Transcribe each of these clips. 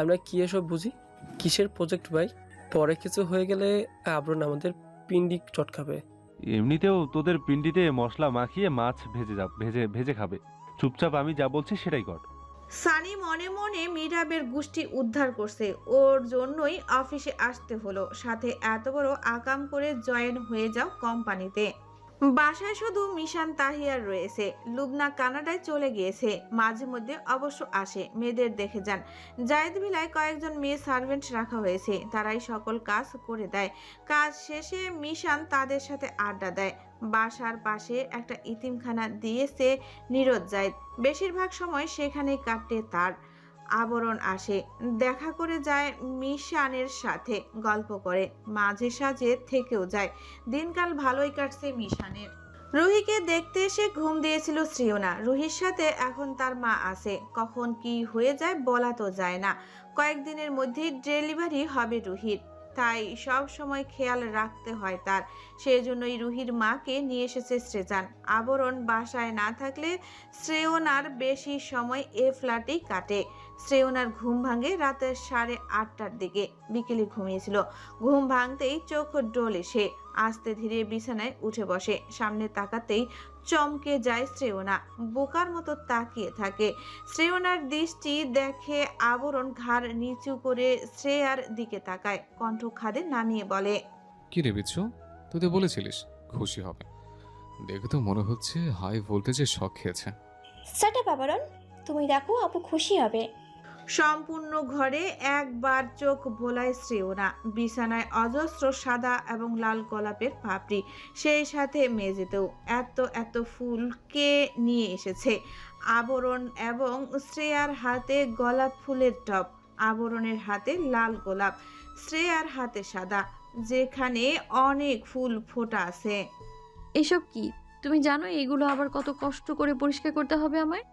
আমরা কি এসব বুঝি? কিসের প্রজেক্ট ভাই? পরে কিছু হয়ে গেলে আবরণ আমাদের পিন্ডি চটকাবে। এমনিতেও তোদের পিন্ডিতে মশলা মাখিয়ে মাছ ভেজে ভেজে খাবে। চুপচাপ আমি যা বলছি সেটাই কর। সানি মনে মনে মিরাবের গুষ্টি উদ্ধার করছে, ওর জন্যই অফিসে আসতে হলো, সাথে এত বড় আকাম করে জয়েন হয়ে যাও কোম্পানিতে। বাসায় শুধু মিশান তাহিয়ার রয়েছে। লুবনা কানাডায় চলে গিয়েছে, মাঝে মধ্যে অবশ্য আসে, মেয়েদের দেখে যান। জায়েদ ভিলায় কয়েকজন মেয়ে সার্ভেন্ট রাখা হয়েছে, তারাই সকল কাজ করে দেয়। কাজ শেষে মিশান তাদের সাথে আড্ডা দেয়। বাসার পাশে একটা ইতিমখানা দিয়েছে নীরজ জায়েদ, বেশিরভাগ সময় সেখানেই কাটে তার। আবরণ আসে, দেখা করে যায় মিশানের সাথে, গল্প করে, মাঝে সাঝে থেকেও যায়। দিনকাল ভালোই কাটছে মিশানের। রুহিকে দেখতে এসে ঘুম দিয়েছিল শ্রেয়না। রুহির সাথে এখন তার মা আছে, কখন কি হয়ে যায় বলা তো যায় না। কয়েকদিনের মধ্যেই ডেলিভারি হবে রুহির, তাই সব সময় খেয়াল রাখতে হয় তার। সেজন্যই রুহির মাকে নিয়ে এসেছে শ্রেজান। আবরণ বাসায় না থাকলে শ্রেয়নার বেশি সময় এ ফ্ল্যাটেই কাটে। শ্রেয়নার ঘুম ভাঙে রাতের 8:30টার দিকে। বিকেলে ঘুমিয়েছিল, ঘুম ভাঙতেই চোখ ডোলে সে। আস্তে ধীরে বিছানায় উঠে বসে। সামনে তাকাতেই চমকে যায় শ্রেয়না, বোকার মতো তাকিয়ে থাকে। শ্রেয়নার দৃষ্টি দেখে আবরণ ঘাড় নিচু করে শ্রেয়ার দিকে তাকায়, কণ্ঠ খাদে নামিয়ে বলে, কি রে বিচ্ছু, তুই তো বলেছিলিস খুশি হবে। দেখে তো মনে হচ্ছে হাই ভোল্টেজে শক খেয়েছে। সেটা বাবারন, তুমি দেখো আপু খুশি হবে। সম্পূর্ণ ঘরে একবার চোখ ভোলায় শ্রেয়না। বিছানায় অজস্র সাদা এবং লাল গোলাপের পাপড়ি, সেই সাথে মেঝেতেও এত এত ফুল কে নিয়ে এসেছে? আবরণ এবং শ্রেয়ার হাতে গোলাপ ফুলের টব, আবরণের হাতে লাল গোলাপ, শ্রেয়ার হাতে সাদা, যেখানে অনেক ফুল ফোটা আছে। এসব কি? তুমি জানো এগুলো আবার কত কষ্ট করে পরিষ্কার করতে হবে আমায়?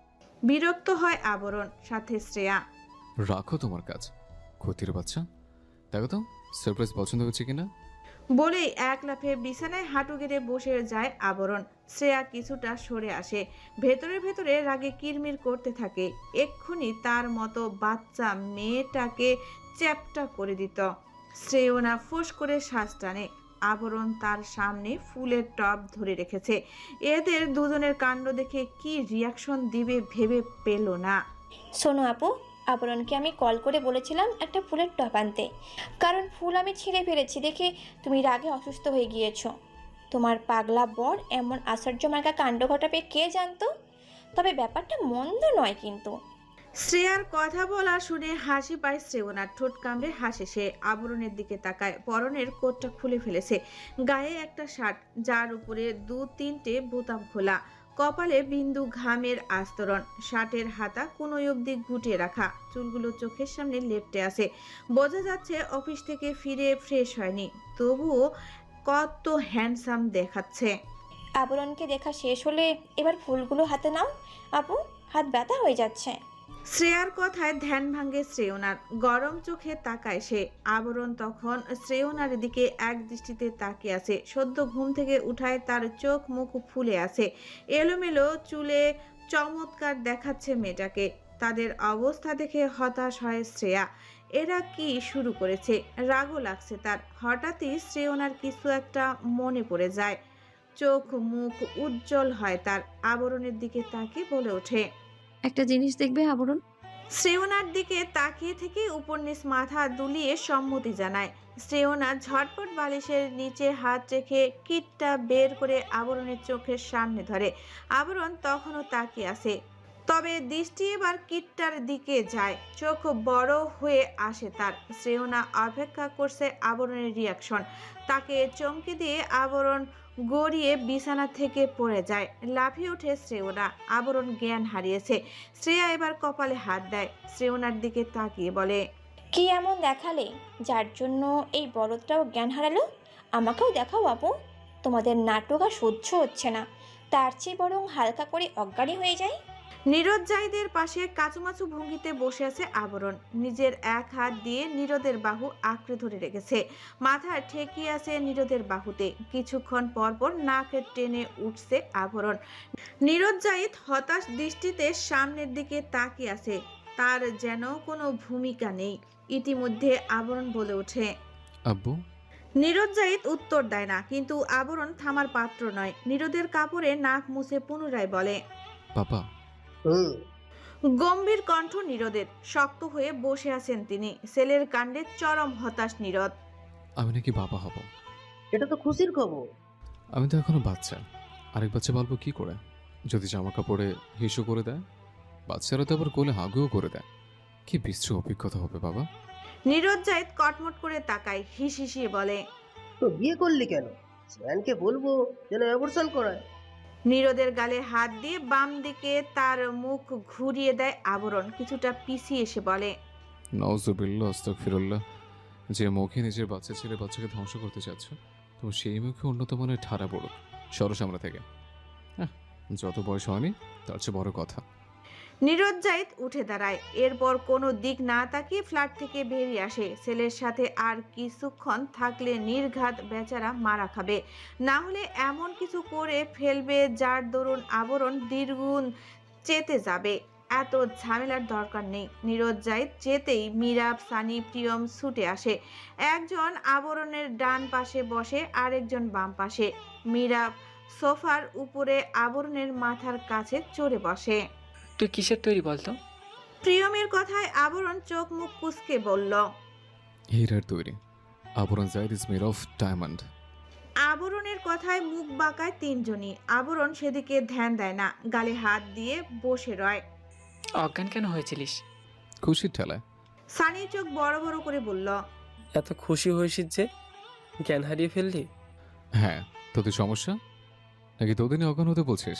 বিরক্ত হয় আবরণ, সাথে শ্রেয়া। রাখো তোমার কাজ, ক্ষতির বাচ্চা। দেখো তো সারপ্রাইজ পছন্দ হচ্ছে কিনা। বলেই এক লাফে বিছানায় হাঁটু গেড়ে বসে যায় আবরণ। শ্রেয়া কিছুটা সরে আসে, ভেতরে ভেতরে রাগে কিরমির করতে থাকে। এক্ষুনি তার মতো বাচ্চা মেয়েটাকে চ্যাপ্টা করে দিত। শ্রেয়না ফুস করে শ্বাস টানে। আবরণ তার সামনে ফুলের টব ধরে রেখেছে। এদের দুজনের কাণ্ড দেখে কি রিয়াকশন দিবে ভেবে পেল না। শোনো আপু, আবরণকে আমি কল করে বলেছিলাম একটা ফুলের টব আনতে, কারণ ফুল আমি ছিঁড়ে ফেলেছি দেখে তুমি রাগে অসুস্থ হয়ে গিয়েছো। তোমার পাগলা বর এমন আশ্চর্য মার্কা কাণ্ড ঘটাবে কে জানতো। তবে ব্যাপারটা মন্দ নয় কিন্তু। শ্রেয়ার কথা বলা শুনে হাসি পায় শ্রেয়নার, ঠোঁট কামড়ে হাসে সে। আবরণের দিকে তাকায়, পরনের কোটটা খুলে ফেলেছে। গায়ে একটা শার্ট, যার উপরে 2-3টে বোতাম খোলা, কপালে বিন্দু ঘামের আস্তরণ, শার্টের হাতা কোনোই অবধি গুটিয়ে রাখা, চুলগুলো চোখের সামনে লেপ্টে আছে। বোঝা যাচ্ছে অফিস থেকে ফিরে ফ্রেশ হয়নি, তবুও কত হ্যান্ডসাম দেখাচ্ছে। আবরণকে দেখা শেষ হলে এবার ফুলগুলো হাতে নাও আপু, হাত ব্যথা হয়ে যাচ্ছে। শ্রেয়ার কথায় ধ্যান ভাঙে শ্রেয়নার, গরম চোখে তাকায় সে। আবরণ তখন শ্রেয়নার দিকে এক দৃষ্টিতে তাকিয়ে আছে। সদ্য ঘুম থেকে উঠায় তার চোখ মুখ ফুলে আছে, এলোমেলো চুলে চমৎকার দেখাচ্ছে মেয়েটাকে। তাদের অবস্থা দেখে হতাশ হয় শ্রেয়া। এরা কি শুরু করেছে? রাগও লাগছে তার। হঠাৎই শ্রেয়নার কিছু একটা মনে পড়ে যায়, চোখ মুখ উজ্জ্বল হয় তার। আবরণের দিকে তাকিয়ে বলে ওঠে, একটা জিনিস দেখবে আবরণ? শ্রেয়নার দিকে তাকিয়ে থেকে উপর নিচ মাথা দুলিয়ে সম্মতি জানায়। শ্রেয়না ঝটপট বালিশের নিচে হাত রেখে কিটটা বের করে আবরণের চোখের সামনে ধরে। আবরণ তখনও তাকিয়ে আছে, তবে দৃষ্টি এবার কিটটার দিকে যায়। চোখ বড় হয়ে আসে তার। শ্রেয়না অপেক্ষা করছে আবরণের রিয়াকশন। তাকে চমকে দিয়ে আবরণ গড়িয়ে বিছানা থেকে পড়ে যায়। লাফিয়ে ওঠে শ্রেয়না। আবরণ জ্ঞান হারিয়েছে। শ্রেয়া এবার কপালে হাত দেয়, শ্রেয়নার দিকে তাকিয়ে বলে, কি এমন দেখালে যার জন্য এই বলদটাও জ্ঞান হারালো? আমাকেও দেখাও আপু, তোমাদের নাটক আর সহ্য হচ্ছে না। তার চেয়ে বরং হালকা করে অজ্ঞানী হয়ে যায়। নীরদ জাহিদের পাশে কাচুমাচু ভঙ্গিতে বসে আছে আবরণ। নিজের এক হাত দিয়ে নীরদের বাহু আঁকড়ে ধরে রেখেছে, মাথা ঠেকিয়ে আছে নীরদের বাহুতে। কিছুক্ষণ পর পর নাক টেনে উঠছে আবরণ। নীরদ জাহিদ হতাশ দৃষ্টিতে সামনের দিকে তাকিয়ে আছে। তার যেন কোনো ভূমিকা নেই। ইতিমধ্যে আবরণ বলে ওঠে। আব্বু, নীরদ জাহিদ উত্তর দেয় না, কিন্তু আবরণ থামার পাত্র নয়। নীরদের কাপড়ে নাক মুছে পুনরায় বলে, পাপা। গম্ভীর কণ্ঠ নীরদের। শক্ত হয়ে বসে আছেন তিনি। ছেলের কাণ্ডে চরম হতাশ নীরদ। আমি নাকি বাবা হব। এটা তো খুশির খবর। আমি তো এখনো বাচ্চা। আরেক বাচ্চা পালবো কি করে? যদি জামা কাপড়ে হিসু করে দেয়, বাচ্চারা তো আবার কোলে হাগুও করে দেয়। কি বিশ্রী অভিজ্ঞতা হবে বাবা। নীরদ জাহিদ কটমট করে তাকায়, হিসিয়ে বলে, তো বিয়ে করলি কেন? স্যানকে বলবো যেন অ্যাবর্শন করায়। নীরদের গালে হাত দিয়ে বাম দিকে তার মুখ ঘুরিয়ে দেয় আবরণ। কিছুটা পিছিয়ে এসে বলে, নাউজুবিল্লাহ আস্তাগফিরুল্লাহ। যে মুখে নিজের বাচ্চা ছেলে বাচ্চাকে ধ্বংস করতে চাচ্ছ, তুমি সেই মুখে উন্নত মানের ঠাড়া পড়ো। সরো সামনে থেকে। যত বয়স হয়নি তার চেয়ে বড় কথা। নীরদ জাহিদ উঠে দাঁড়ায়। এরপর কোনো দিক না তাকিয়ে ফ্ল্যাট থেকে বেরিয়ে আসে। ছেলের সাথে আর কিছুক্ষণ থাকলে নির্ঘাত বেচারা মারা খাবে, না হলে এমন কিছু করে ফেলবে যার দরুন আবরণ দ্বিগুণ চেতে যাবে। এত ঝামেলার দরকার নেই। নীরদ জাহিদ যেতেই মীরাব, সানি, প্রিয়ম ছুটে আসে। একজন আবরণের ডান পাশে বসে, আরেকজন বাম পাশে। মীরাব সোফার উপরে আবরণের মাথার কাছে চড়ে বসে। তুই কিসের তৈরি বলতো? প্রিয়মের কথায় আবরণ চোখ মুখ কুঁচকে বলল, হীরার তৈরি। Abaran Zahid is made of diamond. আবরণের কথায় মুখ বাঁকায় তিনজনই। আবরণ সেদিকে ধ্যান দেয় না, গালে হাত দিয়ে বসে রয়। অজ্ঞান কেন হয়েছিলিস? খুশির ঠেলায়। সানি চোখ বড় বড় করে বলল, এত খুশি হয়েছিস যে জ্ঞান হারিয়ে ফেললি? হ্যাঁ, তোদের সমস্যা নাকি তোদিনই অজ্ঞান হতে বলছিস?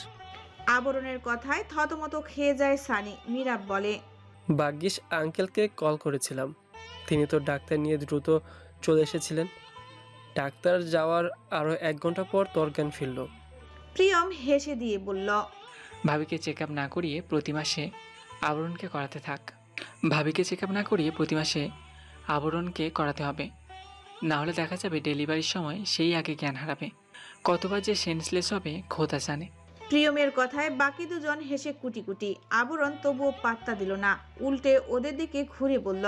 আবরণের কথায় থতমত খেয়ে যায় সানি। মীরাব বলে, ভাগ্যিস আঙ্কেলকে কল করেছিলাম, তিনি তো ডাক্তার নিয়ে দ্রুত চলে এসেছিলেন। ডাক্তার যাওয়ার আরও 1 ঘন্টা পর তোর জ্ঞান ফিরল। প্রিয়ম হেসে দিয়ে বলল, ভাবিকে চেক আপ না করিয়ে প্রতি মাসে আবরণকে করাতে থাক। ভাবিকে চেক আপ না করিয়ে প্রতি মাসে আবরণকে করাতে হবে, না হলে দেখা যাবে ডেলিভারির সময় সেই আগে জ্ঞান হারাবে। কতবার যে সেন্সলেস হবে খোদা জানে। প্রিয়মের কথায় বাকি দুজন হেসে কুটি কুটি। আবরণ তবুও পাত্তা দিল না, উল্টে ওদের দিকে ঘুরে বলল,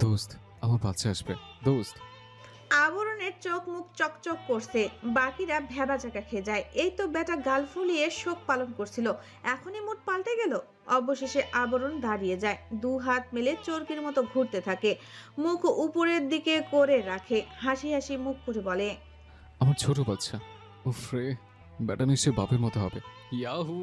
দোস্ত, আমার বাচ্চা আসবে দোস্ত। আবরণের চোখ মুখ চকচক করছে। বাকিরা ভ্যাবাচাকা খেয়ে যায়। এই তো বেটা গাল ফুলিয়ে শোক পালন করছিল, এখনই মুড পাল্টে গেল। অবশেষে আবরণ দাঁড়িয়ে যায়, 2 হাত মেলে চরকির মতো ঘুরতে থাকে, মুখ উপরের দিকে করে রাখে, হাসি হাসি মুখ করে বলে, আমার ছোট বাচ্চা। উফরে, বেটা নিশ্চয় বাপের মতো হবে। ইয়াহু।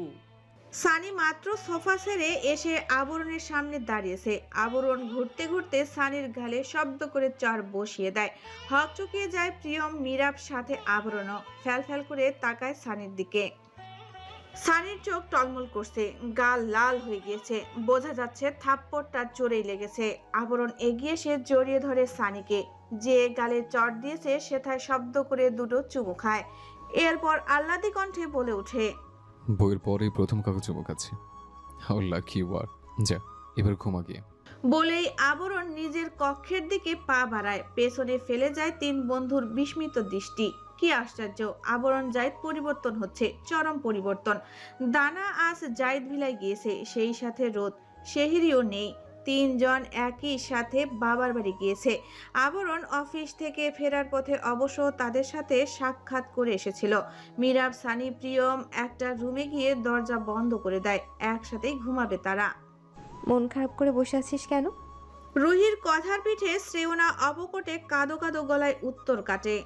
সানি মাত্র সোফা ছেড়ে এসে আবরণের সামনে দাঁড়িয়েছে। আবরণ ঘুরতে ঘুরতে সানির গালে শব্দ করে চর বসিয়ে দেয়। হকচকিয়ে যায় প্রিয়ম, মীরাব, সাথে আবরণও। ফ্যাল ফ্যাল করে তাকায় সানির দিকে। সানির চোখ টলমল করছে, গাল লাল হয়ে গিয়েছে, বোঝা যাচ্ছে থাপ্পড়টা জোরেই লেগেছে। আবরণ এগিয়ে এসে জড়িয়ে ধরে সানিকে, যে গালে চট দিয়েছে সেথায় শব্দ করে দুটো চুমু খায়। এরপর আহ্লাদি কণ্ঠে বলে ওঠে, বইয়ের পরেই প্রথম কাগজ চুমুকাচ্ছি। How lucky you are. যা, এবার ঘুমা গিয়ে। বলেই আবরণ নিজের কক্ষের দিকে পা বাড়ায়। পেছনে ফেলে যায় 3 বন্ধুর বিস্মিত দৃষ্টি। কি আশ্চর্য, আবরণ জাহিদ পরিবর্তন হচ্ছে, চরম পরিবর্তন। দানা আজ জাহিদ ভিলাই গিয়েছে, সেই সাথে রোদ, শেহরিও নেই। 3 জন একই সাথে বাবার বাড়ি গিয়েছে। আবরণ অফিস থেকে ফেরার পথে অবশ্য তাদের সাথে সাক্ষাৎ করে এসেছিল। মীরাব, সানি, প্রিয়ম একটা রুমে গিয়ে দরজা বন্ধ করে দেয়। একসাথেই ঘুমাবে তারা। মন খারাপ করে বসে আছিস কেন? রুহির কথার পিঠে শ্রেয়না অবকটে কাদো কাদো গলায় উত্তর কাটে,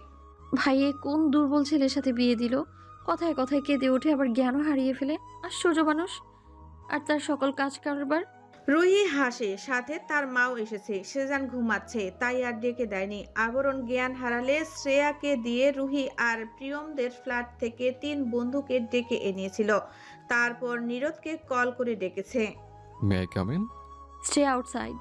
ভাইয়ে কোন দুর্বল ছেলের সাথে বিয়ে দিল? কথায় কথায় কেঁদে ওঠে, আবার জ্ঞানও হারিয়ে ফেলে। আশ্চর্য মানুষ। আর তার সকল কাজ কারবার। রুহি হাসে, সাথে তার মাও এসেছে। সেজান ঘুমাচ্ছে, তাই আর ডেকে দেয়নি। আবরণ জ্ঞান হারালে শ্রেয়াকে দিয়ে রুহি আর প্রিয়মদের ফ্ল্যাট থেকে 3 বন্ধুকে ডেকে এনেছিল। তারপর নীরদকে কল করে ডেকেছে। May I come in? Stay outside.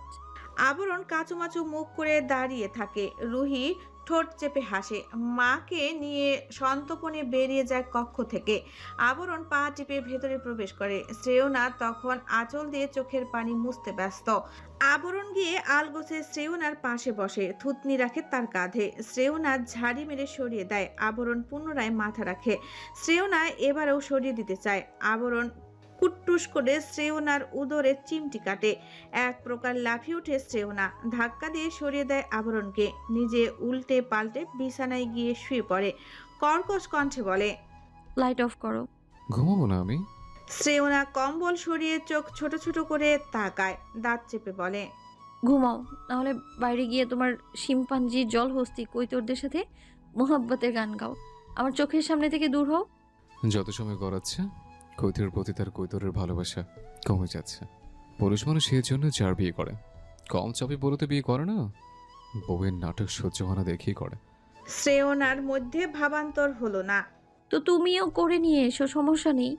Abaran কাচুমাচু মুখ করে দাঁড়িয়ে থাকে। রুহি ঠোঁট চেপে হাসে। মাকে নিয়ে সন্তপনে বেরিয়ে যায় কক্ষ থেকে। আবরণ পা টিপে ভেতরে প্রবেশ করে। শ্রেয়না তখন আঁচল দিয়ে চোখের পানি মুছতে ব্যস্ত। আবরণ গিয়ে আলগোছে শ্রেয়নার পাশে বসে, থুতনি রাখে তার কাঁধে। শ্রেয়না ঝাড়ি মেরে সরিয়ে দেয়। আবরণ পুনরায় মাথা রাখে। শ্রেয়না এবারেও সরিয়ে দিতে চায়। আবরণ কুট্টুস করে শ্রেয়নার উদরে চিমটি কাটে। এক প্রকার লাফিয়ে ওঠে শ্রেয়না, ধাক্কা দিয়ে সরিয়ে দেয় আবরণকে। নিজে উল্টে পাল্টে বিছানায় গিয়ে শুয়ে পড়ে। কর্কশ কণ্ঠে বলে, লাইট অফ করো। ঘুমাবো না আমি? শ্রেয়না কম্বল সরিয়ে চোখ ছোট ছোট করে তাকায়, দাঁত চেপে বলে, ঘুমাও, নাহলে বাইরে গিয়ে তোমার শিম্পাঞ্জি জলহস্তি কৈতরদের সাথে মোহাব্বতের গান গাও। আমার চোখের সামনে থেকে দূর হও। যত সময় গড়াচ্ছে কৈতরের প্রতি তার কৈতরের ভালোবাসা কমে যাচ্ছে। পুরুষ মানুষ এর জন্য যার বিয়ে করে, কম চাপে বলতে বিয়ে করে না, বউয়ের নাটক সহ্য হওয়া দেখেই করে। শ্রেয়নার মধ্যে ভাবান্তর হলো না। তো তুমিও করে নিয়ে এসো, সমস্যা নেই।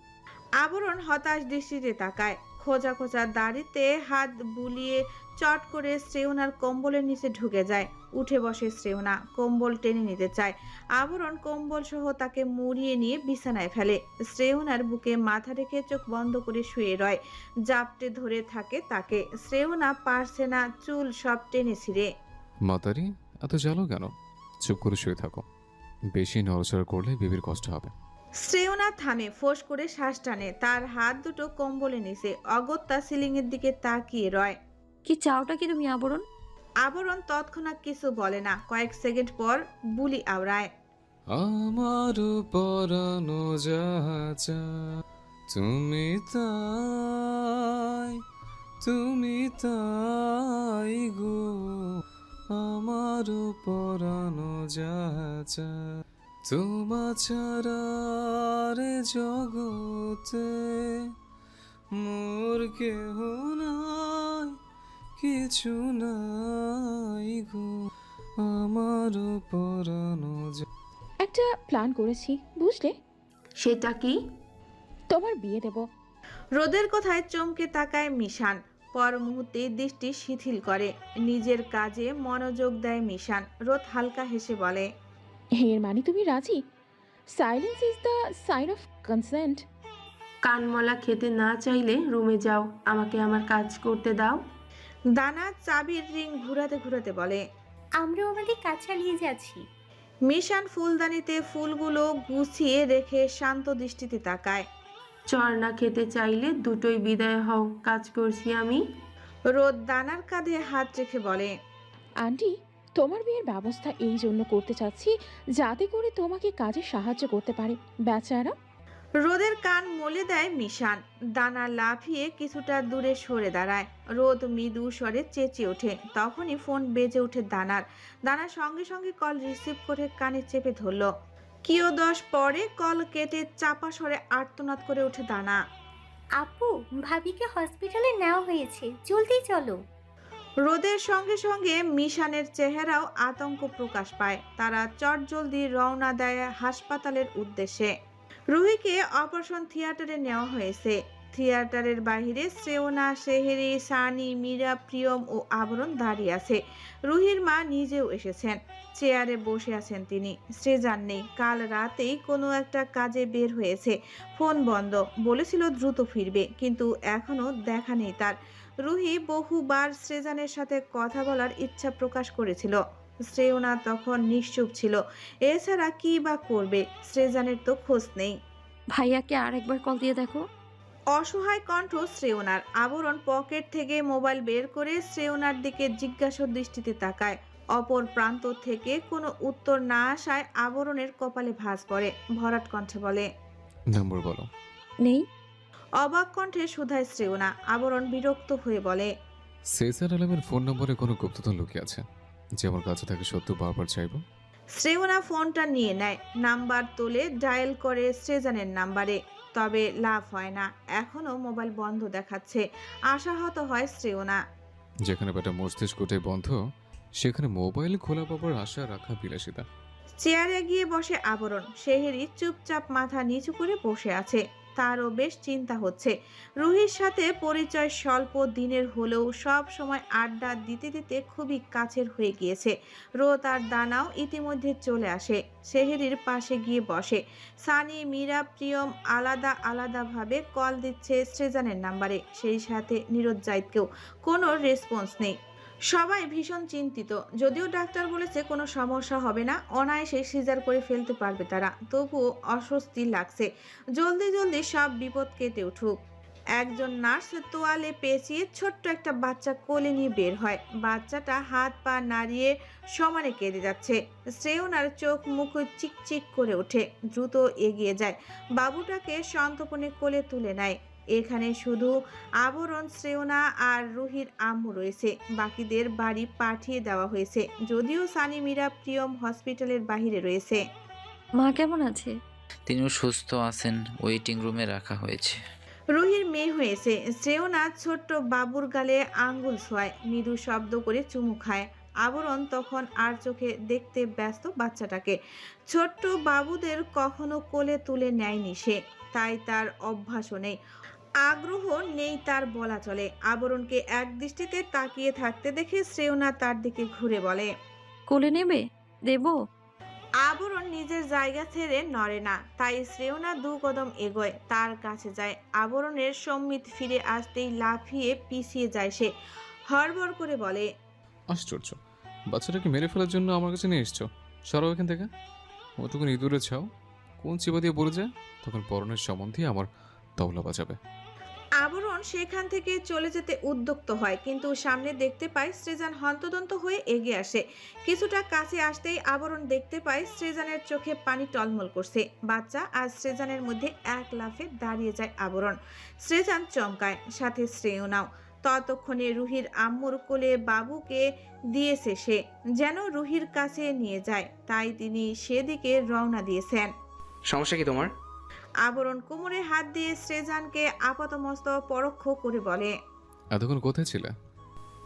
আবরণ হতাশ দৃষ্টিতে তাকায়। খোঁজা খোঁজা দাড়িতে হাত বুলিয়ে চট করে শ্রেয়নার কম্বলের নিচে ঢুকে যায়। উঠে বসে শ্রেয়না, কম্বল টেনে নিতে চায়। আবরণ কম্বল সহ তাকে মুড়িয়ে নিয়ে বিছানায় ফেলে। শ্রেয়নার বুকে মাথা রেখে চোখ বন্ধ করে শুয়ে রয়, জাপটে ধরে থাকে তাকে। শ্রেয়না পারছে না, চুল সব টেনে ছিঁড়ে। মাতারি, এত জ্বালো কেন? চুপ করে শুয়ে থাকো, বেশি নড়াচড়া করলে বেবির কষ্ট হবে। শ্রেয়না থামে, ফোঁস করে শ্বাস টানে। তার হাত দুটো কম্বলে নিচে, অগত্যা সিলিং এর দিকে তাকিয়ে রয়। কি চাওটা কি তুমি আবরণ? আবরণ তৎক্ষণাৎ কিছু বলে না। কয়েক সেকেন্ড পর বুলি আওড়ায়, আমার পরানো যাচা তুমি তাই, তুমি তাই গো, আমার পরানো যাচা তোমা ছাড়া রে জগতে মোর কেহ নাই, কিছু নাই গো, আমার পরানো একটা প্ল্যান করেছি, বুঝলে? সেটা কি? তোমার বিয়ে দেব। রোদের কথায় চমকে তাকায় মিশান। পর মুহূর্তে দৃষ্টি শিথিল করে, নিজের কাজে মনোযোগ দেয় মিশান। রোদ হালকা হেসে বলে, এর মানে তুমি রাজি? Silence is the sign of consent. কানমলা খেতে না চাইলে রুমে যাও, আমাকে আমার কাজ করতে দাও। দানা চাবির রিং ঘুরাতে ঘুরাতে বলে, আমরাও আমাদের কাজ চালিয়ে যাচ্ছি। মিশান ফুলদানিতে ফুলগুলো গুছিয়ে রেখে শান্ত দৃষ্টিতে তাকায়। চর না খেতে চাইলে দুটোই বিদায় হও, কাজ করছি আমি। রোদ দানার কাঁধে হাত রেখে বলে, আন্টি, তোমার বিয়ের ব্যবস্থা এই জন্য করতে চাচ্ছি যাতে করে তোমাকে কাজে সাহায্য করতে পারে বেচারা। রোদের কান মলে দেয় মিশান। দানা লাফিয়ে কিছুটা দূরে সরে দাঁড়ায়। রোদ মৃদু স্বরে চেঁচিয়ে ওঠে। তখনই ফোন বেজে ওঠে দানার। দানা সঙ্গে সঙ্গে কল রিসিভ করে কানে চেপে ধরল। কিয়দশ পরে কল কেটে চাপা স্বরে আর্তনাদ করে ওঠে দানা, আপু, ভাবিকে হসপিটালে নেওয়া হয়েছে, জলদি চলো। রোদের সঙ্গে সঙ্গে মিশানের চেহারাও আতঙ্ক প্রকাশ পায়। তারা চটজলদি রওনা দেয় হাসপাতালের উদ্দেশ্যে। রুহিকে অপারেশন থিয়েটারে নেওয়া হয়েছে। থিয়েটারের বাইরে শ্রেয়না, সেহেরি, সানি, মীরা, প্রিয়ম ও আবরণ দাঁড়িয়ে আছে। রুহির মা নিজেও এসেছেন। চেয়ারে বসে আছেন তিনি। শ্রেজান নেই, কাল রাতেই কোনো একটা কাজে বের হয়েছে। ফোন বন্ধ, বলেছিল দ্রুত ফিরবে, কিন্তু এখনো দেখা নেই তার। রুহি বহুবার শ্রেজানের সাথে কথা বলার ইচ্ছা প্রকাশ করেছিল। শ্রেয়না তখন নিশ্চুপ ছিল। এছাড়া কি বা করবে? শ্রেজানের তো খোঁজ নেই। ভাইয়াকে আরেকবার কল দিয়ে দেখো। অসহায় কণ্ঠ শ্রেয়নার। আবরণ পকেট থেকে মোবাইল বের করে শ্রেয়নার দিকে জিজ্ঞাসা দৃষ্টিতে তাকায়। অপর প্রান্ত থেকে কোনো উত্তর না আসায় আবরণের কপালে ভাঁজ পড়ে। ভরাট কণ্ঠে বলে, নম্বর বলো। নেই। অবাক কণ্ঠে শুধায় শ্রেয়না। আবরণ বিরক্ত হয়ে বলে, সেসার আলমের ফোন নম্বরে কোনো গুপ্তধন লুকিয়ে আছে যে আমার কাছে থাকে, সত্য বারবার চাইবো। শ্রেয়না ফোনটা নিয়ে নেয়, নাম্বার তুলে ডায়াল করে শ্রেজানের নাম্বারে। তবে লাভ হয় না, এখনো মোবাইল বন্ধ দেখাচ্ছে। আশাহত হয় শ্রেয়না। যেখানে বেটা মস্তিষ্কটাই বন্ধ, সেখানে মোবাইল খোলা পাবার আশা রাখা বিলাসিতা। চেয়ারে গিয়ে বসে আবরণ। সেহেরি চুপচাপ মাথা নিচু করে বসে আছে। তারও বেশ চিন্তা হচ্ছে। রুহির সাথে পরিচয় স্বল্প দিনের হলেও সব সময় আড্ডা দিতে দিতে খুবই কাছের হয়ে গিয়েছে। রোদ আর দানাও ইতিমধ্যে চলে আসে। সেহেরির পাশে গিয়ে বসে। সানি, মীরা, প্রিয়ম আলাদা আলাদাভাবে কল দিচ্ছে শ্রেজানের নাম্বারে। সেই সাথে নিরুজ্জাইতকেও। কোনো রেসপন্স নেই। সবাই ভীষণ চিন্তিত। যদিও ডাক্তার বলেছে কোনো সমস্যা হবে না, অনায়াসে সিজার করে ফেলতে পারবে তারা, তবুও অস্বস্তি লাগছে। জলদি জলদি সব বিপদ কেটে উঠুক। একজন নার্স তোয়ালে পেঁচিয়ে ছোট্ট একটা বাচ্চা কোলে নিয়ে বের হয়। বাচ্চাটা হাত পা নাড়িয়ে সমানে কেঁদে যাচ্ছে। শ্রেয়নার চোখ মুখ চিকচিক করে ওঠে, দ্রুত এগিয়ে যায়, বাবুটাকে সন্তর্পণে কোলে তুলে নেয়। এখানে শুধু আবরণ, শ্রেয়না আর রুহির আম্মু রয়েছে। বাকিদের বাড়ি পাঠিয়ে দেওয়া হয়েছে, যদিও সানি মীরা প্রিয়ম হসপিটালের বাহিরে রয়েছে। মা কেমন আছে? তিনিও সুস্থ আছেন, ওয়েটিং রুমে রাখা হয়েছে। রুহির মেয়ে হয়েছে। শ্রেয়না ছোট্ট বাবুর গালে আঙ্গুল ছোঁয়ায়, মৃদু শব্দ করে চুমু খায়। আবরণ তখন আর চোখে দেখতে ব্যস্ত বাচ্চাটাকে। ছোট্ট বাবুদের কখনো কোলে তুলে নেয়নি সে, তাই তার অভ্যাসও নেই, আগ্রহ নেই তার বলা চলে। আবরণকে এক দৃষ্টিতে তাকিয়ে থাকতে দেখে শ্রেয়না তার দিকে ঘুরে বলে, কোলে নেবে? দেবো? আবরণ নিজের জায়গা ছেড়ে নড়ে না, তাই শ্রেয়না 2 কদম এগোয়, তার কাছে যায়। আবরণের সম্মিত ফিরে আসতেই লাফিয়ে পিছিয়ে যায় সে, হড়বড় করে বলে, আশ্চর্য, বাচ্চাটাকে মেরে ফেলার জন্য আমার কাছে নিয়ে এসছো? সরাও এখান থেকে। ও তখন ইঁদুরে ছাও, কোন চিপা দিয়ে পড়ে যায়, তখন পরনের সম্বন্ধে আমার তবলা বাজাবে। আবরণ সেখান থেকে চলে যেতে উদ্যুক্ত হয়, কিন্তু সামনে দেখতে পায় সৃজন হন্তদন্ত হয়ে এগিয়ে আসে। কিছুটা কাছে আসতেই আবরণ দেখতে পায় সৃজনের চোখে পানি টলমল করছে। বাচ্চা আর সৃজনের মধ্যে এক লাফে দাঁড়িয়ে যায় আবরণ। সৃজন চমকায়, সাথে শ্রেয়নাও। ততক্ষণে রুহির আম্মুর কোলে বাবুকে দিয়েছে সে, যেন রুহির কাছে নিয়ে যায়, তাই তিনি সেদিকে রওনা দিয়েছেন। সমস্যা কি তোমার? আবরণ কোমরে হাত দিয়ে সৃজনকে আপাতমস্ত পরোক্ষ করে বলে, এতক্ষণ কোথায় ছিলে?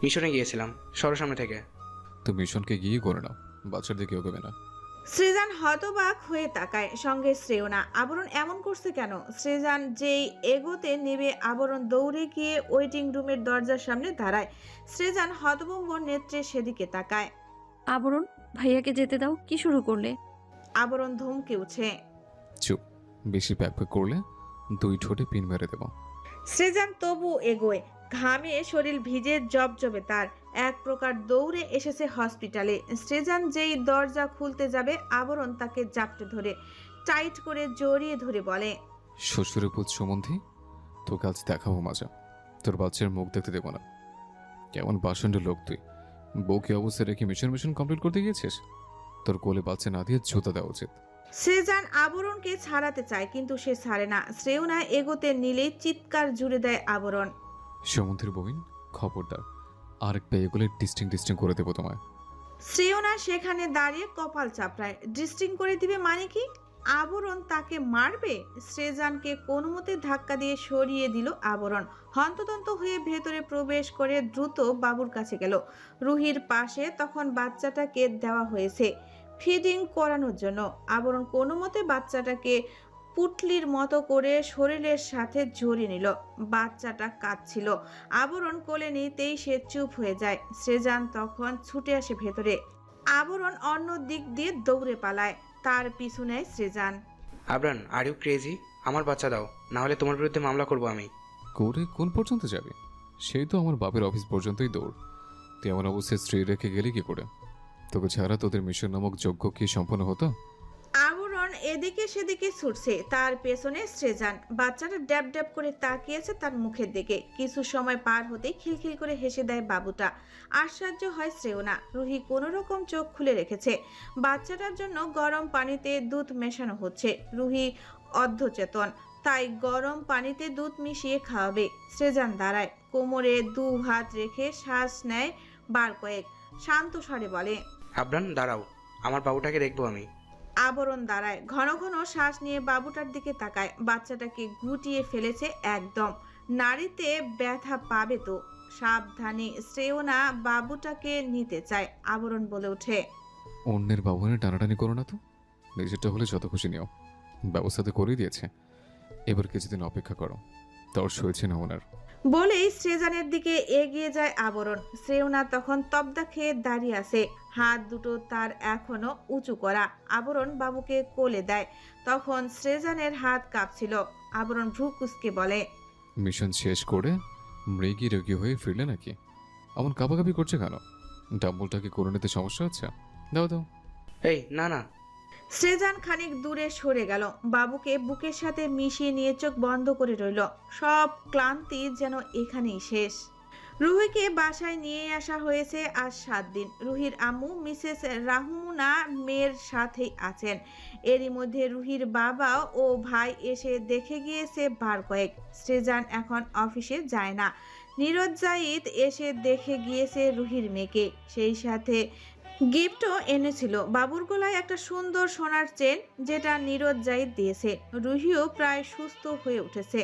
মিশনে গিয়েছিলাম, সরো সামনে থেকে। তো মিশনকে গিয়ে করে নাও, বাচ্চার দিকে ওগবে না। সৃজন হতবাক হয়ে তাকায়, সঙ্গে শ্রেয়না। আবরণ এমন করছে কেন? সৃজন যেই এগোতে নেবে, আবরণ দৌড়ে গিয়ে ওয়েটিং রুমের দরজার সামনে দাঁড়ায়। সৃজন হতভম্ব নেত্রে সেদিকে তাকায়। আবরণ, ভাইয়াকে যেতে দাও। কি শুরু করলে? আবরণ ধমকে উঠে। চুপ, বেশি প্যাক করলে 2 ঠোঁটে পিন মেরে দেবো। সৃজন তবু এগোয়, ঘামে শরীর ভিজে জবজবে তার। এক প্রকার দৌড়ে এসেছে হসপিটালে। সৃজন যেই দরজা খুলতে যাবে, আবরণ তাকে জাপটে ধরে টাইট করে জড়িয়ে ধরে বলে, শ্বশুরের পুত সম্বন্ধে তোকে আজ দেখাবো মজা। তোর বাচ্চার মুখ দেখতে দেবো না। কেমন বাসন্ড লোক তুই! বউকে অবস্থা রেখে মিশন কমপ্লিট করতে গিয়েছিস? তোর কোলে বাচ্চা না দিয়ে জুতা দেওয়া উচিত। সৃজন আবরণকে ছাড়াতে চায়, কিন্তু সে ছাড়ে না। শ্রেয়না এগোতে নিলেই চিৎকার জুড়ে দেয় আবরণ। সমুদ্রের বহিন, খবরদার, আরেক পা এগুলো ডিস্টিং করে দেবো তোমায়। শ্রেয়না সেখানে দাঁড়িয়ে কপাল চাপড়ায়। ডিস্টিং করে দিবে মানে কি? আবরণ তাকে মারবে? সৃজনকে কোনো মতে ধাক্কা দিয়ে সরিয়ে দিল আবরণ। হন্তদন্ত হয়ে ভেতরে প্রবেশ করে দ্রুত বাবুর কাছে গেল। রুহির পাশে তখন বাচ্চাটাকে দেওয়া হয়েছে ফিডিং করানোর জন্য। আবরণ কোনো মতে বাচ্চাটাকে পুটলির মতো করে শরীরের সাথে জড়িয়ে নিল। বাচ্চাটা কাঁদছিল। আবরণ কোলে নিতেই সে চুপ হয়ে যায়। সৃজন তখন ছুটে আসে ভেতরে। আবরণ অন্য দিক দিয়ে দৌড়ে পালায়, তার পিছু নেয় সৃজন। আবরান, আর ইউ ক্রেজি? আমার বাচ্চা দাও, না হলে তোমার বিরুদ্ধে মামলা করব আমি। করে কোন পর্যন্ত যাবে? সেই তো আমার বাপের অফিস পর্যন্তই দৌড়। তুই এমন অবস্থায় স্ত্রী রেখে গেলি কি করে? তোকে ছাড়া তোদের মিশন নামক যজ্ঞ কি সম্পন্ন হতো? আবরণ এদিকে সেদিকে ছুটছে, তার পেছনে সৃজন। বাচ্চাটা ড্যাব ড্যাব করে তাকিয়েছে তার মুখের দিকে। কিছু সময় পার হতেই খিলখিল করে হেসে দেয় বাবুটা। আশ্চর্য হয় শ্রেয়না। রুহি কোনো রকম চোখ খুলে রেখেছে। বাচ্চাটার জন্য গরম পানিতে দুধ মেশানো হচ্ছে। রুহি অর্ধচেতন, তাই গরম পানিতে দুধ মিশিয়ে খাওয়াবে। সৃজন দাঁড়ায়, কোমরে 2 হাত রেখে শ্বাস নেয় বার কয়েক, শান্ত স্বরে বলে, আবরান দাঁড়াও, আমার বাবুটাকে দেখবো আমি। আবরণ দাঁড়ায়, ঘন ঘন শ্বাস নিয়ে বাবুটার দিকে তাকায়। বাচ্চাটাকে গুটিয়ে ফেলেছে একদম। নাড়িতে ব্যথা পাবে তো। সাবধানে শ্রেয়না বাবুটাকে নিতে চায়। আবরণ বলে ওঠে, অন্যের বাবুনে টানাটানি করো না তো, নিজেরটা হলে যত খুশি নিও। ব্যবস্থা তো করেই দিয়েছে, এবার কিছুদিন অপেক্ষা করো, তোর সয়েছে না ওনার। বলেই সৃজনের দিকে এগিয়ে যায় আবরণ। শ্রেয়না তখন তবদা খেয়ে দাঁড়িয়ে আছে, হাত দুটো তার এখনো উঁচু করা। আবরণ বাবুকে কোলে দেয়। তখন সৃজনের হাত কাঁপছিল। আবরণ ভ্রু কুঁচকে বলে, মিশন শেষ করে মৃগী রোগী হয়ে ফিরলে নাকি? এমন কাঁপাকাঁপি করছে কেন? ডাম্বলটাকে করে নিতে সমস্যা হচ্ছে? দাও দাও। এই না না, শ্রেজান খানিক দূরে সরে গেল, বাবুকে বুকের সাথে মিশিয়ে নিয়ে চোখ বন্ধ করে রইল। সব ক্লান্তি যেন এখানেই শেষ। রুহিকে বাসায় নিয়ে আসা হয়েছে আজ 7 দিন। রুহির আম্মু মিসেস রাহমুনা মেয়ের সাথেই আছেন। এরই মধ্যে রুহির বাবা ও ভাই এসে দেখে গিয়েছে বার কয়েক। শ্রেজান এখন অফিসে যায় না। নীরজ জাহিদ এসে দেখে গিয়েছে রুহির মেয়েকে, সেই সাথে গিফটও এনেছিল। বাবুর গলায় একটা সুন্দর সোনার চেন, যেটা নীরজ জাহিদ দিয়েছে। রুহিও প্রায় সুস্থ হয়ে উঠেছে।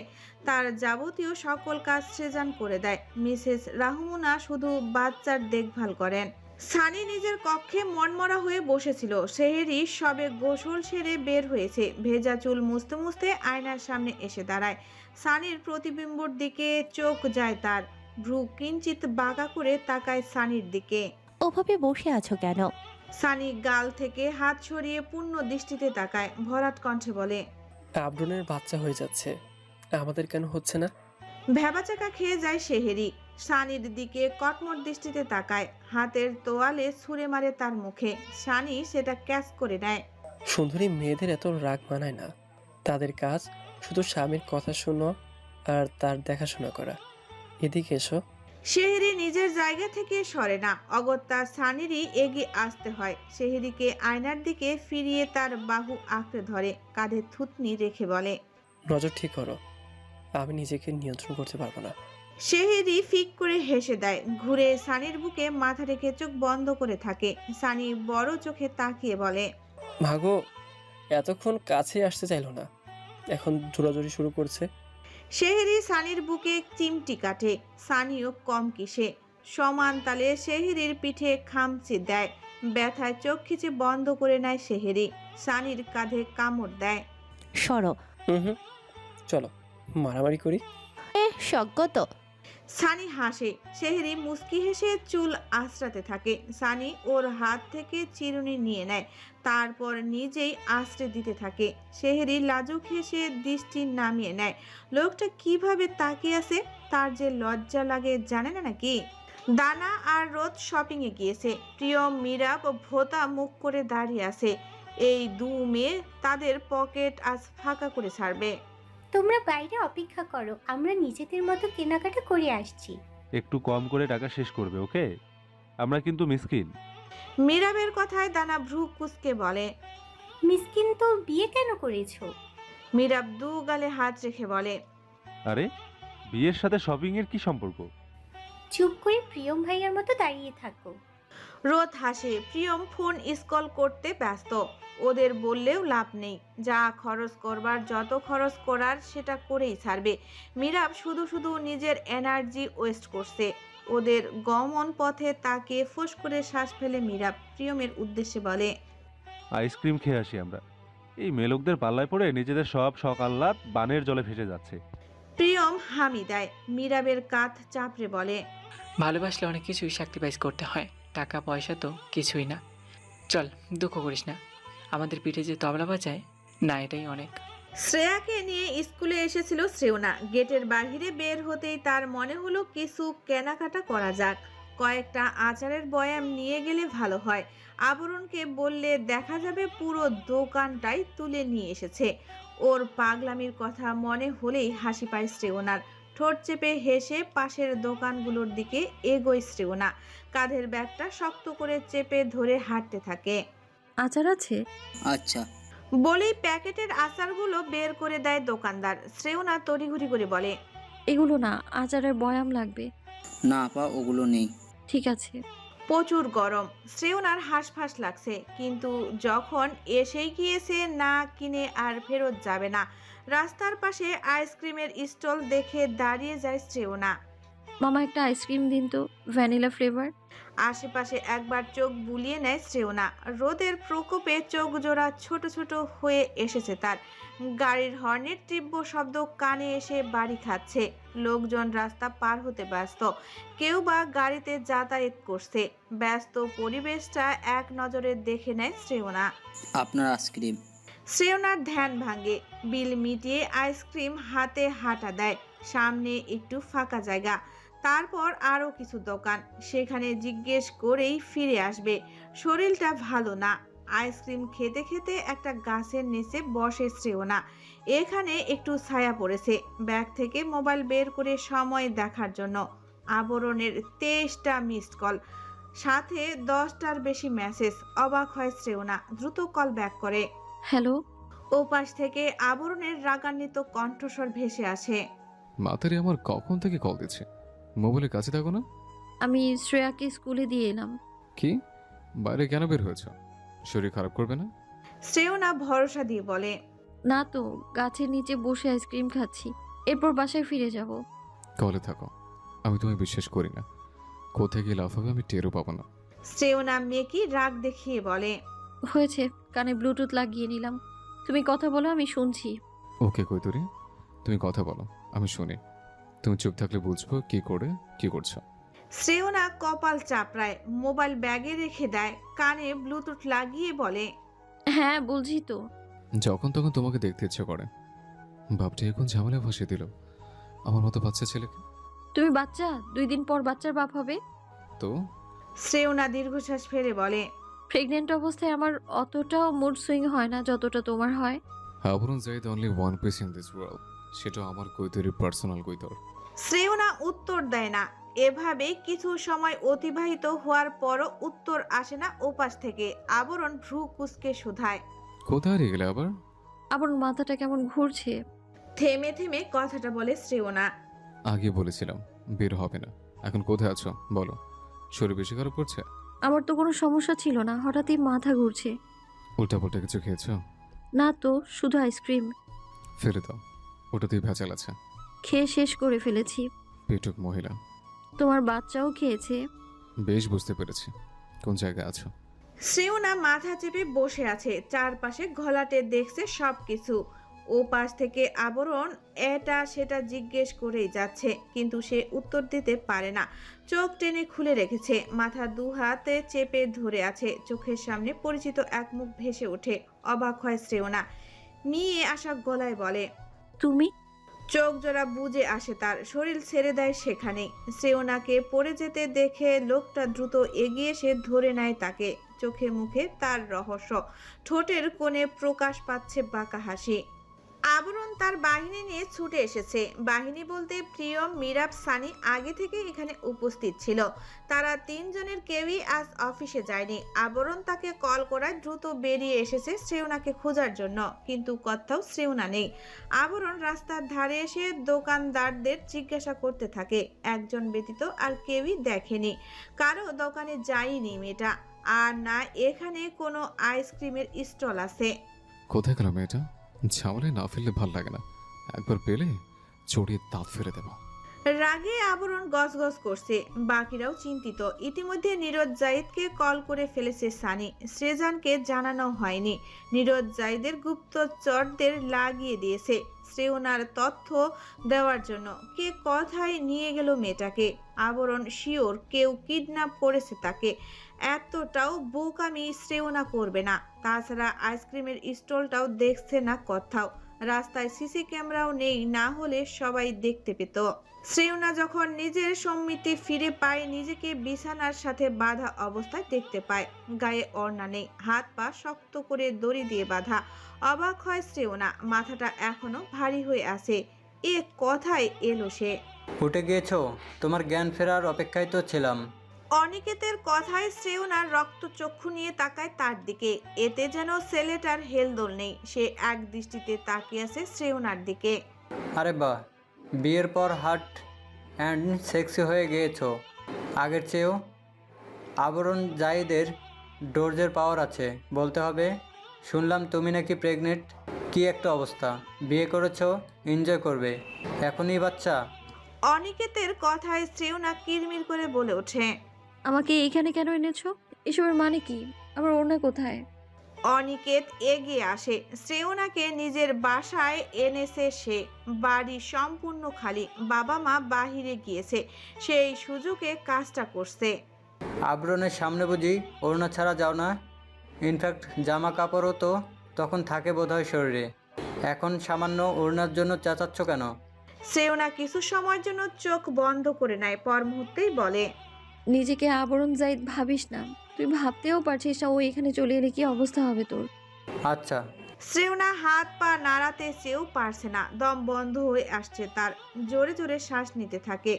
তার যাবতীয় সকল কাজ শ্রেজান করে দেয়। মিসেস রাহমুনা শুধু বাচ্চার দেখভাল করেন। সানি নিজের কক্ষে মনমরা হয়ে বসেছিল। সেহেরি সবে গোসল সেরে বের হয়েছে। ভেজা চুল মুছতে মুছতে আয়নার সামনে এসে দাঁড়ায়। সানির প্রতিবিম্বর দিকে চোখ যায় তার। ভ্রু কিঞ্চিত বাঁকা করে তাকায় সানির দিকে। ওভাবে বসে আছো কেন? সানি গাল থেকে হাত সরিয়ে পূর্ণ দৃষ্টিতে তাকায়, ভরাট কণ্ঠে বলে, আবরণের বাচ্চা হয়ে যাচ্ছে, আমাদের কেন হচ্ছে না? ভ্যাবাচাকা খেয়ে যায় সেহেরি। সানির দিকে কটমট দৃষ্টিতে তাকায়, হাতের তোয়ালে ছুঁড়ে মারে তার মুখে। সানি সেটা ক্যাচ করে নেয়। সুন্দরী মেয়েদের এত রাগ মানায় না। তাদের কাজ শুধু স্বামীর কথা শোনো আর তার দেখাশোনা করা। এদিকে এসো। সেহেরি নিজের জায়গা থেকে সরে না, অগত্যা সানিরই এগিয়ে আসতে হয়। সেহেরিকে আয়নার দিকে ফিরিয়ে তার বাহু আঁকড়ে ধরে, কাঁধে থুতনি রেখে বলে, নজর ঠিক করো, আমি নিজেকে নিয়ন্ত্রণ করতে পারবো না। সেহেরি ফিক করে হেসে দেয়, ঘুরে সানির বুকে মাথা রেখে চোখ বন্ধ করে থাকে। সানি বড় চোখে তাকিয়ে বলে, ভাগো, এতক্ষণ কাছে আসতে চাইলো না, এখন জোরাজোরি শুরু করছে। সেহেরি সানির বুকে চিমটি কাটে। সানিও কম কিসে, সমান তালে সেহেরির পিঠে খামচি দেয়। ব্যথায় চোখ খিচে বন্ধ করে নেয় সেহেরি। সানির কাঁধে কামড় দেয়। সরো। হুম, চলো মারামারি করি। সজ্ঞত। সানি হাসে। সেহেরি মুস্কি হেসে চুল আঁচড়াতে থাকে। সানি ওর হাত থেকে চিরুনি নিয়ে নেয়, তারপর নিজেই আঁচড়ে দিতে থাকে। সেহেরি লাজুক হেসে দৃষ্টি নামিয়ে নেয়। লোকটা কিভাবে তাকিয়ে আছে, তার যে লজ্জা লাগে জানে না নাকি? দানা আর রোদ শপিং এ গিয়েছে। প্রিয় মিরাব ভোতা মুখ করে দাঁড়িয়ে আছে। এই দু মেয়ে তাদের পকেট আজ ফাঁকা করে ছাড়বে। তোমরা বাইরে অপেক্ষা করো, আমরা নিজেদের মতো কেনাকাটা করে আসছি। একটু কম করে টাকা শেষ করবে, ওকে? আমরা কিন্তু মিসকিন। মিরাবের কথায় দানা ভ্রু কুঁচকে বলে, মিসকিন তো বিয়ে কেন করেছো? মিরাব দু গালে হাত রেখে বলে, আরে, বিয়ের সাথে শপিং এর কি সম্পর্ক? চুপ করে প্রিয়ম ভাইয়ার মতো দাঁড়িয়ে থাকো। রোদ হাসে। প্রিয়ম ফোন স্কল করতে ব্যস্ত। ওদের বললেও লাভ নেই, যা খরচ করবার যত খরচ করার সেটা করেই ছাড়বে। মিরাব শুধু শুধু নিজের এনার্জি ওয়েস্ট করছে। ওদের গমন পথে তাকে ফোঁস করে শ্বাস ফেলে মিরাব প্রিয়মের উদ্দেশ্যে বলে, আইসক্রিম খেয়ে আসি আমরা। এই মেলোকদের পাল্লায় পড়ে নিজেদের সব শখ আহ্লাদ বানের জলে ভেসে যাচ্ছে। প্রিয়ম হামি দেয়। মিরাবের কাঁধ চাপড়ে বলে, ভালোবাসলে অনেক কিছুই স্যাক্রিফাইস করতে হয়, টাকা পয়সা তো কিছুই না। চল, দুঃখ করিস না, আমাদের পিঠে যে তবলা বাজায় না, এটাই অনেক। শ্রেয়াকে নিয়ে স্কুলে এসেছিল শ্রেয়না। গেটের বাহিরে বের হতেই তার মনে হলো কিছু কেনাকাটা করা যাক। কয়েকটা আচারের বয়াম নিয়ে গেলে ভালো হয়। আবরণকে বললে দেখা যাবে পুরো দোকানটাই তুলে নিয়ে এসেছে। ওর পাগলামির কথা মনে হলেই হাসি পায় শ্রেয়নার। ঠোঁট চেপে হেসে পাশের দোকানগুলোর দিকে এগোয় শ্রেয়না। কাঁধের ব্যাগটা শক্ত করে চেপে ধরে হাঁটতে থাকে। আচার আছে? আচ্ছা। বলেই প্যাকেটের আচারগুলো বের করে দেয় দোকানদার। শ্রেয়না তড়িঘড়ি করে বলে, এগুলো না, আচারের বয়াম লাগবে। না আপা, ওগুলো নেই। ঠিক আছে। প্রচুর গরম। শ্রেয়নার হাঁসফাঁস লাগছে, কিন্তু যখন এসেই গিয়েছে না কিনে আর ফেরত যাবে না। রাস্তার পাশে আইসক্রিমের স্টল দেখে দাঁড়িয়ে যায় শ্রেয়না। মামা একটা আইসক্রিম দিন তো, ভ্যানিলা ফ্লেভার। আশেপাশে একবার চোখ বুলিয়ে নেয় শ্রেয়না। রোদের প্রকোপে চোখ জোড়া ছোট ছোট হয়ে এসেছে তার। গাড়ির হর্নের তীব্র শব্দ কানে এসে বাড়ি খাচ্ছে। লোকজন রাস্তা পার হতে ব্যস্ত, কেউ বা গাড়িতে যাতায়াত করছে। ব্যস্ত পরিবেশটা এক নজরে দেখে নেয় শ্রেয়না। আপনার আইসক্রিম। শ্রেয়নার ধ্যান ভাঙে। বিল মিটিয়ে আইসক্রিম হাতে হাঁটা দেয়। সামনে একটু ফাঁকা জায়গা, তারপর আরো কিছু দোকান। সেখানে জিজ্ঞেস করেই ফিরে আসবে। শরীরটা ভালো না। আইসক্রিম খেতে খেতে একটা গাছের নিচে বসে শ্রেয়না। এখানে একটু ছায়া পড়েছে। ব্যাগ থেকে মোবাইল বের করে সময় দেখার জন্য। আবরণের 23টা মিসড কল, সাথে 10টার বেশি মেসেজ। অবাক হয় শ্রেয়না, দ্রুত কল ব্যাক করে। হ্যালো। ওপাশ থেকে আবরণের রাগান্বিত কণ্ঠস্বর ভেসে আসে। মাতারি আমার কখন থেকে কল দিচ্ছে? মোবাইলের কাছে থাকো না? আমি শ্রেয়াকে স্কুলে দিয়ে এলাম। কি? বাইরে কেন বের হয়েছ? শরীর খারাপ করবে না? শ্রেয়না ভরসা দিয়ে বলে, না তো, গাছের নিচে বসে আইসক্রিম খাচ্ছি, এরপর বাসায় ফিরে যাব। কলে থাকো, আমি তোমায় বিশ্বাস করি না। কোথায় গিয়ে লাভ হবে আমি টেরও পাবো না। শ্রেয়না মেকি রাগ দেখিয়ে বলে, হয়েছে, কানে ব্লুটুথ লাগিয়ে নিলাম, তুমি কথা বলো, আমি শুনছি। ওকে কৈতরি, তুমি কথা বলো, আমি শুনি। তুমি চুপ থাকলে বুঝবো কি করে কি করছো। শ্রেয়না কপাল চাপড়ায়, মোবাইল ব্যাগে রেখে দেয়, কানে ব্লুটুথ লাগিয়ে বলে, হ্যাঁ বলছি তো। যখন তখন তোমাকে দেখতে ইচ্ছে করে। বাপটা এখন ঝামেলা ফাঁসিয়ে দিল আমার মতো বাচ্চা ছেলেকে। তুমি বাচ্চা, 2 দিন পর বাচ্চার বাপ হবে। তো শ্রেয়না দীর্ঘশ্বাস ফেলে বলে, প্রেগনেন্ট অবস্থায় আমার অতটাও মুড সুইং হয় না যতটা তোমার হয়। আবরণ Zahid only one piece in this world, সেটা আমার কৈতরির পার্সোনাল কৈতর। শ্রেয়না উত্তর দেয় না। এভাবে কিছু সময় অতিবাহিত হওয়ার পরও উত্তর আসে না ওপাশ থেকে। আবরণ ভ্রু কুঁচকে শুধায়, কোথায় হারিয়ে গেলে আবার? আমার মাথাটা কেমন ঘুরছে। থেমে থেমে কথাটা বলে শ্রেয়না। আগে বলেছিলাম বের হবে না, এখন কোথায় আছো বলো? শরীর বেশি খারাপ করছে? আমার তো কোনো সমস্যা ছিল না, হঠাৎই মাথা ঘুরছে। উল্টাপাল্টা কিছু খেয়েছো? না তো, শুধু আইসক্রিম। ফেলে দাও, ওটাতেই ভেজাল আছে। খেয়ে শেষ করে ফেলেছি। পেটুক মহিলা। তোমার বাচ্চাও খেয়েছে। বেশ বুঝতে পেরেছি কোন জায়গায় আছো। শ্রেয়না মাথা চেপে বসে আছে, চারপাশে ঘোলাটে দেখছে সবকিছু। ও পাশ থেকে আবরণ এটা সেটা জিজ্ঞেস করেই যাচ্ছে, কিন্তু সে উত্তর দিতে পারে না। চোখ টেনে খুলে রেখেছে, মাথা 2 হাতে চেপে ধরে আছে। চোখের সামনে পরিচিত এক মুখ ভেসে ওঠে। অবাক হয় শ্রেয়না, মিয়ে আসা গলায় বলে, তুমি? চোখ জোড়া বুজে আসে তার, শরীর ছেড়ে দেয় সেখানেই। শ্রেয়নাকে পড়ে যেতে দেখে লোকটা দ্রুত এগিয়ে এসে ধরে নেয় তাকে। চোখে মুখে তার রহস্য, ঠোঁটের কোণে প্রকাশ পাচ্ছে বাঁকা হাসি। আবরণ তার বাহিনী নিয়ে ছুটে এসেছে। বাহিনী বলতে প্রিয়ম, মিরাব, সানি আগে থেকে এখানে উপস্থিত ছিল। তারা 3 জনের কেউই আজ অফিসে যায়নি। আবরণ তাকে কল করায় দ্রুত বেরিয়ে এসেছে শ্রেয়নাকে খোঁজার জন্য, কিন্তু কোথাও শ্রেয়না নেই। আবরণ রাস্তার ধারে এসে দোকানদারদের জিজ্ঞাসা করতে থাকে, একজন ব্যতীত আর কেউই দেখেনি। কারো দোকানে যায়নি মেয়েটা, আর না এখানে কোনো আইসক্রিমের স্টল আছে। কোথায় গেল মেয়েটা? ঝামেলায় না ফেললে ভাল লাগে না, একবার পেলে চড়িয়ে দাঁত ফেলে দেব। রাগে আবরণ গজগজ করছে, বাকিরাও চিন্তিত। ইতিমধ্যে নীরজ জাহিদকে কল করে ফেলেছে সানি। শ্রেজানকে জানানো হয়নি। নীরজ জাহিদের গুপ্তচরদের লাগিয়ে দিয়েছে শ্রেয়নার তথ্য দেওয়ার জন্য। কে কথায় নিয়ে গেল মেয়েটাকে? আবরণ শিওর কেউ কিডন্যাপ করেছে তাকে। এতটাও বোকামি শ্রেয়না করবে না। তাছাড়া আইসক্রিমের স্টলটাও দেখছে না কোথাও। রাস্তায় সিসি ক্যামেরাও নেই, না হলে সবাই দেখতে পেত। শ্রেয়না যখন নিজের সম্মতি ফিরে পায়, নিজেকে বিছানার সাথে বাঁধা অবস্থায় দেখতে পায়। গায়ে ওড়না নেই, হাত পা শক্ত করে দড়ি দিয়ে বাঁধা। অবাক হয় শ্রেয়না, মাথাটা এখনো ভারী হয়ে আছে। এ কথায় এলো সে। উঠে গিয়েছো? তোমার জ্ঞান ফেরার অপেক্ষায় তো ছিলাম। অনিকেতের কথায় শ্রেয়নার রক্তচক্ষু নিয়ে তাকায় তার দিকে। এতে যেন ছেলেটার হেলদোল নেই। সে এক দৃষ্টিতে তাকিয়ে আছে শ্রেয়নার দিকে। আরে বাহ, বিয়ের পর হার্ট অ্যান্ড সেক্সি হয়ে গিয়েছো আগের চেয়েও। আবরণ জাহিদের ডোর্জের পাওয়ার আছে বলতে হবে। শুনলাম তুমি নাকি প্রেগনেন্ট। কি একটা অবস্থা! বিয়ে করেছো, এনজয় করবে, এখনই বাচ্চা। অনিকেতের কথায় শ্রেয়না কিরমির করে বলে ওঠে, আমাকে এখানে কেন এনেছো? এসবের মানে কি? আমার ওড়না কোথায়? অনিকেত এগিয়ে আসে। শ্রেয়নাকে নিজের বাসায় এনেছে সে। বাড়ি সম্পূর্ণ খালি, বাবা মা বাহিরে গিয়েছে। সেই সুযোগে কাজটা করছে। আবরণের সামনে বুঝি ওড়না ছাড়া যাও না? ইনফ্যাক্ট জামা কাপড়ও তো তখন থাকে বোধহয় শরীরে। এখন সামান্য ওড়নার জন্য চেঁচাচ্ছ কেন? শ্রেয়না কিছু সময়ের জন্য চোখ বন্ধ করে নেয়, পর মুহূর্তেই বলে, নিজেকে আবরণ জাহিদ ভাবিস না। তুই ভাবতেও পারছিস না ও এখানে চলে এলে কি অবস্থা হবে তোর। আচ্ছা। শ্রেয়না হাত পা নাড়াতে চেয়েও পারছে না, দম বন্ধ হয়ে আসছে তার। জোরে জোরে শ্বাস নিতে থাকে।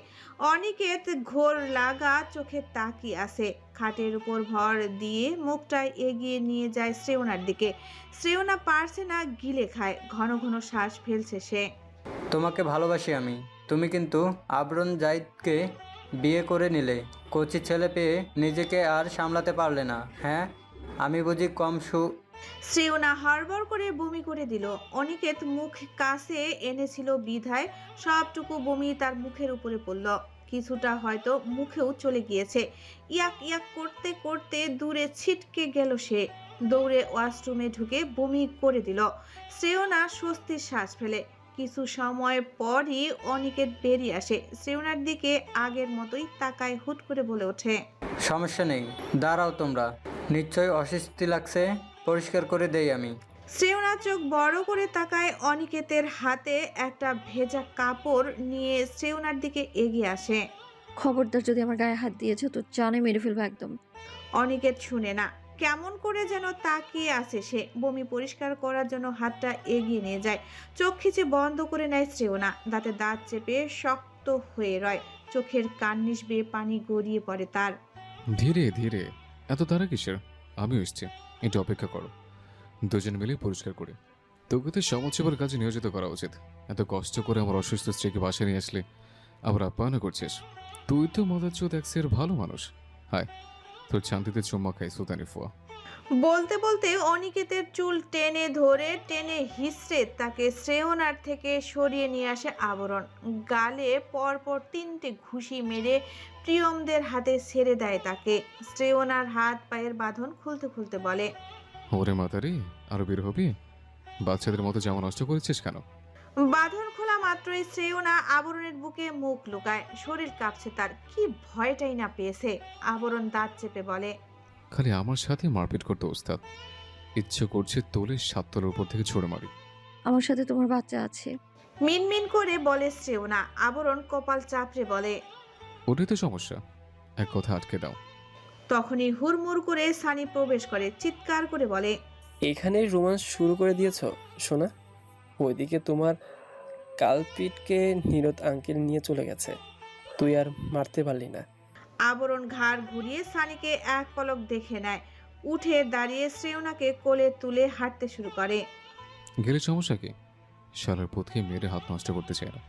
অনিকেত ঘোর লাগা চোখে তাকিয়ে আছে। খাটের উপর ভর দিয়ে মুখটা এগিয়ে নিয়ে যায় শ্রেয়নার দিকে। শ্রেয়না পারছে না, গিলে খায়। ঘন ঘন শ্বাস ফেলছে সে। তোমাকে ভালোবাসি আমি। তুমি কিন্তু আবরণ জাহিদকে বিয়ে করে নিলে, কচি ছেলে পেয়ে নিজেকে আর সামলাতে পারলে না। হ্যাঁ, আমি বুঝি কম শ্রেয়না হড়বড় করে বমি করে দিল। অনিকেত মুখ কাছে এনেছিল বিধায় সবটুকু বমি তার মুখের উপরে পড়ল। কিছুটা হয়তো মুখেও চলে গিয়েছে। ইয়াক ইয়াক করতে করতে দূরে ছিটকে গেল সে। দৌড়ে ওয়াশরুমে ঢুকে বমি করে দিল। শ্রেয়না স্বস্তির শ্বাস ফেলে। কিছু সময় পরই অনিকেত বেরিয়ে আসে। শ্রেয়নার দিকে আগের মতোই তাকায়, হুট করে বলে ওঠে, সমস্যা নেই, দাঁড়াও তোমরা। নিশ্চয়ই অস্বস্তি লাগছে, পরিষ্কার করে দেই আমি। শ্রেয়না চোখ বড় করে তাকায়। অনিকেতের হাতে একটা ভেজা কাপড় নিয়ে শ্রেয়নার দিকে এগিয়ে আসে। খবরদার যদি আমার গায়ে হাত দিয়েছো তো জানে মেরে ফেলবো একদম। অনিকেত শুনে না, কেমন করে যেন তাকিয়ে আছে সে। বমি পরিষ্কার করার জন্য হাতটা এগিয়ে নিয়ে যায়। চোখ খিচে বন্ধ করে নেয় শ্রেয়না। দাঁতে দাঁত চেপে শক্ত হয়ে রয়। চোখের কার্নিশ বেয়ে পানি গড়িয়ে পড়ে তার। ধীরে ধীরে, এত তারা কিসের? আমিও এসছি, একটু অপেক্ষা করো। দুজন মিলে পরিষ্কার করে তোকে তো সমাজসেবার কাজে নিয়োজিত করা উচিত। এত কষ্ট করে আমার অসুস্থ স্ত্রীকে বাসায় নিয়ে আসলে আবার আপ্যায়ন করছিস। তুই তো মদাচ্চোদ এক্সের ভালো মানুষ। হায়, তোর শান্তিতে চুম্মা খাই সুতানি ফুয়া। বলতে বলতে অনিকেতের চুল টেনে ধরে টেনে হিসড়ে তাকে শ্রেয়নার থেকে সরিয়ে নিয়ে আসে আবরণ। গালে পরপর 3টে ঘুষি মেরে প্রিয়মদের হাতে ছেড়ে দেয় তাকে। শ্রেয়নার হাত পায়ের বাঁধন খুলতে খুলতে বলে, ওরে মাতারি, আরো বের হবি? বাচ্চাদের মতো জামা নষ্ট করেছিস কেন? বাঁধন খোলা মাত্রই শ্রেয়না আবরণের বুকে মুখ লুকায়। শরীর কাঁপছে তার। কি ভয়টাই না পেয়েছে। আবরণ দাঁত চেপে বলে, খালি আমার সাথে মারপিট করতে ওস্তাদ। ইচ্ছে করছে তোলে 7 তলার উপর থেকে ছড়ে মারি। আমার সাথে তোমার বাচ্চা আছে। মিনমিন করে বলে শ্রেয়না। আবরণ কপাল চাপড়ে বলে, ওটাই তো সমস্যা, এক কথা আটকে দাও। তখনই হুড়মুড় করে সানি প্রবেশ করে, চিৎকার করে বলে, এখানে রোমান্স শুরু করে দিয়েছো সোনা? ওইদিকে তোমার কালপিটকে নীরদ আঙ্কেল নিয়ে চলে গেছে, তুই আর মারতে পারলি না। আবরণ ঘাড় ঘুরিয়ে সানিকে এক পলক দেখে নেয়। উঠে দাঁড়িয়ে শ্রেয়নাকে কোলে তুলে হাঁটতে শুরু করে। গেলে সমস্যা কি? শালার পুতকে মেরে হাত নষ্ট করতে চায় না।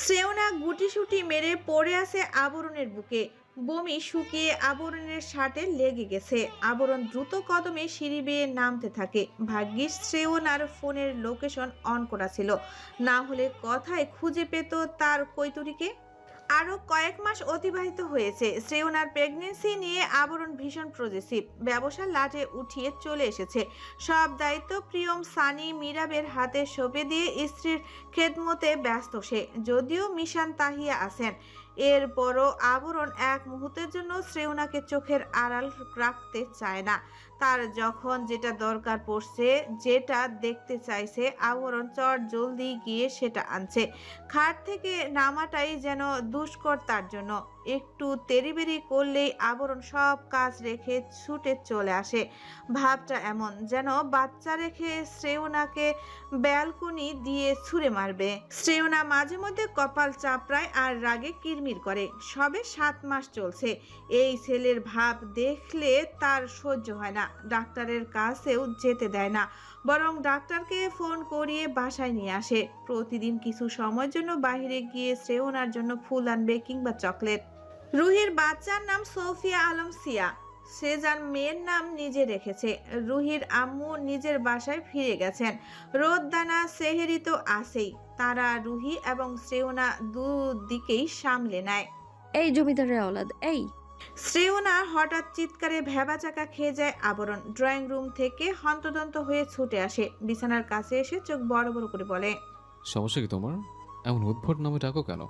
শ্রেয়না গুটিসুটি মেরে পড়ে আছে আবরণের বুকে। বমি শুকিয়ে আবরণের শার্টে লেগে গেছে। আবরণ দ্রুত কদমে সিঁড়ি বেয়ে নামতে থাকে। ভাগ্যিস শ্রেয়নার ফোনের লোকেশন অন করা ছিল, না হলে কথায় খুঁজে পেত তার কৈতুরীকে। আরও কয়েক মাস অতিবাহিত হয়েছে। শ্রেয়নার প্রেগনেন্সি নিয়ে আবরণ ভীষণ পজিটিভ। ব্যবসার লাটে উঠিয়ে চলে এসেছে। সব দায়িত্ব প্রিয়ম, সানি, মীরাবের হাতে সঁপে দিয়ে স্ত্রীর খেদমতে ব্যস্ত সে। যদিও মিশান তাহিয়া আছেন, এরপরও আবরণ এক মুহূর্তের জন্য শ্রেয়নাকে চোখের আড়াল রাখতে চায় না। তার যখন যেটা দরকার পড়ছে, যেটা দেখতে চাইছে, আবরণ চট জলদি গিয়ে সেটা আনছে। খাট থেকে নামাটাই যেন দুষ্কর তার জন্য। একটু তেড়িবেড়ি করলেই আবরণ সব কাজ রেখে ছুটে চলে আসে। ভাবটা এমন যেন বাচ্চা রেখে শ্রেয়নাকে ব্যালকনি দিয়ে ছুঁড়ে মারবে। শ্রেয়না মাঝে মধ্যে কপাল চাপড়ায় আর রাগে কিরমির করে। সবে 7 মাস চলছে। এই ছেলের ভাব দেখলে তার সহ্য হয় না। ডাক্তারের কাছেও যেতে দেয় না, বরং ডাক্তারকে ফোন করিয়ে বাসায় নিয়ে আসে। প্রতিদিন কিছু সময়ের জন্য বাইরে গিয়ে শ্রেয়নার জন্য ফুল আনবে কিংবা চকলেট। রুহির বাচ্চার নাম সোফিয়া আলম সিয়া। সে যার মেয়ের নাম নিজে রেখেছে। রুহির আম্মু নিজের বাসায় ফিরে গেছেন। রোদদানা সেহেরি তো আছেই। তারা রুহি এবং শ্রেয়না দুদিকেই সামলে নেয়। এই জমিদারের আওলাদ, এই! শ্রেয়না হঠাৎ চিৎকারে ভেবাচাকা খেয়ে যায় আবরণ। ড্রয়িং রুম থেকে হন্তদন্ত হয়ে ছুটে আসে। বিছানার কাছে এসে চোখ বড় বড় করে বলে, সমস্যা কি তোমার? এমন উদ্ভট নামে ডাকো কেন?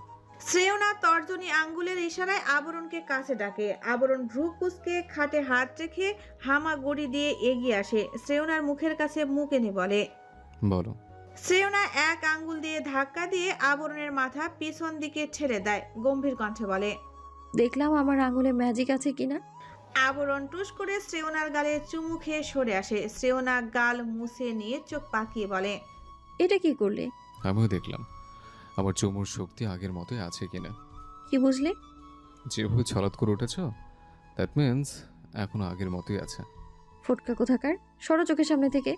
শ্রেয়না তর্জনী আঙ্গুলের ইশারায় আবরণকে কাছে ডাকে। আবরণ ভ্রু কুঁচকে খাটে হাত রেখে হামাগুড়ি দিয়ে এগিয়ে আসে। শ্রেয়নার মুখের কাছে মুখ এনে বলে, বলো। শ্রেয়না এক আঙ্গুল দিয়ে ধাক্কা দিয়ে আবরণের মাথা পিছন দিকে ঠেলে দেয়। গম্ভীর কণ্ঠে বলে, দেখলাম আমার আঙুলে ম্যাজিক আছে কিনা। আবরণ টুস করে শ্রেয়নার গালে চুমু খেয়ে সরে আসে। শ্রেয়না গাল মুছে নিয়ে চোখ পাকিয়ে বলে, এটা কি করলে? আমিও দেখলাম আমার চুমুর শক্তি আগের মতোই আছে কিনা। কি বুঝলে? যেভাবে ছলাৎ করে উঠেছ, দ্যাট মিন্স এখনো আগের মতোই আছে। ফটকা কোথাকার, সরো চোখের সামনে থেকে।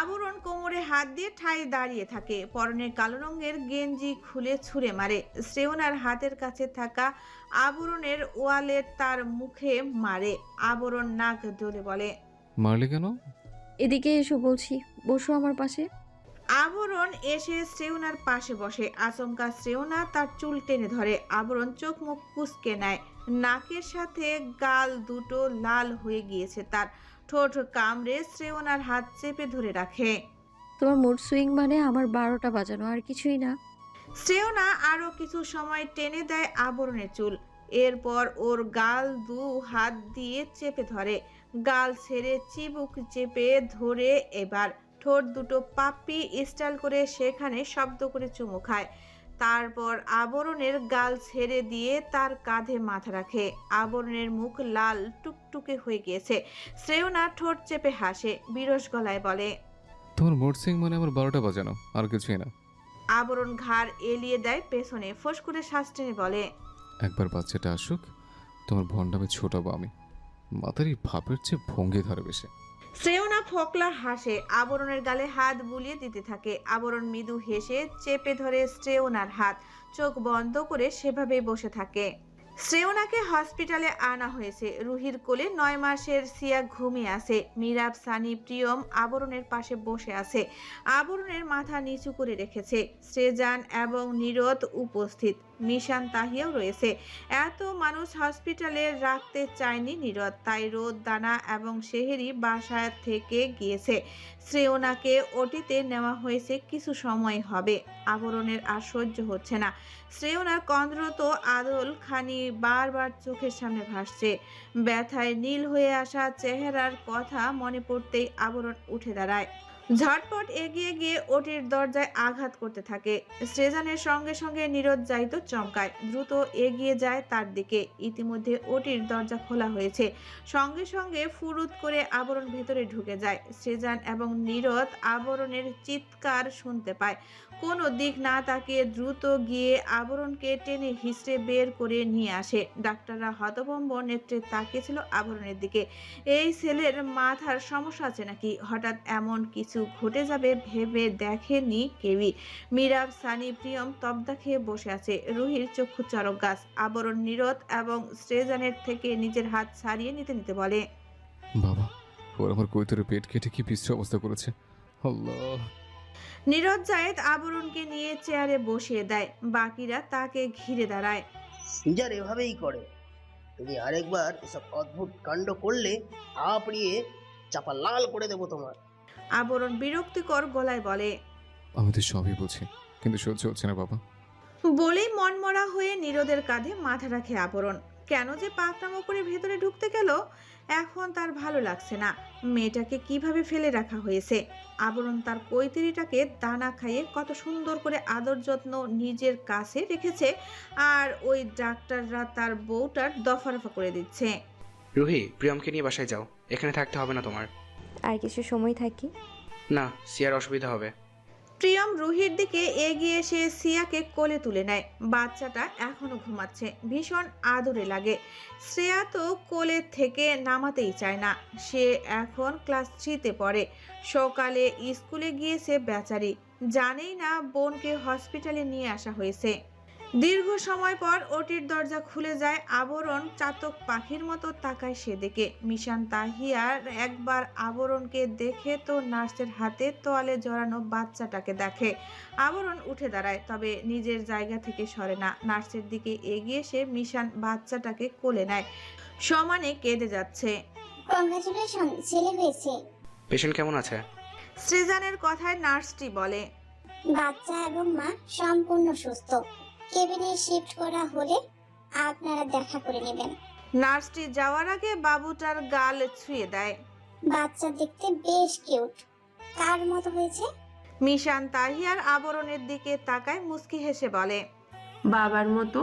আবরণ কোমরে হাত দিয়ে ঠায় দাঁড়িয়ে থাকে। পরনের কালো রঙের গেঞ্জি খুলে ছুঁড়ে মারে। শ্রেয়নার হাতের কাছে থাকা আবরণের ওয়ালেট তার মুখে মারে। আবরণ নাক ডলে বলে, মারলে কেন? এদিকে এসো বলছি, বসো আমার পাশে। আবরণ এসে শ্রেয়নার পাশে বসে। আচমকা শ্রেয়না তার চুল টেনে ধরে। আবরণ চোখ মুখ কুঁচকে নেয়। নাকের সাথে গাল দুটো লাল হয়ে গিয়েছে তার। ঠোঁট কামড়ে শ্রেয়নার হাত চেপে ধরে রাখে। তোমার মুড সুইং মানে আমার 12টা বাজানো, আর কিছুই না। শ্রেয়না আরো কিছু সময় টেনে দেয় আবরণের চুল। এরপর ওর গাল দু হাত দিয়ে চেপে ধরে। গাল ছেড়ে চিবুক চেপে ধরে এবার ঠোঁট দুটো পাপ্পি স্টাইল করে সেখানে শব্দ করে চুমু খায়। তারপর আবরণের গাল ছেড়ে দিয়ে তার কাঁধে মাথা রাখে। আবরণের মুখ লাল টুকটুকে হয়ে গিয়েছে। শ্রেয়না ঠোঁট চেপে হাসে, বিরস গলায় বলে, তোমার মুড সুইং মানে আমার 12টা বাজানো, আর কিছুই না। আবরণ ঘাড় এলিয়ে দেয় পেছনে, ফোঁস করে শ্বাস টেনে বলে, একবার বাচ্চাটা আসুক, তোমার ভণ্ডামে ছোটাবো আমি। মাতারি ভাবের চেয়ে ভঙ্গি ধরে বেশি। শ্রেয়না ফোকলা হাসে, আবরণের গালে হাত বুলিয়ে দিতে থাকে। আবরণ মৃদু হেসে চেপে ধরে শ্রেয়নার হাত। চোখ বন্ধ করে সেভাবে বসে থাকে। শ্রেয়নাকে হসপিটালে আনা হয়েছে। রুহির কোলে 9 মাসের সিয়া ঘুমিয়ে আছে। মিরাব, সানি, প্রিয়ম আবরণের পাশে বসে আছে। আবরণের মাথা নিচু করে রেখেছে। শ্রেজান এবং নীরদ উপস্থিত। মিশান, তাহিয়াও রয়েছে। এত মানুষ হসপিটালে রাখতে চায়নি নীরদ, তাই রোদ, দানা এবং সেহেরি বাসায় থেকে গিয়েছে। শ্রেয়নাকে ওটিতে নেওয়া হয়েছে, কিছু সময় হবে। আবরণের আর সহ্য হচ্ছে না। শ্রেয়নার কন্দ্রত আদল খানি বারবার চোখের সামনে ভাসছে। ব্যথায় নীল হয়ে আসা চেহারার কথা মনে পড়তেই আবরণ উঠে দাঁড়ায়। ঝটপট এগিয়ে গিয়ে ওটির দরজায় আঘাত করতে থাকে। শ্রেজানের সঙ্গে সঙ্গে নীরদ যাইতো চমকায়, দ্রুত এগিয়ে যায় তার দিকে। ইতিমধ্যে ওটির দরজা খোলা হয়েছে। সঙ্গে সঙ্গে ফুরুত করে আবরণ ভেতরে ঢুকে যায়। শ্রেজান এবং নীরদ আবরণের চিৎকার শুনতে পায়। কোনো দিক না তাকিয়ে দ্রুত গিয়ে আবরণকে টেনে হিঁচড়ে বের করে নিয়ে আসে। ডাক্তাররা হতভম্ব নেত্রে তাকিয়েছিল আবরণের দিকে। এই ছেলের মাথার সমস্যা আছে নাকি? হঠাৎ এমন কিছু ঘটে যাবে ভেবে দেখেনি কেউই। মিরাব, সানি, প্রিয়ম তবদা খেয়ে বসে আছে। রুহির চক্ষু চরক গাছ। আবরণ নীরদ এবং শ্রেজানের থেকে নিজের হাত ছাড়িয়ে নিতে নিতে বলে, বাবা, ওর আমার কৈতরে পেট কেটে কি বিশ্রী অবস্থা করেছে। আল্লাহ। নীরদ জায়েদ আবরণকে নিয়ে চেয়ারে বসিয়ে দেয়। বাকিরা তাকে ঘিরে দাঁড়ায়। সিজার এভাবেই করে। তুমি আরেকবার এসব অদ্ভুত কাণ্ড করলে আপড়িয়ে চাপা লাল করে দেবো তোমার। আবরণ বিরক্তিকর গলায় বলে, আমি তো সবই বুঝি, কিন্তু সহ্য হচ্ছে না বাবা। বলেই মনমরা হয়ে নীরদের কাঁধে মাথা রাখে আবরণ। কেন যে পাকনামো করে ভেতরে ঢুকতে গেল এখন তার ভালো লাগছে না। মেয়েটাকে কিভাবে ফেলে রাখা হয়েছে। আবরণ তার কৈতরিটাকে দানা খাইয়ে কত সুন্দর করে আদর যত্ন নিজের কাছে রেখেছে, আর ওই ডাক্তাররা তার বউটার দফারফা করে দিচ্ছে। রুহি, প্রিয়মকে নিয়ে বাসায় যাও, এখানে থাকতে হবে না তোমার। আর কিছু সময় থাকি? না, সিয়ার অসুবিধা হবে। প্রিয়ম রুহির দিকে এগিয়ে এসে সিয়াকে কোলে তুলে নেয়। বাচ্চাটা এখনো ঘুমাচ্ছে, ভীষণ আদরে লাগে। শ্রেয়া তো কোলে থেকে নামাতেই চায় না। সে এখন ক্লাস 3-তে পড়ে। সকালে স্কুলে গিয়েছে বেচারি, জানেই না বোনকে হসপিটালে নিয়ে আসা হয়েছে। দীর্ঘ সময় পর ওটির দরজা খুলে যায়। আবরণ চাতক পাখির মতো তাকায় সেদিকে। মিশান, তাহিয়ার একবার আবরণকে দেখে তো নার্সের হাতে তোয়ালে জড়ানো বাচ্চাটাকে দেখে। আবরণ উঠে দাঁড়ায়, তবে নিজের জায়গা থেকে সরে না। নার্সের দিকে এগিয়ে এসে মিশান বাচ্চাটাকে কোলে নেয়, সমানে কেঁদে যাচ্ছে। কংগ্রাচুলেশন, ছেলে হয়েছে। পেশেন্ট কেমন আছে? শ্রীজানের কথায় নার্সটি বলে, বাচ্চা এবং মা সম্পূর্ণ সুস্থ। কেবিনে শিফট করা হলে আপনারা দেখা করে নেবেন। নার্সটি যাওয়ার আগে বাবুটার গাল ছুঁয়ে দেয়। বাচ্চা দেখতে বেশ কিউট। কার মতো হয়েছে? মিশান তাহিয়ার আবরণের দিকে তাকায়, মুস্কি হেসে বলে, বাবার মতো।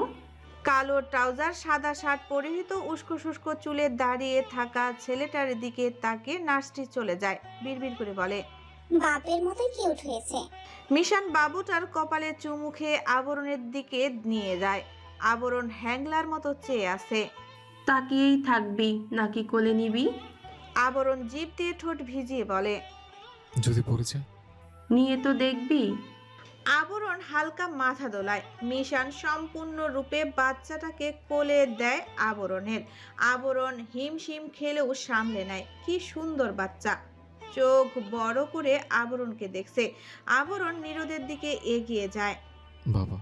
কালো ট্রাউজার, সাদা শার্ট পরিহিত উস্কো শুষ্কো চুলে দাঁড়িয়ে থাকা ছেলেটার দিকে তাকিয়ে নার্সটি চলে যায়। বিড়বিড় করে বলে, বাপের মতো কিউট হয়েছে। মিশান বাবুটার কপালে চুমু খেয়ে আবরণের দিকে নিয়ে যায়। আবরণ হ্যাংলার মতো চেয়ে আছে। তাকিয়েই থাকবি নাকি কোলে নিবি? আবরণ জিভ দিয়ে ঠোঁট ভিজিয়ে বলে, যদি পড়ে যায়? নিয়ে তো দেখবি। আবরণ হালকা মাথা দোলায়। মিশান সম্পূর্ণরূপে বাচ্চাটাকে কোলে দেয় আবরণের। আবরণ হিমশিম খেলেও সামলে নেয়। কি সুন্দর বাচ্চা। চোখ বড় করে আবরণকে দেখছে। আবরণ নীরদের দিকে এগিয়ে যায়। বাবা,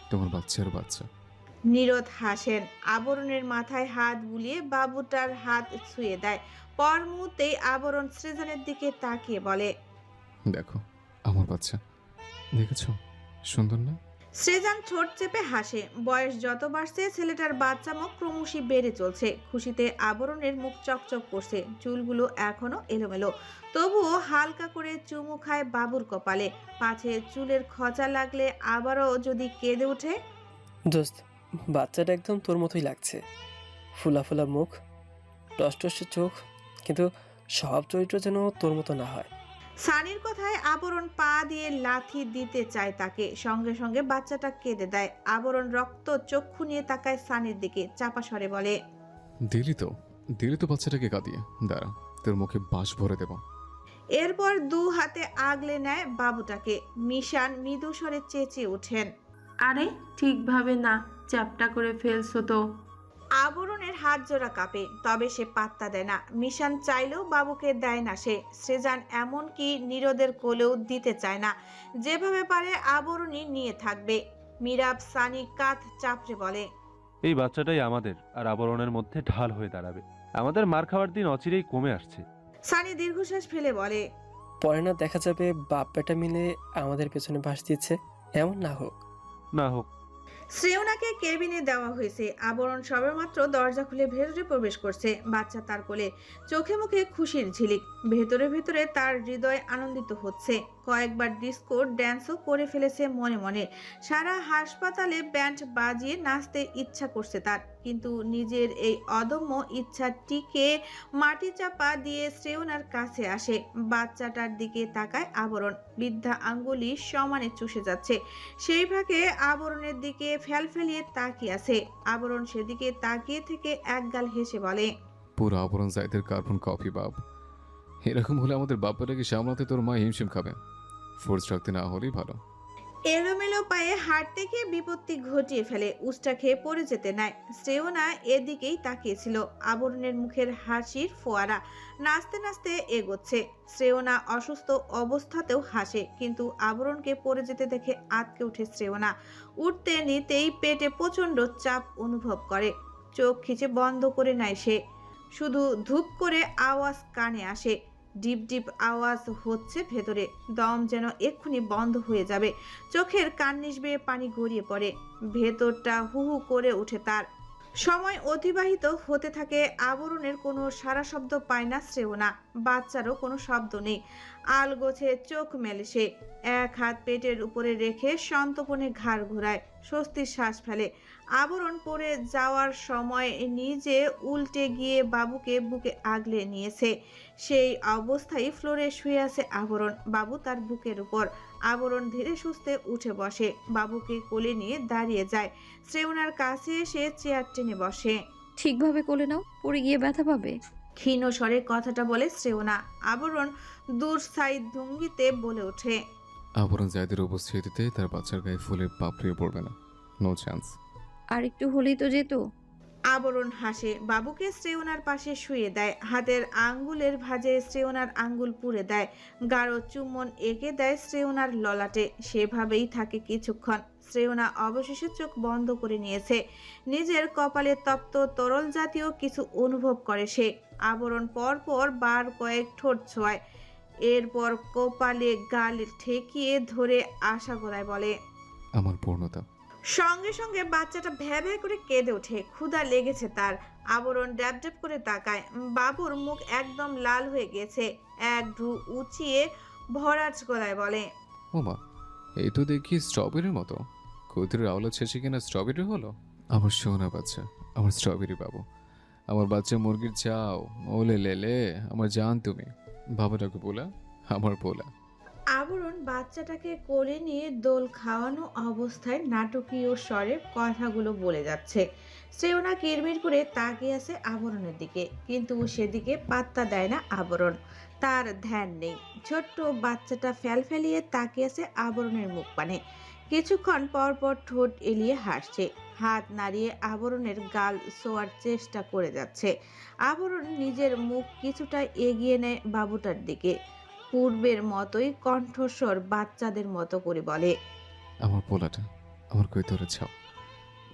তোমার বাচ্চার বাচ্চা। নীরদ হাসেন। আবরণের মাথায় হাত বুলিয়ে বাবুটার হাত ছুঁয়ে দেয়। পর মুহূর্তেই আবরণ সৃজনের দিকে তাকিয়ে বলে, দেখো আমার বাচ্চা, দেখেছো সুন্দর না? সৃজন ঠোঁট চেপে হাসে। বয়স যত বাড়ছে ছেলেটার বাচ্চা মুখ ক্রমশই বেড়ে চলছে। খুশিতে আবরণের মুখ চকচক করছে। চুলগুলো এখনো এলোমেলো, তবুও হালকা করে চুমু খায় বাবুর কপালে। পাছে চুলের খচা লাগলে আবারও যদি কেঁদে ওঠে। দোস্ত, বাচ্চাটা একদম তোর মতোই লাগছে। ফুলা ফুলা মুখ, টসটসে চোখ, কিন্তু সব চরিত্র যেন তোর মতো না হয়। সানির কথায় আবরণ পা দিয়ে লাথি দিতে চায় তাকে। সঙ্গে সঙ্গে বাচ্চাটা কেঁদে দেয়। আবরণ রক্ত চক্ষু নিয়ে তাকায় সানির দিকে। চাপা স্বরে বলে, দিলি তো বাচ্চাটাকে কাঁদিয়ে। দাঁড়া, তোর মুখে বাঁশ ভরে দেব। এরপর দু হাতে আগলে নেয় বাবুটাকে। মিশান মৃদু স্বরে চেঁচিয়ে ওঠেন, আরে ঠিকভাবে না, চ্যাপটা করে ফেলছো তো। আবরণের হাত জোড়া কাঁপে, তবে সে পাত্তা দেয় না। মিশান চাইলেও বাবুকে দেয় না সে। সৃজন এমনকি নীরদের কোলেও দিতে চায় না। যেভাবে পারে আবরণই নিয়ে থাকবে। মিরাব সানি কাঁধ চাপড়ে বলে, এই বাচ্চাটাই আমাদের আর আবরণের মধ্যে ঢাল হয়ে দাঁড়াবে। আমাদের মার খাওয়ার দিন অচিরেই কমে আসছে। সানি দীর্ঘশ্বাস ফেলে বলে, পরে না দেখা যাবে বাপ বেটা মিলে আমাদের পেছনে বাস দিচ্ছে। এমন না হোক। না হোক। শ্রেয়নাকে কেবিনে দেওয়া হয়েছে। আবরণ সবেমাত্র দরজা খুলে ভেতরে প্রবেশ করছে। বাচ্চা তার কোলে, চোখে মুখে খুশির ঝিলিক। ভেতরে ভেতরে তার হৃদয় আনন্দিত হচ্ছে। কয়েকবার ডিস্কো ড্যান্সও করে ফেলেছে মনে মনে। সারা হাসপাতালে ব্যান্ড বাজিয়ে নাচতে ইচ্ছা করছে তার, কিন্তু নিজের এই অদম্য ইচ্ছা টিকে মাটি চাপা দিয়ে শ্রেয়নার কাছে আসে। বাচ্চাটার দিকে তাকায় আবরণ। বৃদ্ধা আঙ্গুলি সমানে চুষে যাচ্ছে। সেই ফাঁকে আবরণের দিকে ফেলফেলিয়ে তাকিয়ে আছে। আবরণ সেদিকে তাকিয়ে থেকে একগাল হেসে বলে, পুরো আবরণ জায়দের কার্বন কপি বাপ। এরকম হলে আমাদের বাপ্পাটাকে সামলাতে তোর মা হিমশিম খাবে। ফোর্স রাখতে না হলেই ভালো। এলোমেলো পায়ে হাঁটতে গিয়ে বিপত্তি ঘটিয়ে ফেলে। উষ্টা খেয়ে পড়ে যেতে নেয়। শ্রেয়না এদিকেই তাকিয়েছিল। আবরণের মুখের হাসির ফোয়ারা নাচতে নাচতে এগোচ্ছে। শ্রেয়না অসুস্থ অবস্থাতেও হাসে, কিন্তু আবরণকে পড়ে যেতে দেখে আঁতকে উঠে শ্রেয়না। উঠতে নিতেই পেটে প্রচণ্ড চাপ অনুভব করে। চোখ খিচে বন্ধ করে নেয় সে। শুধু ধূপ করে আওয়াজ কানে আসে। ডিপ ডিপ আওয়াজ হচ্ছে ভেতরে। দম যেন এক্ষুনি বন্ধ হয়ে যাবে। চোখের কান্নিস বেয়ে পানি গড়িয়ে পড়ে। ভেতরটা হু হু করে ওঠে তার। সময় অতিবাহিত হতে থাকে। আবরণের কোনো সারা শব্দ পায় না শ্রেয়না। বাচ্চারও কোনো শব্দ নেই। আলগোছে চোখ মেলে সে। এক হাত পেটের উপরে রেখে সন্তপনে ঘাড় ঘোরায়। স্বস্তির শ্বাস ফেলে। আবরণ পড়ে যাওয়ার সময় নিজে উল্টে গিয়ে বাবুকে বুকে আগলে নিয়েছে। সেই অবস্থায় ফ্লোরে শুয়ে আছে আবরণ। বাবু তার বুকের উপর। আবরণ ধীরে সুস্থে উঠে বসে। বাবুকে কোলে নিয়ে দাঁড়িয়ে যায়। শ্রেয়নার কাছে এসে চেয়ার টেনে বসে। ঠিকভাবে কোলে নাও, পড়ে গিয়ে ব্যথা পাবে। ক্ষীণ স্বরে কথাটা বলে শ্রেয়না। আবরণ দূরস্থায়ী ভঙ্গিতে বলে ওঠে, আবরণ জায়দের উপস্থিতিতে তার বাচ্চার গায়ে ফুলের পাপড়িও পড়বে না। No chance. আর একটু হলেই তো যেত। আবরণ হাসে। বাবুকে শ্রেয়নার পাশে শুয়ে দেয়। হাতের আঙ্গুলের ভাঁজে শ্রেয়নার আঙ্গুল পুড়ে দেয়। গাঢ় চুম্বন এঁকে দেয় শ্রেয়নার ললাটে। সেভাবেই থাকে কিছুক্ষণ। শ্রেয়না অবশেষে চোখ বন্ধ করে নিয়েছে। নিজের কপালে তপ্ত তরল জাতীয় কিছু অনুভব করে সে। আবরণ পর পর বার কয়েক ঠোঁট ছোঁয়ায়। এরপর কপালে গাল ঠেকিয়ে ধরে আশা গলায় বলে, আমার পূর্ণতা। সঙ্গে সঙ্গে বাচ্চাটা ভ্যা ভ্যা করে কেঁদে ওঠে। ক্ষুধা লেগেছে তার। আবরণ ড্যাব ড্যাব করে তাকায়। বাবুর মুখ একদম লাল হয়ে গেছে। এক ঢু উঁচিয়ে ভরাট গলায় বলে, ওমা, এই তো দেখি স্ট্রবেরির মতো। কুদরের আওলা শেষে কিনা স্ট্রবেরি হলো। আমার সোনা বাচ্চা, আমার স্ট্রবেরি বাবু, আমার বাচ্চা মুরগির চাও, ওলে লেলে, আমার জান তুমি, বাবাটাকে বলা, আমার বলা। আবরণ বাচ্চাটাকে কোলে নিয়ে দোল খাওয়ানো অবস্থায় নাটকীয় স্বরে কথাগুলো বলে যাচ্ছে। শ্রেয়না কিরমির করে তাকিয়ে আছে আবরণের দিকে, কিন্তু সেদিকে পাত্তা দেয় না আবরণ। তার ধ্যান নেই। ছোট্ট বাচ্চাটা ফেলিয়ে তাকিয়ে আছে আবরণের মুখ পানে। কিছুক্ষণ পর পর ঠোঁট এলিয়ে হাসছে, হাত নাড়িয়ে আবরণের গাল ছোঁয়ার চেষ্টা করে যাচ্ছে। আবরণ নিজের মুখ কিছুটা এগিয়ে নেয় বাবুটার দিকে। পূর্বের মতোই কণ্ঠস্বর বাচ্চাদের মতো করে বলে, আমার পোলাটা, আমার কৈতরে ছাও,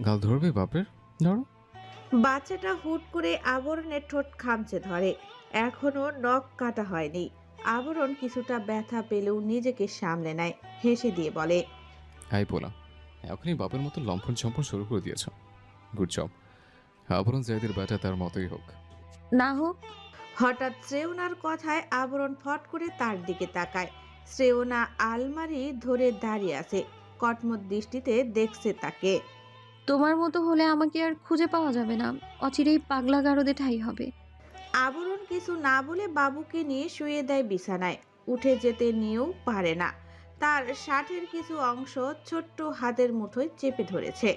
গাল ধরবে বাপের, ধরো। বাচ্চাটা হুট করে আবরণের ঠোঁট খামচে ধরে। এখনো নখ কাটা হয়নি। আবরণ কিছুটা ব্যথা পেলেও নিজেকে সামলে নেয়, হেসে দিয়ে বলে, আই পোলা, এখনই বাপের মতো লম্ফন চম্পন শুরু করে দিয়েছ। Good job. আবরণ জাইদের বেটা তার মতোই হোক। না হোক। হঠাৎ শ্রেয়নার কথায় আবরণ ফট করে তার দিকে তাকায়। শ্রেয়না আলমারি ধরে দাঁড়িয়ে আছে, কটমট দৃষ্টিতে দেখছে তাকে। তোমার মতো হলে আমাকে আর খুঁজে পাওয়া যাবে না, অচিরেই পাগলা গারদে ঠাঁই হবে। আবরণ কিছু না বলে বাবুকে নিয়ে শুয়ে দেয় বিছানায়। উঠে যেতে নিয়েও পারে না। তার শার্টের কিছু অংশ ছোট্ট হাতের মুঠোয় চেপে ধরেছে।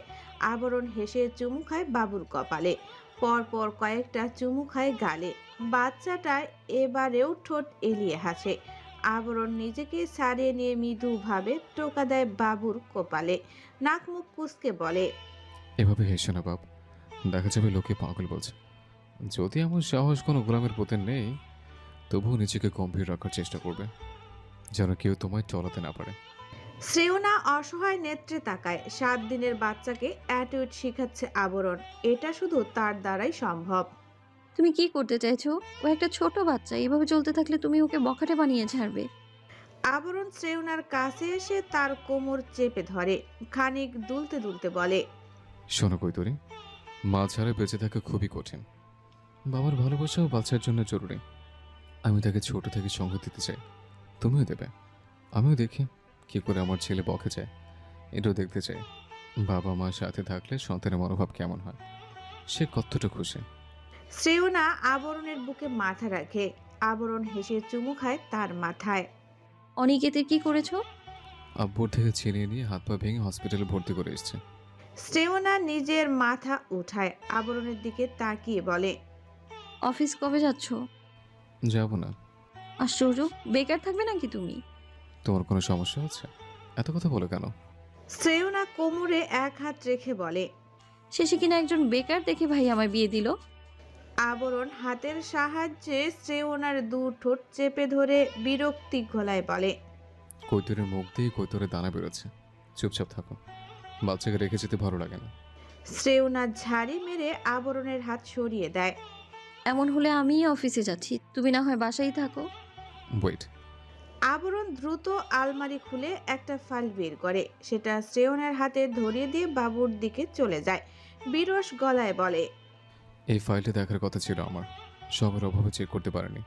আবরণ হেসে চুমু খায় বাবুর কপালে, পরপর কয়েকটা চুমু খায় গালে। বাচ্চাটা এবারেও ঠোঁট এলিয়ে হাসে। আবরণ নিজেকে ছাড়িয়ে নিয়ে মৃদুভাবে টোকা দেয় বাবুর কপালে। নাক মুখ কুঁচকে বলে, এভাবে হেসে না বাপ, দেখা যাবে লোকে পাগল বলছে। যদি এমন সাহস কোনো গোলামের পথে নেই, তবুও নিজেকে গম্ভীর রাখার চেষ্টা করবে, যেন কেউ তোমায় টলাতে না পারে। শ্রেয়না অসহায় নেত্রে তাকায়। 7 দিনের বাচ্চাকে অ্যাটিটিউড শিখাচ্ছে আবরণ। এটা শুধু তার দ্বারাই সম্ভব। তুমি কি করতে চাইছো? ও একটা ছোট বাচ্চা, এভাবে চলতে থাকলে তুমি ওকে বখাটে বানিয়ে ছাড়বে। আবরণ শ্রেয়নার কাছে এসে তার কোমর চেপে ধরে, খানিক দুলতে দুলতে বলে, শোনো কৈতরী, মা ছাড়া বেঁচে থাকা খুবই কঠিন। বাবার ভালোবাসাও বাচ্চার জন্য জরুরি। আমি তাকে ছোট থেকে সঙ্গ দিতে চাই, তুমিও দেবে। আমিও দেখি কি করে আমার ছেলে বকে যায়, এটাও দেখতে চাই। বাবা মা সাথে থাকলে সন্তানের মনোভাব কেমন হয়, সে কতটা খুশি। শ্রেয়না আবরণের বুকে মাথা রাখে। আবরণ হেসে চুমু খায় তার মাথায়। অনিকেতের কি করেছো? আব্বুর থেকে ছিনিয়ে নিয়ে হাত পা ভেঙে হসপিটালে ভর্তি করে এসছে। শ্রেয়না নিজের মাথা উঠায়, আবরণের দিকে তাকিয়ে বলে, অফিস কবে যাচ্ছ? যাব না। আশ্চর্য, বেকার থাকবে নাকি তুমি? তোমার কোনো সমস্যা আছে? এত কথা বলো কেন? শ্রেয়না কোমরে এক হাত রেখে বলে, শেষে কিনা একজন বেকার দেখে ভাই আমায় বিয়ে দিল। আবরণ হাতের সাহায্যে শ্রেয়নার দু ঠোঁট চেপে ধরে বিরক্তি গলায় বলে, কৈতরের মুখ দিয়ে কৈতরের দানা বেরোচ্ছে, চুপচাপ থাকো, বাচ্চাকে রেখে যেতে ভালো লাগে না। শ্রেয়না ঝাড়ি মেরে আবরণের হাত সরিয়ে দেয়। এমন হলে আমিই অফিসে যাচ্ছি, তুমি না হয় বাসায় থাকো। ওয়েট। আবরণ দ্রুত আলমারি খুলে একটা ফাইল বের করে, সেটা শ্রেয়নার হাতে ধরিয়ে দিয়ে বাবুর দিকে চলে যায়। বিরস গলায় বলে, এই ফাইলটা দেখার কথা ছিল আমার, সবার অভাবে চেক করতে পারিনি।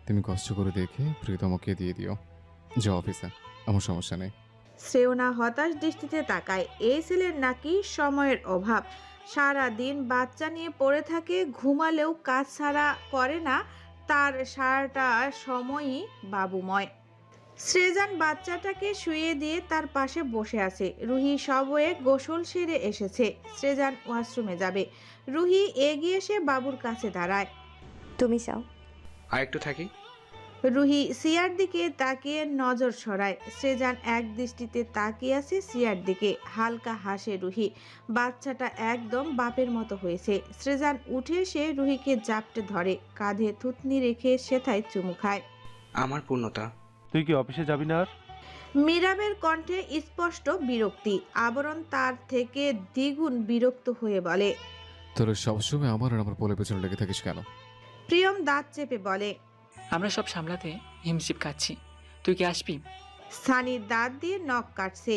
তুমি কষ্ট করে দেখে প্রিয়তমকে দিয়ে দিও। যাও অফিসে, আমার সমস্যা নেই। শ্রেয়না হতাশ দৃষ্টিতে তাকায়। এই ছেলের নাকি সময়ের অভাব, সারা দিন বাচ্চা নিয়ে পড়ে থাকে, ঘুমালেও কাজ ছাড়া করে না। তার সারাটা সময়ই বাবুময়। শ্রেজান বাচ্চাটাকে শুইয়ে দিয়ে তার পাশে বসে আছে। রুহি সবয়ে গোসল সেরে এসেছে। শ্রেজান ওয়াশরুমে যাবে। রুহি এগিয়ে এসে বাবুর কাছে দাঁড়ায়। তুমি চাও? আর একটু থাকি। রুহি সিয়ার দিকে তাকিয়ে নজর সরায়। শ্রেজান এক দৃষ্টিতে তাকিয়ে আছে সিয়ার দিকে। হালকা হাসে রুহি। বাচ্চাটা একদম বাপের মতো হয়েছে। শ্রেজান উঠে এসে রুহিকে জাপটে ধরে, কাঁধে থুতনি রেখে সেথায় চুমু খায়। আমার পূর্ণতা, তুই কি অফিসে যাবি না আর? মীরাবের কণ্ঠে স্পষ্ট বিরক্তি। আবরণ তার থেকে দ্বিগুণ বিরক্ত হয়ে বলে, তোরা সবসময় আমার আর আমার পোলের পেছনে লেগে থাকিস কেন? প্রিয়ম দাঁত চেপে বলে, আমরা সব সামলাতে হিমশিম খাচ্ছি, তুই কি আসবি? সানি দাঁত দিয়ে নখ কাটছে।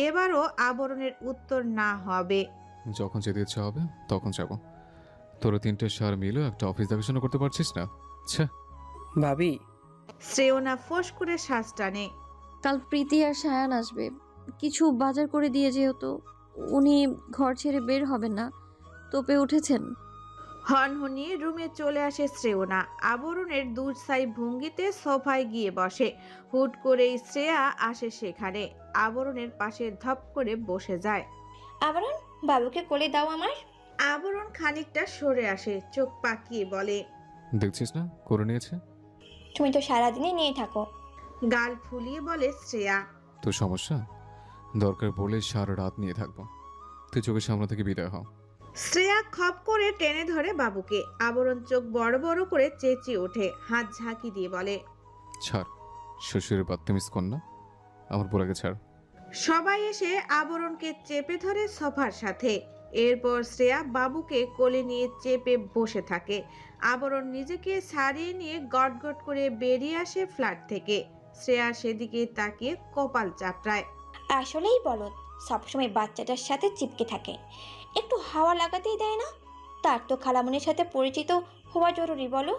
এবারও আবরণের উত্তর না হবে। যখন যেতে ইচ্ছা হবে তখন যাব। তোরা 3টে সার মিলে একটা অফিস দেখাশোনা করতে পারছিস না? আচ্ছা ভাবি, শ্রেয়না ফোঁস করে শ্বাস টানে। কাল প্রীতি আর সায়ান আসবে, কিছু বাজার করে দিয়ে যেও তো। উনি ঘর ছেড়ে বের হবেন না, তোপে উঠেছেন। হনহনিয়ে রুমে চলে আসে শ্রেয়না। আবরণের দুঃসাই ভঙ্গিতে সোফায় গিয়ে বসে। হুট করেই শ্রেয়া আসে সেখানে। আবরণের পাশে ধপ করে বসে যায়। আবরণ, বাবুকে কোলে দাও আমার। আবরণ খানিকটা সরে আসে, চোখ পাকিয়ে বলে, দেখছিস না করে নিয়েছে। তুমি তো সারাদিনই নিয়ে থাকো। গাল ফুলিয়ে বলে শ্রেয়া। তোর সমস্যা? দরকার পড়লে সারা রাত নিয়ে থাকবো। তুই চোখের সামনে থেকে বিদায় হ। শ্রেয়া খপ করে টেনে ধরে বাবুকে। আবরণ চোখ বড় বড় করে চেঁচিয়ে ওঠে, হাত ঝাঁকি দিয়ে বলে, ছাড়, শ্বশুরের বাত্তামিজ কর না, আমার পোলাকে ছাড়। সবাই এসে আবরণকে চেপে ধরে সোফার সাথে। এরপর শ্রেয়া বাবুকে কোলে নিয়ে চেপে বসে থাকে। আবরণ নিজেকে ছাড়িয়ে নিয়ে গটগট করে বেরিয়ে আসে ফ্ল্যাট থেকে। শ্রেয়া সেদিকে তাকিয়ে কপাল চাপড়ায়। আসলেই বলদ, সবসময় বাচ্চাটার সাথে চিপকে থাকে, একটু হাওয়া লাগাতেই দেয় না। তার তো খালামুনির সাথে পরিচিত হওয়া জরুরি, বলো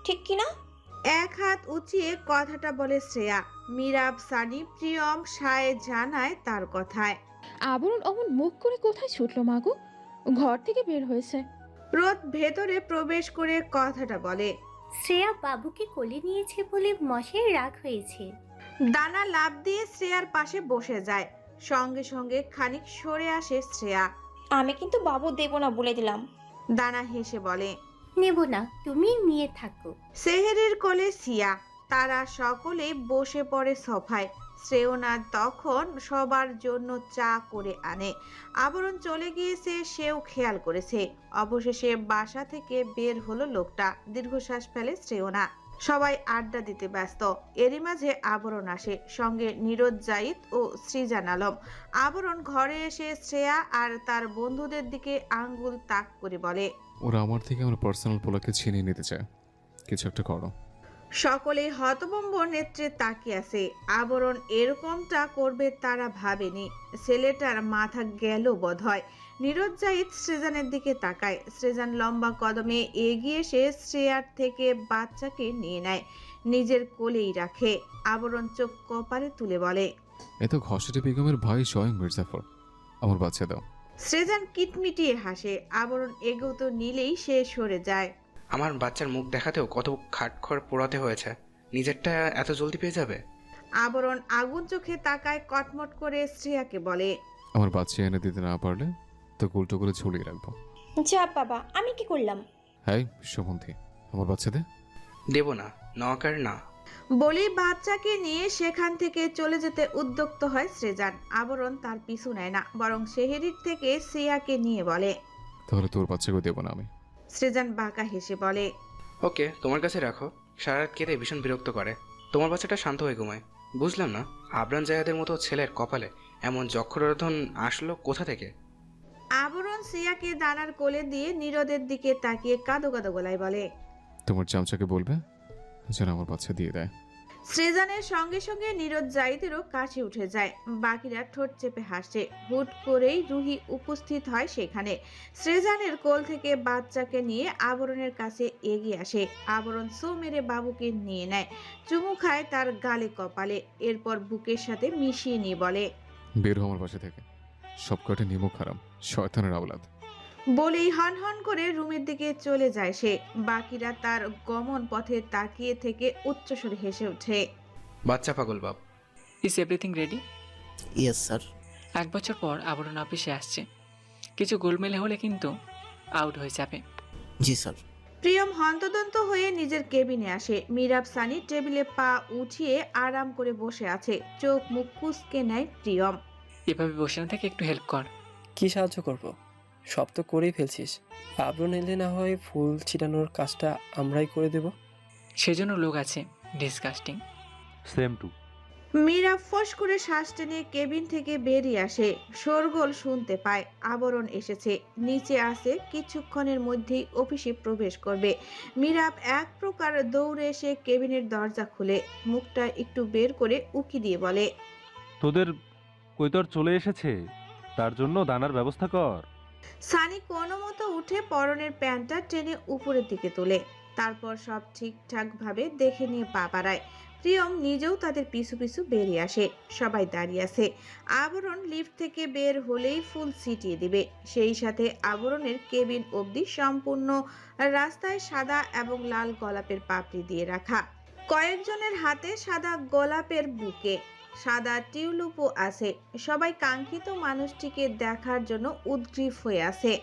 ঠিক কি না? এক হাত উঁচিয়ে কথাটা বলে শ্রেয়া। মিরাব, সানি, প্রিয়ম সায় জানায় তার কথায়। আবরণ অমন মুখ করে কোথায় ছুটলো মাগো? ঘর থেকে বের হয়েছে। রোদ ভেতরে প্রবেশ করে কথাটা বলে। শ্রেয়া বাবুকে কোলে নিয়েছে বলে মশের রাগ হয়েছে। দানা লাফ দিয়ে শ্রেয়ার পাশে বসে যায়। সঙ্গে সঙ্গে খানিক সরে আসে শ্রেয়া। আমি কিন্তু বাবু দেব না বলে দিলাম। দানা হেসে বলে, নেব না, তুমি নিয়ে থাকো। সেহেরির কোলে সিয়া। তারা সকলেই বসে পড়ে সোফায়। শ্রেয়না তখন সবার জন্য চা করে আনে। আবরণ চলে গিয়েছে, সেও খেয়াল করেছে। অবশেষে বাসা থেকে বের হলো লোকটা। দীর্ঘশ্বাস ফেলে শ্রেয়না। সবাই আড্ডা দিতে ব্যস্ত। এরই মাঝে আবরণ আসে, সঙ্গে নীরজ জাহিদ ও সৃজান আলম। আবরণ ঘরে এসে শ্রেয়া আর তার বন্ধুদের দিকে আঙ্গুল তাক করে বলে, ওরা আমার থেকে আমার পার্সোনাল পোলাকে ছিনিয়ে নিতে চায়, কিছু একটা করো। সকলেই হতভম্ব নেত্রে তাকিয়ে আছে। আবরণ এরকমটা করবে তারা ভাবেনি। ছেলেটার মাথা গেল বোধহয়। নীরজ জাহিদ সৃজানের দিকে তাকায়। সৃজান লম্বা কদমে এগিয়ে এসে শ্রেয়ার থেকে বাচ্চাকে নিয়ে নেয়, নিজের কোলেই রাখে। আবরণ চোখ কপালে তুলে বলে, এ তো ঘসেটে বেগমের ভাই স্বয়ং মির্জাফর, আমার বাচ্চা দাও। সৃজান কিটমিটিয়ে হাসে। আবরণ এগোতে নিলেই সে সরে যায়। আমার বাচ্চার মুখ দেখাতেও কত খাটখড় পোড়াতে হয়েছে, নিজেরটা এত জলদি পেয়ে যাবে? আবরণ আগুন চোখে তাকায় কটমট করে শ্রেয়াকে বলে, আমার বাচ্চা এনে দিতে না পারলে তো উল্টো করে ঝুলিয়ে রাখবো। যা বাবা, আমি কি করলাম? হ্যাঁ সুগন্ধি, আমার বাচ্চা দে। দেব না, নকার না। বলেই বাচ্চাকে নিয়ে সেখান থেকে চলে যেতে উদ্যক্ত হয় সৃজান। আবরণ তার পিছু নেয় না, বরং সেহেরির থেকে শ্রেয়াকে নিয়ে বলে, তাহলে তোর বাচ্চাকে দেবো না আমি। সৃজান বাঁকা হেসে বলে, ওকে, তোমার কাছে রাখো। সারা রাত কেঁদে ভীষণ বিরক্ত করে। তোমার বাচ্চাটা শান্ত হয়ে ঘুমায়। বুঝলাম না, আবরান জায়াদের মতো ছেলের কপালে এমন যক্ষরোধন আসলো কোথা থেকে? আবরণ শ্রেয়াকে দানার কোলে দিয়ে নীরদের দিকে তাকিয়ে কাঁদো কাঁদো গলায় বলে, তোমার চামচাকে বলবে যেন আমার বাচ্চা দিয়ে দেয়। সৃজানের সঙ্গে সঙ্গে নীরজ জাহিদেরও কাশি উঠে যায়। বাকিরা ঠোঁট চেপে হাসে। হুট করেই রুহি উপস্থিত হয় সেখানে। সৃজানের কোল থেকে বাচ্চাকে নিয়ে আবরণের কাছে এগিয়ে আসে। আবরণ সো মেরে বাবুকে নিয়ে নেয়, চুমু খায় তার গালে কপালে। এরপর বুকের সাথে মিশিয়ে নিয়ে বলে, বের হও আমার বাসা থেকে, সব কয়টা নিমক হারাম, শয়তানের আওলাদ। বলেই হন করে রুমের দিকে চলে যায় সে। বাকিরা তার গমন পথে তাকিয়ে থেকে উচ্চস্বরে হেসে ওঠে। বাচ্চা পাগল বাপ। Is everything ready? Yes sir. 1 বছর পর আবরণ অফিসে আসছে। কিছু গোলমেলে হলে কিন্তু আউট হয়ে যাবে। জি স্যার। প্রিয়ম হন্তদন্ত হয়ে নিজের কেবিনে আসে। মিরাব সানি টেবিলে পা উঠিয়ে আরাম করে বসে আছে। চোখ মুখ কুঁচকে নেয় প্রিয়ম। এভাবে বসে না থেকে একটু হেল্প কর। কি সাহায্য করব? সব তো করেই ফেলছিস। আবরণ এলে না হয় ফুল ছিটানোর কাজটা আমরাই করে দেব। সেজন্য লোক আছে। ডিসকাস্টিং। Same too. মিরাব ফস করে শ্বাস টেনে কেবিন থেকে বেরিয়ে আসে। শোরগোল শুনতে পায়। আবরণ এসেছে, নিচে আসে। কিছুক্ষণের মধ্যেই অফিসে প্রবেশ করবে। মিরাব এক প্রকার দৌড়ে এসে কেবিনের দরজা খুলে মুখটা একটু বের করে উকি দিয়ে বলে, তোদের কৈতর চলে এসেছে, তার জন্য দানার ব্যবস্থা কর। সানি কোনো মতো উঠে পরনের প্যান্টটা টেনে উপরের দিকে তোলে। তারপর সব ঠিকঠাক ভাবে দেখে নিয়ে পা বাড়ায়। প্রিয়ম নিজেও তাদের পিছু পিছু বেরিয়ে আসে। সবাই দাঁড়িয়ে আছে। আবরণ লিফট থেকে বের হলেই ফুল ছিটিয়ে দিবে। সেই সাথে আবরণের কেবিন অবধি সম্পূর্ণ রাস্তায় সাদা এবং লাল গোলাপের পাপড়ি দিয়ে রাখা। কয়েকজনের হাতে সাদা গোলাপের বুকে, সাদা টিউলিপও আছে। সবাই কাঙ্ক্ষিত মানুষটিকে দেখার জন্য উদ্গ্রীব হয়ে আছে।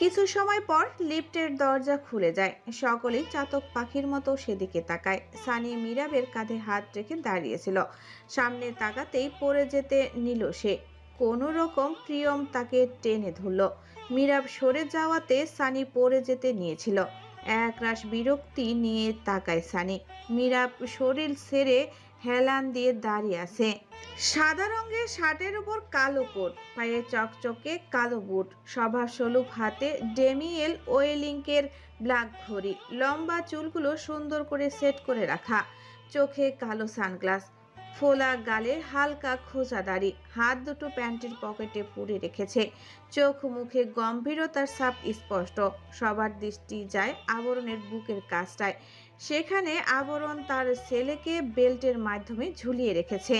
কিছু সময় পর লিফটের দরজা খুলে যায়। সকলেই চাতক পাখির মতো সেদিকে তাকায়। সানি মিরাবের কাঁধে হাত রেখে দাঁড়িয়েছিল। সামনে তাকাতেই পড়ে যেতে নিল সে। কোনো রকম প্রিয়ম তাকে টেনে ধরল। মিরাব সরে যাওয়াতে সানি পড়ে যেতে নিয়েছিল। একরাশ বিরক্তি নিয়ে তাকায় সানি। মিরাব শরীর ছেড়ে হেলান দিয়ে দাঁড়িয়ে আছে। সাদা রঙের শার্টের উপর কালো কোট, পায়ে চকচকে কালো বুট, স্বভাবস্বরূপ হাতে ডেমিয়েল ওয়েলিংকের ব্ল্যাক ঘড়ি, লম্বা চুলগুলো সুন্দর করে সেট করে রাখা, চোখে কালো সানগ্লাস, ফোলা গালে হালকা খোঁচা দাড়ি, হাত দুটো প্যান্টের পকেটে পুরে রেখেছে। চোখ মুখে গম্ভীরতার ছাপ স্পষ্ট। সবার দৃষ্টি যায় আবরণের বুকের কাছটায়। সেখানে আবরণ তার ছেলেকে বেল্টের মাধ্যমে ঝুলিয়ে রেখেছে।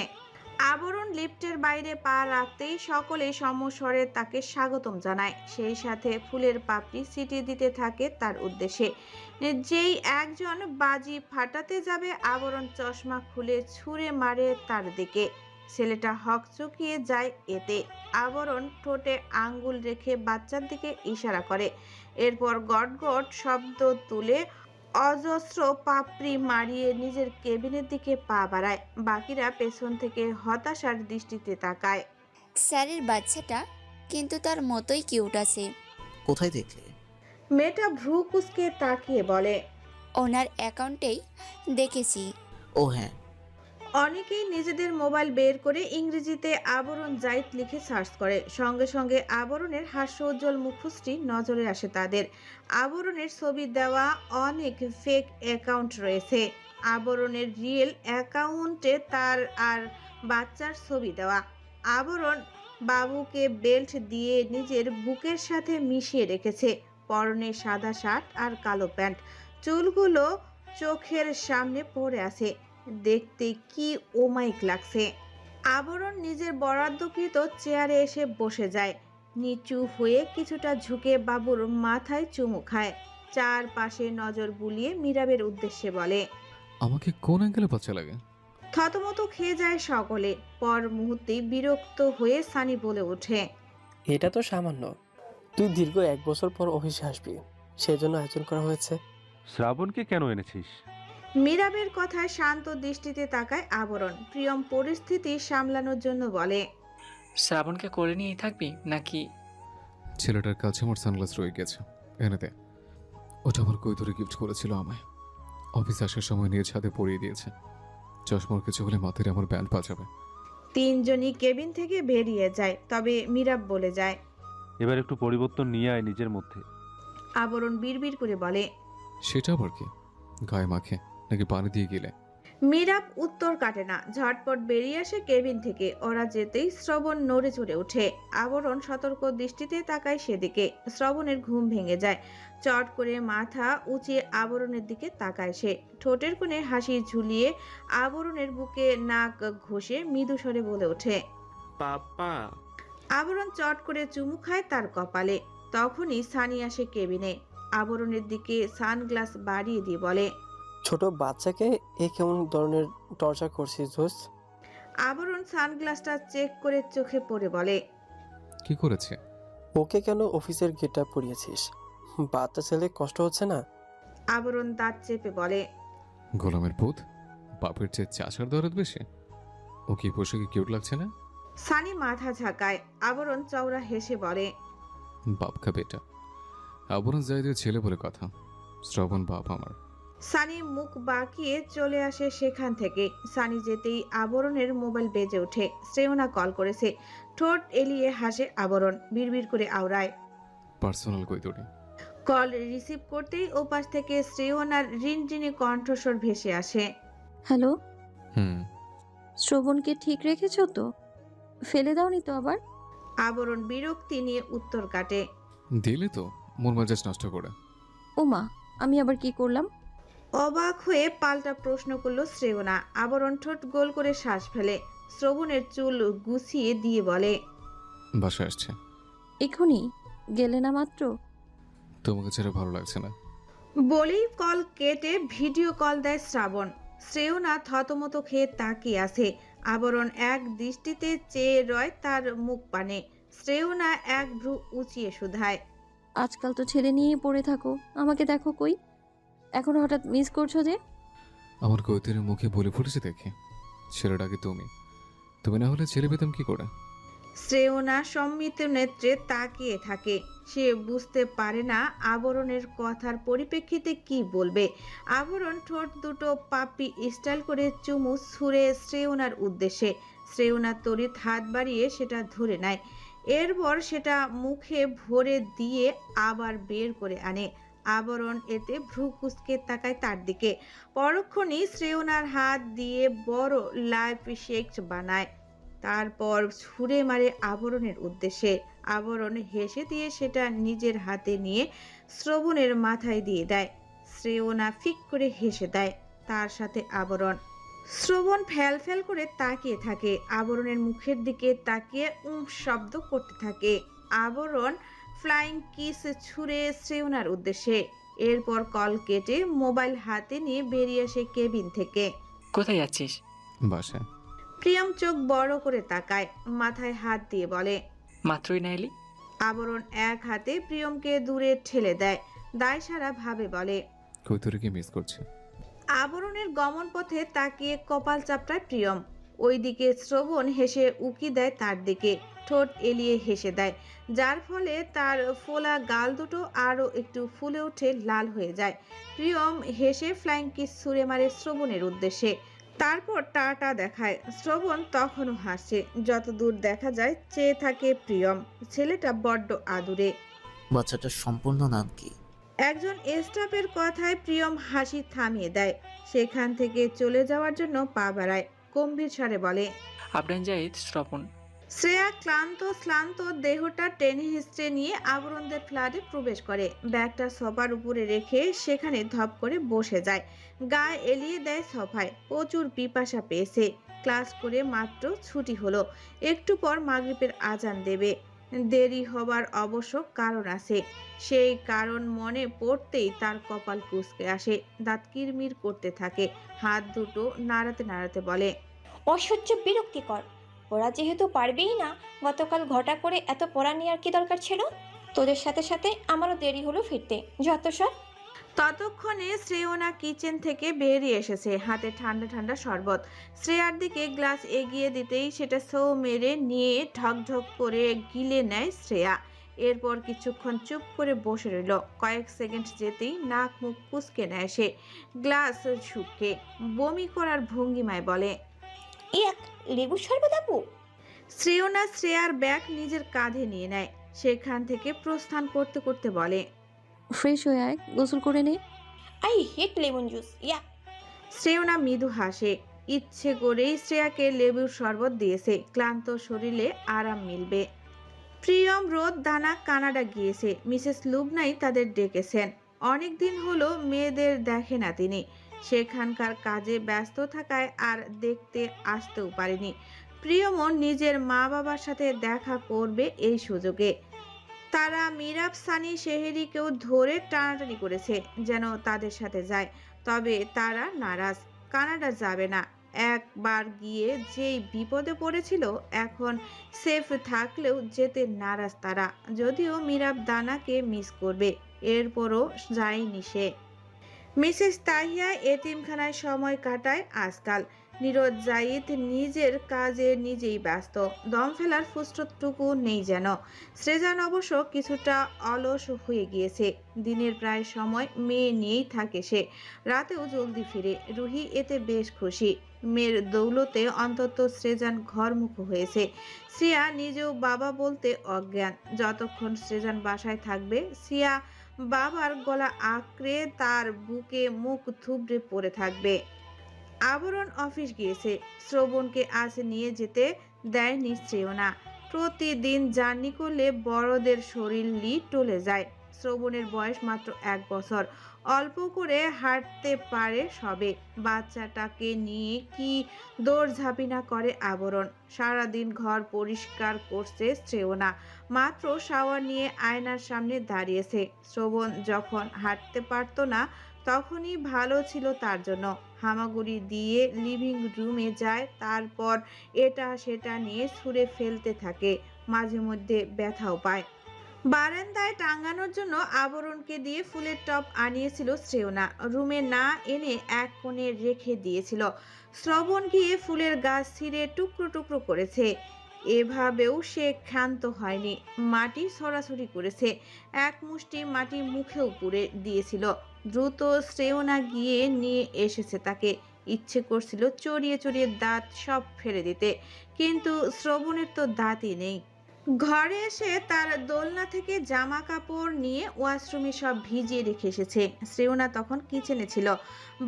আবরণ লিফটের বাইরে পা রাখতেই সকলে সমস্বরে তাকে স্বাগতম জানায়। সেই সাথে ফুলের পাপড়ি ছিটিয়ে দিতে থাকে তার উদ্দেশ্যে। যেই একজন বাজি ফাটাতে যাবে, আবরণ চশমা খুলে ছুঁড়ে মারে তার দিকে। ছেলেটা হকচকিয়ে যায় এতে। আবরণ ঠোঁটে আঙ্গুল রেখে বাচ্চার দিকে ইশারা করে। এরপর গট গট শব্দ তুলে অজস্র পাপড়ি মারিয়ে নিজের কেবিনের দিকে পা বাড়ায়। বাকিরা পেছন থেকে হতাশার দৃষ্টিতে তাকায়। স্যারের বাচ্চাটা কিন্তু তার মতোই কিউট আছে। কোথায় দেখলে? মেয়েটা ভ্রু কুঁচকে তাকিয়ে বলে, ওনার অ্যাকাউন্টেই দেখেছি। ও হ্যাঁ। অনেকেই নিজেদের মোবাইল বের করে ইংরেজিতে আবরণ জাইদ লিখে সার্চ করে। সঙ্গে সঙ্গে আবরণের হাস্যোজ্জ্বল মুখশ্রী নজরে আসে তাদের। আবরণের ছবি দেওয়া অনেক ফেক অ্যাকাউন্ট রয়েছে। আবরণের রিয়েল অ্যাকাউন্টে তার আর বাচ্চার ছবি দেওয়া। আবরণ বাবুকে বেল্ট দিয়ে নিজের বুকের সাথে মিশিয়ে রেখেছে। পরনে সাদা শার্ট আর কালো প্যান্ট। চুলগুলো চোখের সামনে পড়ে আছে। দেখতে কি ওমাইক লাগছে। আবরণ নিজের বরাদ্দকৃত চেয়ারে এসে বসে যায়। নিচু হয়ে কিছুটা ঝুঁকে বাবুর মাথায় চুমু খায়। চারপাশে নজর বুলিয়ে মিরাবের উদ্দেশ্যে বলে, আমাকে কোন অ্যাঙ্গেলে বাচ্চা লাগে? থতমত খেয়ে যায় সকলে। পর মুহূর্তে বিরক্ত হয়ে সানি বলে ওঠে, এটা তো সামান্য। তুই দীর্ঘ 1 বছর পর অফিসে আসবি, সেজন্য আয়োজন করা হয়েছে। শ্রাবণকে কেন এনেছিস? মিরাবের কথায় শান্ত দৃষ্টিতে তাকায় আবরণ। প্রিয়ম পরিস্থিতি সামলানোর জন্য বলে, শ্রাবণকে কোলে নিয়েই থাকবি নাকি? ছেলেটার কাছে আমার সানগ্লাস রয়ে গেছে, এনে দে। ওটা আমার কৈতরে গিফট করেছিল আমায়। অফিস আসার সময় নিয়ে ছাদে পরিয়ে দিয়েছে। চশমার কিছু হলে মাথায় আমার ব্যান্ড বাজাবে। তিনজনই কেবিন থেকে বেরিয়ে যায়। তবে মিরাব বলে যায়, এবার একটু পরিবর্তন নিয়ে আয় নিজের মধ্যে। আবরণ বিড়বিড় করে বলে, সেটা আবার কি? গায়ে মাখে নাকি পানি দিয়ে গেলে? মিরাব উত্তর কাটে না। ঝটপট বেরিয়ে আসে কেবিন থেকে। ওরা যেতেই শ্রবণ নড়ে চড়ে ওঠে। আবরণ সতর্ক দৃষ্টিতে তাকায় সেদিকে। শ্রবণের ঘুম ভেঙে যায়। চট করে মাথা উঁচিয়ে আবরণের দিকে তাকায় সে। ঠোঁটের কোণে হাসি ঝুলিয়ে আবরণের বুকে নাক ঘষে মৃদু স্বরে বলে ওঠে, পাপা। আবরণ চট করে চুমু খায় তার কপালে। তখনই সানি আসে কেবিনে। আবরণের দিকে সানগ্লাস বাড়িয়ে দিয়ে বলে, ছোট বাচ্চাকে এ কেমন ধরনের টর্চার করছিস দোস্ত? আবরণ সানগ্লাসটা চেক করে চোখে পড়ে বলে, কি করেছে? ওকে কেন অফিসের গেটটা পরিয়েছিস? বাচ্চা ছেলে কষ্ট হচ্ছে না? আবরণ দাঁত চেপে বলে, গোলামের পুত, বাপের চেয়ে চাচার দরদ বেশি। ও কি পোশাকে কিউট লাগছে না? সানি মাথা ঝাঁকায়। আবরণ চওড়া হেসে বলে, বাপকা বেটা। আবরণ জাইদের ছেলে বলে কথা। শ্রবণ বাপ আমার। সানি মুখ বাঁকিয়ে চলে আসে সেখান থেকে। সানি যেতেই আবরণের মোবাইল বেজে ওঠে। শ্রেয়না কল করেছে। ঠোঁট এলিয়ে হাসে আবরণ। বিড়বিড় করে আওড়ায়, পার্সোনাল কৈতরি। কল রিসিভ করতেই ওপাশ থেকে শ্রেয়নার রিনরিনে কণ্ঠস্বর ভেসে আসে, হ্যালো, হুম, শ্রবণকে ঠিক রেখেছো তো? ফেলে দাওনি তো আবার? আবরণ বিরক্তি নিয়ে উত্তর কাটে, দিলে তো মন মেজাজ নষ্ট করে। ওমা, আমি আবার কি করলাম? অবাক হয়ে পাল্টা প্রশ্ন করলো শ্রেয়না। আবরণ ঠোঁট গোল করে শ্বাস ফেলে। শ্রবণের চুল গুছিয়ে দিয়ে বলে, বাসায় আসছে। এখনই গেলে না মাত্র? তোমাকে ছেড়ে ভালো লাগছে না। বলেই কল কেটে ভিডিও কল দেয় শ্রাবণ। শ্রেয়না থতমত খেয়ে তাকিয়ে আছে। আবরণ এক দৃষ্টিতে চেয়ে রয় তার মুখ পানে। শ্রেয়না এক ভ্রু উঁচিয়ে শুধায়, আজকাল তো ছেলে নিয়েই পড়ে থাকো, আমাকে দেখো কই? এখন হঠাৎ মিস করছো যে? আমার কৈতের মুখে বলে ফুটেছে দেখে ছেলেটাকে তুমি তুমি না হলে ছেলে পেতাম কি করে? শ্রেয়না সম্মিত নেত্রে তাকিয়ে থাকে। সে বুঝতে পারে না আবরণের কথার পরিপ্রেক্ষিতে কি বলবে। আবরণ ঠোঁট দুটো পাপি স্টাইল করে চুমু ছুঁড়ে শ্রেয়নার উদ্দেশ্যে। শ্রেয়না তড়িৎ হাত বাড়িয়ে সেটা ধরে নেয়। এরপর সেটা মুখে ভরে দিয়ে আবার বের করে আনে। আবরণ এতে ভ্রু কুঁচকে তাকায় তার দিকে। পরক্ষণেই শ্রেয়নার হাত দিয়ে বড় লাইফ শেক বানায়। তারপর ছুঁড়ে মারে আবরণের উদ্দেশ্যে। আবরণ হেসে দিয়ে সেটা নিজের হাতে নিয়ে শ্রবণের মাথায় দিয়ে দেয়। শ্রেয়না ফিক করে হেসে দেয়, তার সাথে আবরণ। শ্রবণ ফ্যাল ফ্যাল করে তাকিয়ে থাকে। আবরণের মুখের দিকে তাকিয়ে শব্দ করতে থাকে। আবরণ ফ্লাইং কিস ছুঁড়ে শ্রেয়নার উদ্দেশ্যে। এরপর কল কেটে মোবাইল হাতে নিয়ে বেরিয়ে আসে কেবিন থেকে। কোথায় যাচ্ছিস? বাসায়। প্রিয়ম চোখ বড় করে তাকায়, মাথায় হাত দিয়ে বলে, মাত্রই না এলি? আবরণ এক হাতে প্রিয়মকে দূরে ঠেলে দেয়, দায়সারা ভাবে বলে, কৈতরীকে মিস করছে। আবরণের গমন পথে তাকিয়ে কপাল চাপড়ায় প্রিয়ম। ওইদিকে শ্রবণ হেসে উকি দেয় তার দিকে, ঠোঁট এলিয়ে হেসে দেয়, যার ফলে তার ফোলা গাল দুটো আরো একটু ফুলে উঠে লাল হয়ে যায়। প্রিয়ম হেসে ফ্লাইং কিস ছুঁড়ে মারে শ্রবণের উদ্দেশ্যে। তারপর টাটা দেখায়। শ্রবণ তখনও হাসছে। যত দূর দেখা যায় চেয়ে থাকে প্রিয়ম। ছেলেটা বড্ড আদুরে। বাচ্চাটার সম্পূর্ণ নাম কি? একজন স্টাফের কথায় প্রিয়ম হাসি থামিয়ে দেয়। সেখান থেকে চলে যাওয়ার জন্য পা বাড়ায়। গম্ভীর স্বরে বলে, আবরান জাহিদ শ্রবণ। শ্রেয়া ক্লান্ত দেহটা টেনে হিস্ট্রে নিয়ে আবরণদের ফ্ল্যাটে প্রবেশ করে। ব্যাগটা সোফার উপরে রেখে সেখানে ধপ করে বসে যায়। গায়ে এলিয়ে দেয় সোফায়। প্রচুর পিপাসা পেয়েছে। ক্লাস করে মাত্র ছুটি হলো। একটু পর মাগরিবের আজান দেবে। দেরি হবার অবশ্য কারণ আছে। সেই কারণ মনে পড়তেই তার কপাল কুঁচকে আসে, দাঁত কিরমির করতে থাকে। হাত দুটো নাড়াতে নাড়াতে বলে, অসহ্য বিরক্তিকর। ওরা যেহেতু পারবেই না, গতকাল ঘটা করে এত পড়া নেওয়ার কি দরকার ছিল? তোদের সাথে সাথে আমারও দেরি হলো ফিরতে, যত সব। ততক্ষণে শ্রেয়না কিচেন থেকে বেরিয়ে এসেছে, হাতে ঠান্ডা ঠান্ডা শরবত। শ্রেয়ার দিকে গ্লাস এগিয়ে দিতেই সেটা সৌ মেরে নিয়ে ঢকঢক করে গিলে নেয় শ্রেয়া। এরপর কিছুক্ষণ চুপ করে বসে রইল। কয়েক সেকেন্ড যেতেই নাক মুখ কুঁচকে নেয় সে। গ্লাস ঝুঁকে বমি করার ভঙ্গিমায় বলে, এক লেবু শরবত আপু। শ্রেয়না শ্রেয়ার ব্যাগ নিজের কাঁধে নিয়ে নেয়। সেখান থেকে প্রস্থান করতে করতে বলে, ফ্রেশ হয়ে আয়, গোসল করে নে। আই হেট লেমন জুস, ইয়া। শ্রেয়না মৃদু হাসে। ইচ্ছে করেই শ্রেয়াকে লেবুর শরবত দিয়েছে, ক্লান্ত শরীরে আরাম মিলবে। প্রিয়ম রোদ দানা কানাডা গিয়েছে। মিসেস লুবনাই তাদের ডেকেছেন। অনেকদিন হলো মেয়েদের দেখে না তিনি। সেখানকার কাজে ব্যস্ত থাকায় আর দেখতে আসতেও পারেনি। প্রিয়মও নিজের মা বাবার সাথে দেখা করবে এই সুযোগে। তারা মিরাব সানি শেহেরিকেও ধরে টানাটানি করেছে যেন তাদের সাথে যায়, তবে তারা নারাজ। কানাডা যাবে না। একবার গিয়ে যেই বিপদে পড়েছিল, এখন সেফ থাকলেও যেতে নারাজ তারা। যদিও মিরাব দানাকে মিস করবে, এরপরও যায়নি সে। মিসেস তাহিয়া এতিমখানায় সময় কাটায় আজকাল। নীরজ জাহিদ নিজের কাজে নিজেই ব্যস্ত। দম ফেলার ফুসরতটুকু নেই যেন। সৃজন অবশ্য কিছুটা অলস হয়ে গিয়েছে। দিনের প্রায় সময় মেয়ে নিয়েই থাকে সে। রাতেও জলদি ফিরে। রুহি এতে বেশ খুশি। মেয়ের দৌলতে অন্তত সৃজন ঘরমুখ হয়েছে। শ্রিয়া নিজেও বাবা বলতে অজ্ঞান। যতক্ষণ সৃজন বাসায় থাকবে, শ্রিয়া বাবার গলা আঁকড়ে তার বুকে মুখ থুবড়ে পড়ে থাকবে। আবরণ অফিস গিয়েছে। শ্রবণকে আজ নিয়ে যেতে দেয়নি শ্রেয়না। প্রতিদিন জার্নি করলে বড়দের শরীর টলে যায়। শ্রবণের বয়স মাত্র 1 বছর। অল্প করে হাঁটতে পারে সবে। বাচ্চাটাকে নিয়ে কি দৌড়ঝাঁপি না করে আবরণ। সারাদিন ঘর পরিষ্কার করছে শ্রেয়না, মাত্র শাওয়ার নিয়ে আয়নার সামনে দাঁড়িয়েছে। শ্রবণ যখন হাঁটতে পারতো না তখনই ভালো ছিল তার জন্য। হামাগুড়ি দিয়ে লিভিং রুমে যায়, তারপর এটা সেটা নিয়ে ছুঁড়ে ফেলতে থাকে, মাঝে মধ্যে ব্যথাও পায়। বারান্দায় টাঙানোর জন্য আবরণকে দিয়ে ফুলের টব আনিয়েছিল শ্রেয়না, রুমে না এনে এক কোণে রেখে দিয়েছিল। শ্রবণ গিয়ে ফুলের গাছ ছিঁড়ে টুকরো টুকরো করেছে। এভাবেও সে ক্ষান্ত হয়নি, মাটি ছড়াছড়ি করেছে, এক মুষ্টি মাটি মুখেও পুড়ে দিয়েছিল। দ্রুত শ্রেয়না গিয়ে নিয়ে এসেছে তাকে। ইচ্ছে করছিল চড়িয়ে চড়িয়ে দাঁত সব ফেলে দিতে, কিন্তু শ্রবণের তো দাঁতই নেই। ঘরে এসে তার দোলনা থেকে জামা কাপড় নিয়ে ওয়াশরুমে সব ভিজিয়ে রেখে এসেছে। শ্রেয়না তখন কিচেনে ছিল,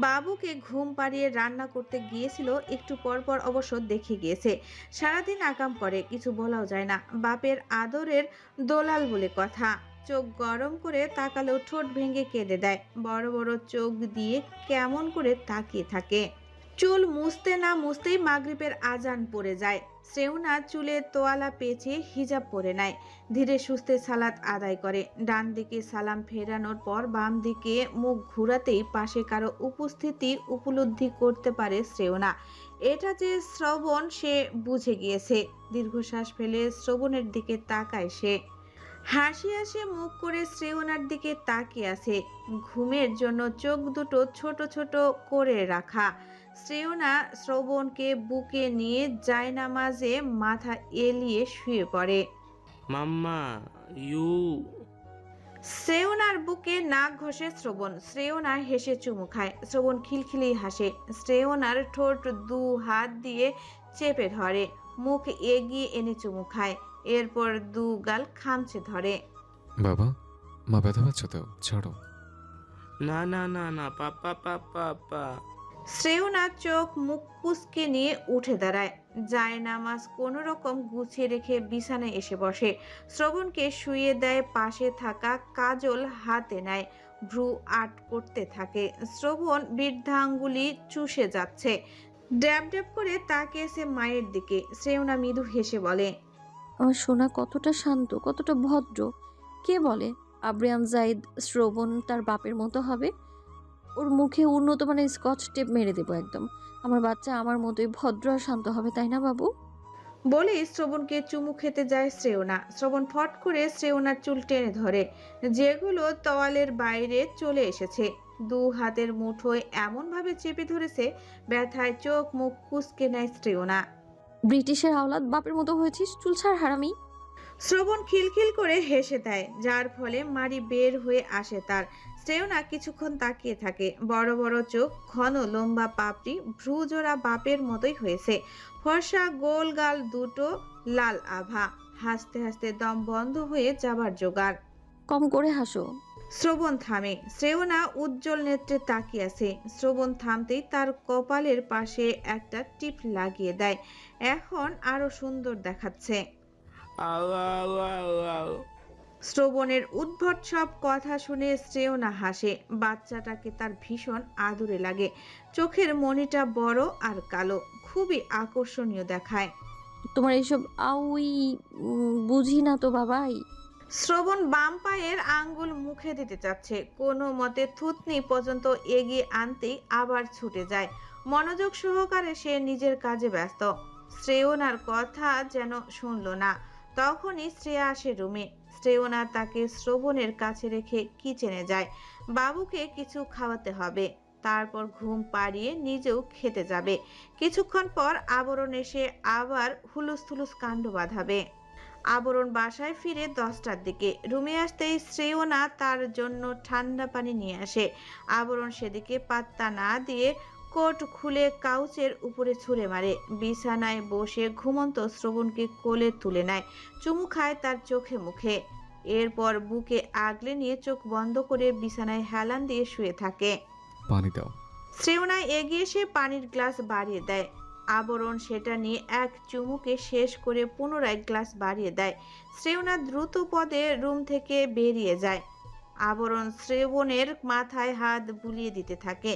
বাবুকে ঘুম পাড়িয়ে রান্না করতে গিয়েছিল। একটু পর পর অবশ্য দেখে গিয়েছে। সারাদিন আকাম করে, কিছু বলাও যায় না। বাপের আদরের দোলাল বলে কথা। চোখ গরম করে তাকালেও ঠোঁট ভেঙে কেঁদে দেয়। বড় বড় চোখ দিয়ে কেমন করে তাকিয়ে থাকে। চুল মুছতে না মুছতেই মাগরিবের আজান পড়ে যায়। শ্রেয়না চুলে তোয়ালা পেঁচিয়ে হিজাব পরে নেয়। ধীরে সুস্থে সালাত আদায় করে। ডান দিকে সালাম ফেরানোর পর বাম দিকে মুখ ঘুরাতেই পাশে কারো উপস্থিতি উপলব্ধি করতে পারে শ্রেয়না। এটা যে শ্রবণ সে বুঝে গিয়েছে। দীর্ঘশ্বাস ফেলে শ্রবণের দিকে তাকায় সে। হাসি হাসি মুখ করে শ্রেয়নার দিকে তাকিয়ে আছে, ঘুমের জন্য চোখ দুটো ছোট ছোট করে রাখা। শ্রেয়না শ্রবণকে বুকে নিয়ে জায়নামাজে মাথা এলিয়ে শুয়ে পড়ে। Mamma you. শ্রেয়নার বুকে নাক ঘষে শ্রবণ। শ্রেয়না হেসে চুমু খায়। শ্রবণ খিলখিলি হাসে। শ্রেয়নার ঠোঁট দু হাত দিয়ে চেপে ধরে, মুখ এগিয়ে এনে চুমু খায়। এরপর দু গাল খামচে ধরে। বাবা, মা ব্যথা পাচ্ছে তো, ছাড়ো। না না না না পাপা পাপা পা। শ্রেয়না চোখ মুখ কুঁচকে নিয়ে উঠে দাঁড়ায়। জায়নামাজ কোনো রকম গুছিয়ে রেখে বিছানায় এসে বসে। শ্রবণকে শুইয়ে দেয়, পাশে থাকা কাজল হাতে নেয়, ভ্রু আট করতে থাকে। শ্রবণ বৃদ্ধাঙ্গুলি চুষে যাচ্ছে। ড্যাব ড্যাব করে তাকিয়েছে মায়ের দিকে। শ্রেয়না মৃদু হেসে বলে, আমার সোনা কতটা শান্ত, কতটা ভদ্র। কে বলে আব্রাহাম জাইদ শ্রবণ তার বাপের মতো হবে? ওর মুখে উন্নত মানের স্কচ টেপ মেরে দেবো একদম। আমার বাচ্চা আমার মতোই ভদ্র আর শান্ত হবে, তাই না বাবু? বলে শ্রবণকে চুমু খেতে যায় শ্রেয়না। শ্রবণ ফট করে শ্রেয়নার চুল টেনে ধরে, যেগুলো তোয়ালের বাইরে চলে এসেছে। দু হাতের মুঠোয় এমনভাবে চেপে ধরেছে, ব্যথায় চোখ মুখ কুঁচকে নেয় শ্রেয়না। ব্রিটিশের আওলাদ, বাপের মতো হয়েছিস, চুল ছাড় হারামি। শ্রবণ খিলখিল করে হেসে দেয়, যার ফলে মাড়ি বের হয়ে আসে তার। শ্রেয়না কিছুক্ষণ তাকিয়ে থাকে। বড় বড় চোখ, ঘন লম্বা পাপড়ি, ভ্রুজোড়া বাপের মতোই হয়েছে। ফর্সা গোল গাল দুটো, লাল আভা। হাসতে হাসতে দম বন্ধ হয়ে যাবার জোগাড়। কম করে হাসো। শ্রবণ থামে। শ্রেয়না উজ্জ্বল নেত্রে তাকিয়ে আছে। শ্রবণ থামতেই তার কপালের পাশে একটা টিপ লাগিয়ে দেয়। এখন আরো সুন্দর দেখাচ্ছে। শ্রবণের উদ্ভট সব কথা শুনে শ্রেয়না হাসে। বাচ্চাটাকে তার ভীষণ আদুরে লাগে। চোখের মণিটা বড় আর কালো, খুবই আকর্ষণীয় দেখায়। তোমার এইসব আউই বুঝি না তো বাবাই। শ্রবণ বাম পায়ের আঙ্গুল মুখে দিতে চাচ্ছে, কোনো মতে থুতনি পর্যন্ত এগিয়ে আনতেই আবার ছুটে যায়। মনোযোগ সহকারে সে নিজের কাজে ব্যস্ত। শ্রেয়নার কথা যেন শুনল না। তখনই শ্রেয়া আসে রুমে। শ্রেয়না তাকে শ্রবণের কাছে রেখে কিচেনে যায়। বাবুকে কিছু খাওয়াতে হবে, তারপর ঘুম পাড়িয়ে নিজেও খেতে যাবে। কিছুক্ষণ পর আবরণ এসে আবার হুলুস থুলুস কাণ্ড বাঁধাবে। আবরণ বাসায় ফিরে 10টার দিকে। রুমে আসতেই শ্রেয়না তার জন্য ঠান্ডা পানি নিয়ে আসে। আবরণ সেদিকে পাত্তা না দিয়ে কোট খুলে কাউচের উপরে ছুঁড়ে মারে। বিছানায় বসে ঘুমন্ত শ্রবণকে কোলে তুলে নেয়, চুমু খায় তার চোখে মুখে। এরপর বুকে আগলে নিয়ে চোখ বন্ধ করে বিছানায় হেলান দিয়ে শুয়ে থাকে। পানি দাও। শ্রেয়না এগিয়ে এসে পানির গ্লাস বাড়িয়ে দেয়। আবরণ সেটা নিয়ে এক চুমুকে শেষ করে পুনরায় গ্লাস বাড়িয়ে দেয়। শ্রেয়না দ্রুত পদে রুম থেকে বেরিয়ে যায়। আবরণ শ্রেবণের মাথায় হাত বুলিয়ে দিতে থাকে।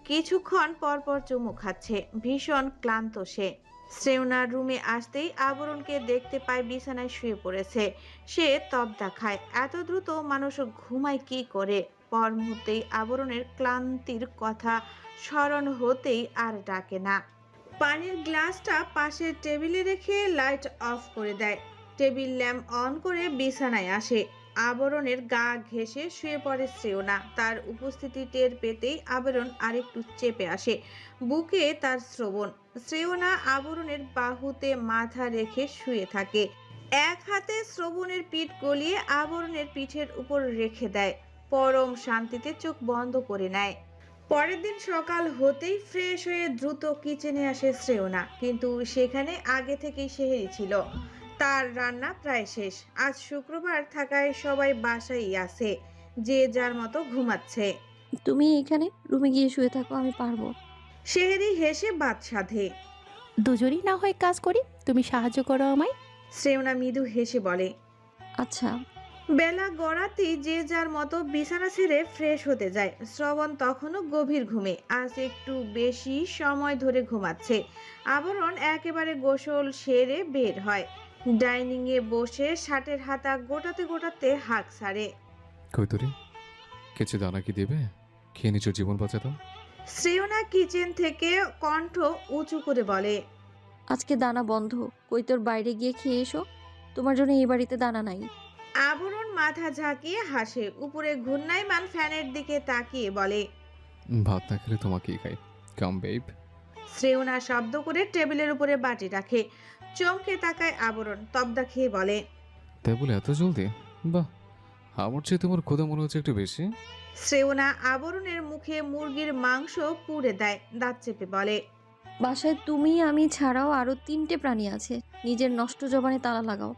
কিছুক্ষণ পরপর চুমু খাচ্ছে। ভীষণ ক্লান্ত সে। শ্রেওনার রুমে আসতেই আবরণকে দেখতে পায় বিছানায় শুয়ে পড়েছে। সে তবদা খায়। এত দ্রুত মানুষ ঘুমায় কি করে? পর মুহূর্তেই আবরণের ক্লান্তির কথা স্মরণ হতেই আর ডাকে না। পানির গ্লাসটা পাশের টেবিলে রেখে লাইট অফ করে দেয়। টেবিল ল্যাম্প অন করে বিছানায় আসে। আবরণের গা ঘেঁষে শুয়ে পড়ে শ্রেওনা। তার উপস্থিতি টের পেতেই আবরণ আরেকটু চেপে আসে। বুকে তার শ্রবণ। শ্রেওনা আবরণের বাহুতে মাথা রেখে শুয়ে থাকে। এক হাতে শ্রবণের পিঠ গলিয়ে আবরণের পিঠের উপর রেখে দেয়। পরম শান্তিতে চোখ বন্ধ করে নেয়। পরের দিন সকাল হতেই ফ্রেশ হয়ে দ্রুত কিচেনে আসে শ্রেওনা, কিন্তু সেখানে আগে থেকেই সেহেরি ছিল। তার রান্না প্রায় শেষ। আজ শুক্রবার থাকায় সবাই বাসায় আছে, যে যার মতো ঘুমাচ্ছে। তুমি এখানে রুমে গিয়ে শুয়ে থাকো, আমি পারবো। সেহেরি হেসে বাদ সাধে। দুজনেই না হয় কাজ করি, তুমি সাহায্য করো আমায়। শ্রেওনা মৃদু হেসে বলে, আচ্ছা। বেলা গড়াতেই যে যার মতো বিছানা ছেড়ে ফ্রেশ হতে যায়। শ্রবণ তখনও গভীর ঘুমে। আজ একটু বেশি সময় ধরে ঘুমাচ্ছে। আবরণ একেবারে গোসল সেরে বের হয়। ডাইনিং এ বসে শার্টের হাতা গোটাতে গোটাতে হাঁক ছাড়ে। কৈতরি, কিছু দানা কি দেবে? খেয়ে নিচু জীবন বাঁচাতাম। শ্রেয়না কিচেন থেকে কণ্ঠ উঁচু করে বলে, আজকে দানা বন্ধ। কই তোর বাইরে গিয়ে খেয়ে এসো, তোমার জন্য এই বাড়িতে দানা নাই। আবরণ মাথা ঝাঁকিয়ে হাসে। উপরে ঘূর্ণায়মান ফ্যানের দিকে তাকিয়ে বলে, ভাত না খেলে তোমাকেই খাই। কাম বেব। শ্রেয়না শব্দ করে টেবিলের উপরে বাটি রাখে। চমকে তাকায় আবরণ। তবদা খেয়ে বলে, তাই বলে এত জলদি? বাহ, আমার চেয়ে তোমার ক্ষুধা মনে হচ্ছে একটু বেশি। শ্রেয়না আবরণের মুখে মুরগির মাংস পুড়ে দেয়। দাঁত চেপে বলে, বাসায় তুমি আমি ছাড়াও আরো 3টে প্রাণী আছে, নিজের নষ্ট জবানে তালা লাগাও।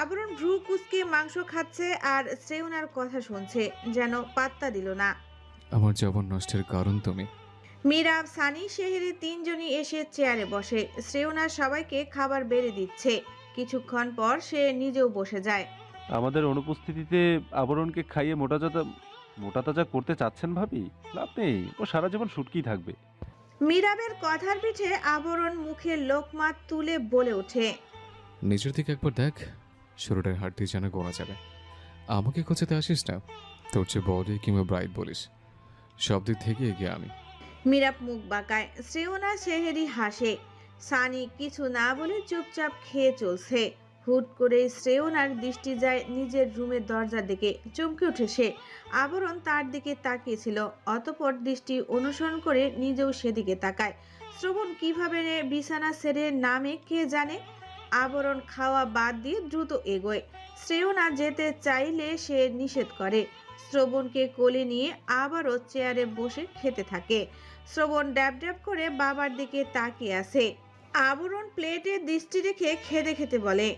আবরণ ভ্রু কুঁচকে মাংস খাচ্ছে আর শ্রেয়নার কথা শুনছে, যেন পাত্তা দিল না। আমার জবান নষ্টের কারণ তুমি। মীরা, সানি, সেহেরি তিনজনই এসে চেয়ারে বসে। শ্রেয়না সবাইকে খাবার বেড়ে দিচ্ছে। কিছুক্ষণ পর সে নিজেও বসে যায়। আমাদের অনুপস্থিতিতে আবরণকে খাইয়ে মোটা তাজা করতে চাচ্ছেন ভাবি? লাভ নেই, ও সারা জীবন শুটকি থাকবে। মীরাবের কথার পিঠে আবরণ মুখে লোকমা তুলে বলে ওঠে, নিজের দিকে একবার দেখ, শরীরের হাড় দিয়ে যেন গোনা যাবে। আমাকে খোঁজাতে আসিস না, তোর চেয়ে বডি কিংবা ব্রাইট বলিস, সব দিক থেকে এগিয়ে আমি। মীরাব মুখ বাঁকায়। শ্রেয়না সেহেরি হাসে। সানি কিছু না বলে চুপচাপ খেয়ে চলছে। হুট করে শ্রেয়নার দৃষ্টি যায় নিজের রুমের দরজার দিকে। চমকে উঠে সে। আবরণ তার দিকে তাকিয়েছিল। অতঃপর দৃষ্টি অনুসরণ করে নিজেও সেদিকে তাকায়। শ্রবণ কিভাবে বিছানা ছেড়ে নামে কে জানে। আবরণ খাওয়া বাদ দিয়ে দ্রুত এগোয়। শ্রেয়না যেতে চাইলে সে নিষেধ করে। শ্রবণকে কোলে নিয়ে আবারও চেয়ারে বসে খেতে থাকে। শ্রবণ ড্যাব ড্যাব করে বাবার দিকে তাকিয়ে আছে। আবরণ প্লেটে দৃষ্টি রেখে খেতে খেতে বলে,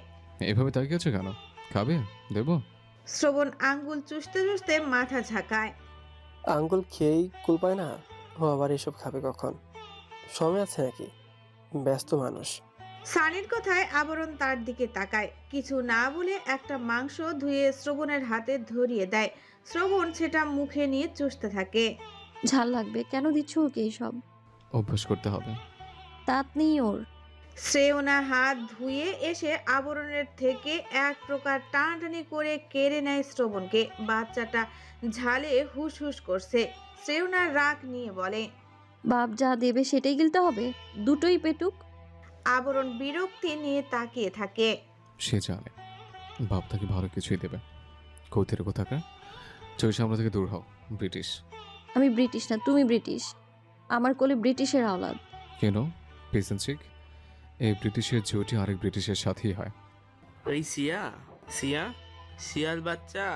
এভাবে তাকিয়ে আছো কেন? খাবে? দেবো? শ্রবণ আঙ্গুল চুষতে চুষতে মাথা ঝাঁকায়। আঙ্গুল খেয়েই কুল পায় না, ও আবার এসব খাবে কখন? সময় আছে নাকি? ব্যস্ত মানুষ। সানির কথায় আবরণ তার দিকে তাকায়। কিছু না বলে একটা মাংস ধুয়ে শ্রবণের হাতে ধরিয়ে দেয়। শ্রবণ সেটা মুখে নিয়ে চুষতে থাকে। ঝাল লাগবে, কেন দিচ্ছ ওকে এইসব? অভ্যাস করতে হবে। তাত নেই ওর। শ্রেয়না হাত ধুয়ে এসে আবরণের থেকে এক প্রকার টানাটানি করে কেড়ে নেয় শ্রবণকে। বাচ্চাটা ঝালে হুস হুস করছে। শ্রেয়না রাগ নিয়ে বলে, বাপ যা দেবে সেটাই গিলতে হবে, দুটোই পেটুক। আবরণ বিরক্তি নিয়ে তাকিয়ে থাকে। সে জানে বাপ তাকে ভালো কিছুই দেবে। কৌতের কোথাকার, চোখ সামনে থেকে দূর হও, ব্রিটিশ। আমি ব্রিটিশ না, তুমি ব্রিটিশ। আমার কোলে ব্রিটিশের আওলাদ। কেন? পেসেন্সিক। এই ব্রিটিশের জুটি আরেক ব্রিটিশের সাথেই হয়। ওই সিয়া, সিয়া, শিয়াল বাচ্চা।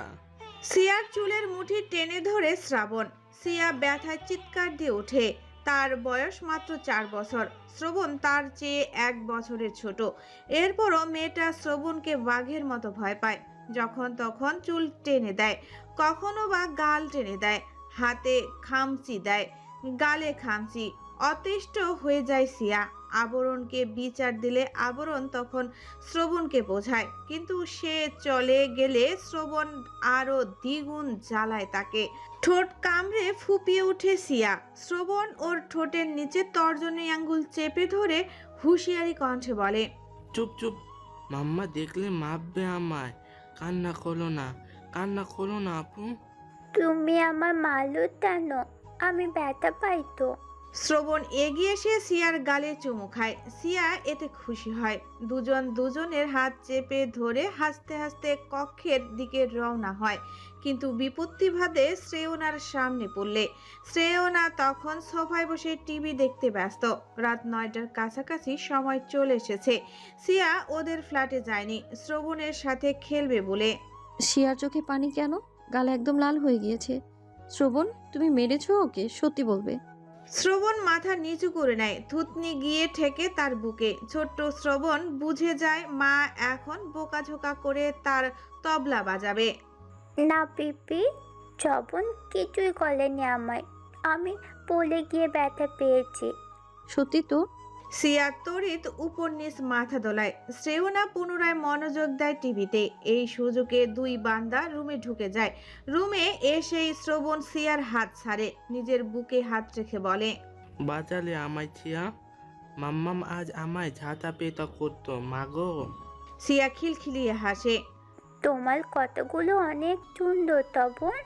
সিয়ার চুলের মুঠি টেনে ধরে শ্রাবণ। সিয়া ব্যথায় চিৎকার দিয়ে ওঠে। তার বয়স মাত্র 4 বছর। শ্রবণ তার চেয়ে 1 বছরের ছোট। এরপরও মেয়েটা শ্রবণকে বাঘের মতো ভয় পায়। যখন তখন চুল টেনে দেয়, কখনো বা গাল টেনে দেয়, হাতে খামচি দেয়। গালে খামচি। অতিষ্ঠ হয়ে যায় সিয়া। আবরণকে বিচার দিলে আবরণ তখন শ্রবণকে বোঝায়, কিন্তু সে চলে গেলে শ্রবণ আরো দ্বিগুণ জ্বালায় তাকে। ঠোঁট কামড়ে ফুপিয়ে ওঠে সিয়া। শ্রবণ ওর ঠোঁটের নিচে তর্জনী আঙ্গুল চেপে ধরে হুঁশিয়ারি কণ্ঠে বলে, চুপ চুপ, মাম্মা দেখলে মাপবে আমায়। কান্না করো না, কান্না করো না আপু। তুমি আমার মালু টানো, আমি ব্যথা পাই তো। শ্রবণ এগিয়ে এসে সিয়ার গালে চুমু খায়। সিয়া এতে খুশি হয়। দুজন দুজনের হাত চেপে ধরে হাসতে হাসতে কক্ষের দিকে রওনা হয়, কিন্তু বিপত্তি ভাদে শ্রেয়নার সামনে পড়লে। শ্রেয়না তখন সোফায় বসে টিভি দেখতে ব্যস্ত। রাত 9টার কাছাকাছি সময় চলে এসেছে। সিয়া ওদের ফ্ল্যাটে যায়নি শ্রবণের সাথে খেলবে বলে। শিয়ার চোখে পানি কেন? গাল একদম লাল হয়ে গিয়েছে। শ্রবণ, তুমি মেরেছো ওকে? সত্যি বলবে। শ্রবণ মাথা নিচু করে নেয়। থুতনি গিয়ে ঠেকে তার বুকে। ছোট্ট শ্রবণ বুঝে যায় মা এখন বোকাঝোকা করে তার তবলা বাজাবে। না পিপি, শ্রবণ কিছুই করেনি আমায়, আমি পড়ে গিয়ে ব্যথা পেয়েছি। সত্যি তো? সিয়া তড়িৎ উপর নিচ মাথা দোলায়। শ্রেয়না পুনরায় মনোযোগ দেয় টিভিতে। এই সুযোগে দুই বান্দা রুমে ঢুকে যায়। রুমে এসেই শ্রবণ সিয়ার হাত ছাড়ে, নিজের বুকে হাত রেখে বলে, বাজালে আমায় ছিয়া, মাম্মাম আজ আমায় ঝাঁটা পেটা করতো মাগো। সিয়া খিলখিলিয়ে হাসে। তোমার কতগুলো অনেক সুন্দর তবন।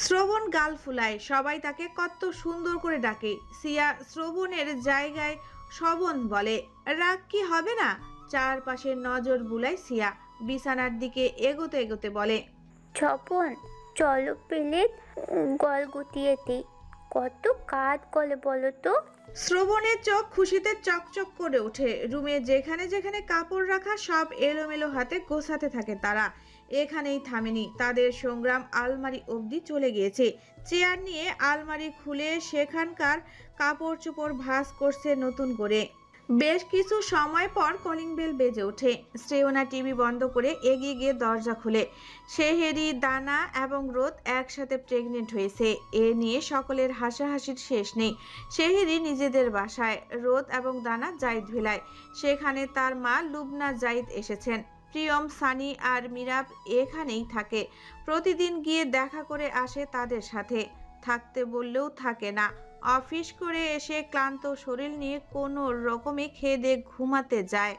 শ্রবণ গাল ফুলায়। সবাই তাকে কত সুন্দর করে ডাকে। সিয়া শ্রবণের জায়গায় শ্রবণ বলে, রাগ কি হবে না? চারপাশে নজর বুলায় সিয়া। বিছানার দিকে এগোতে এগোতে বলে, শ্রবণ চলো পেলে গল গুটিয়ে দিই। কত কাজ করে বলো তো। শ্রবণের চোখ খুশিতে চকচক করে ওঠে। রুমে যেখানে যেখানে কাপড় রাখা সব এলোমেলো হাতে গোছাতে থাকে তারা। এখানেই থামেনি, তাদের সংগ্রাম আলমারি অবধি চলে গিয়েছে। চেয়ার নিয়ে আলমারি খুলে সেখানকার কাপড় চোপড় ভাঁজ করছে নতুন করে। বেশ কিছু সময় পর কলিং বেল বেজে ওঠে। শ্রেয়না টিভি বন্ধ করে এগিয়ে গিয়ে দরজা খুলে। সেহেরি, দানা এবং রোদ একসাথে প্রেগনেন্ট হয়েছে। এ নিয়ে সকলের হাসাহাসির শেষ নেই। সেহেরি নিজেদের বাসায়, রোদ এবং দানা জাইদ ভিলায়। সেখানে তার মা লুবনা জাইদ এসেছেন। প্রিয়ম, সানি আর মিরাব এখানেই থাকে। প্রতিদিন গিয়ে দেখা করে আসে তাদের সাথে। থাকতে বললেও থাকে না। অফিস করে এসে ক্লান্ত শরীর নিয়ে কোনো রকমে খেয়ে দিয়ে ঘুমাতে যায়।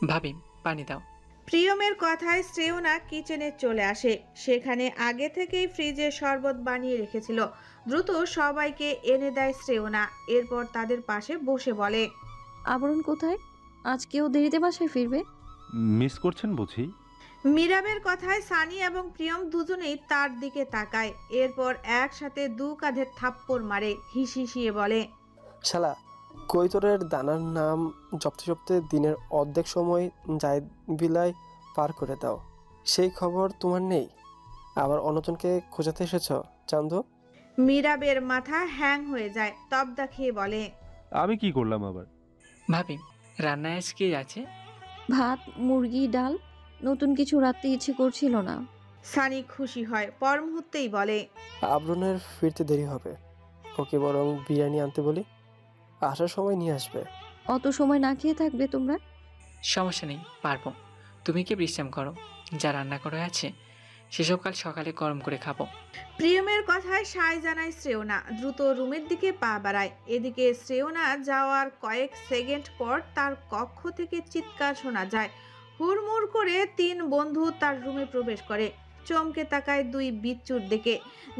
ভাবি, পানি দাও। প্রিয়মের কথায় শ্রেয়না কিচেনে চলে আসে। সেখানে আগে থেকেই ফ্রিজে শরবত বানিয়ে রেখেছিল। দ্রুত সবাইকে এনে দেয় শ্রেয়না। এরপর তাদের পাশে বসে বলে, আবরণ কোথায়? আজকেও দেরিতে বাসায় ফিরবে? মিস করছেন বুঝি? মিরাবের কথায় সানি এবং প্রিয়ম দুজনেই তার দিকে তাকায়। এরপর একসাথে দু কাঁধে থাপ্পড় মারে। হিসিয়ে বলে, শালা, কৈতরের দানার নাম জপতে জপতে দিনের অর্ধেক সময় জায়দ বিলায় পার করে দাও। সেই খবর তোমার নেই? আবার অনতনকে খোঁজাতে এসেছ চান্দু? মিরাবের মাথা হ্যাং হয়ে যায়। তবদা খেয়ে বলে, আমি কি করলাম আবার? ভাবি, রান্নায় আজ কি আছে? ভাত, মুরগি, ডাল। নতুন কিছু রাখতে ইচ্ছে করছিল না। সানি খুশি হয়। পর মুহূর্তেই বলে, আবরণের ফিরতে দেরি হবে, ওকে বরং বিরিয়ানি আনতে বলি, আসার সময় নিয়ে আসবে। অত সময় না খেয়ে থাকবে তোমরা? সমস্যা নেই, পারবো। তুমি কি বিশ্রাম করো, যা রান্না করা আছে সেসব কাল সকালে গরম করে খাবো। প্রিয়মের কথায় সায় জানায় শ্রেয়না। দ্রুত রুমের দিকে পা বাড়ায়। এদিকে শ্রেয়না যাওয়ার কয়েক সেকেন্ড পর তার কক্ষ থেকে চিৎকার শোনা যায়। হুড়মুড় করে 3 বন্ধু তার রুমে প্রবেশ করে। চমকে তাকায় 2 বিচ্চুর দিকে,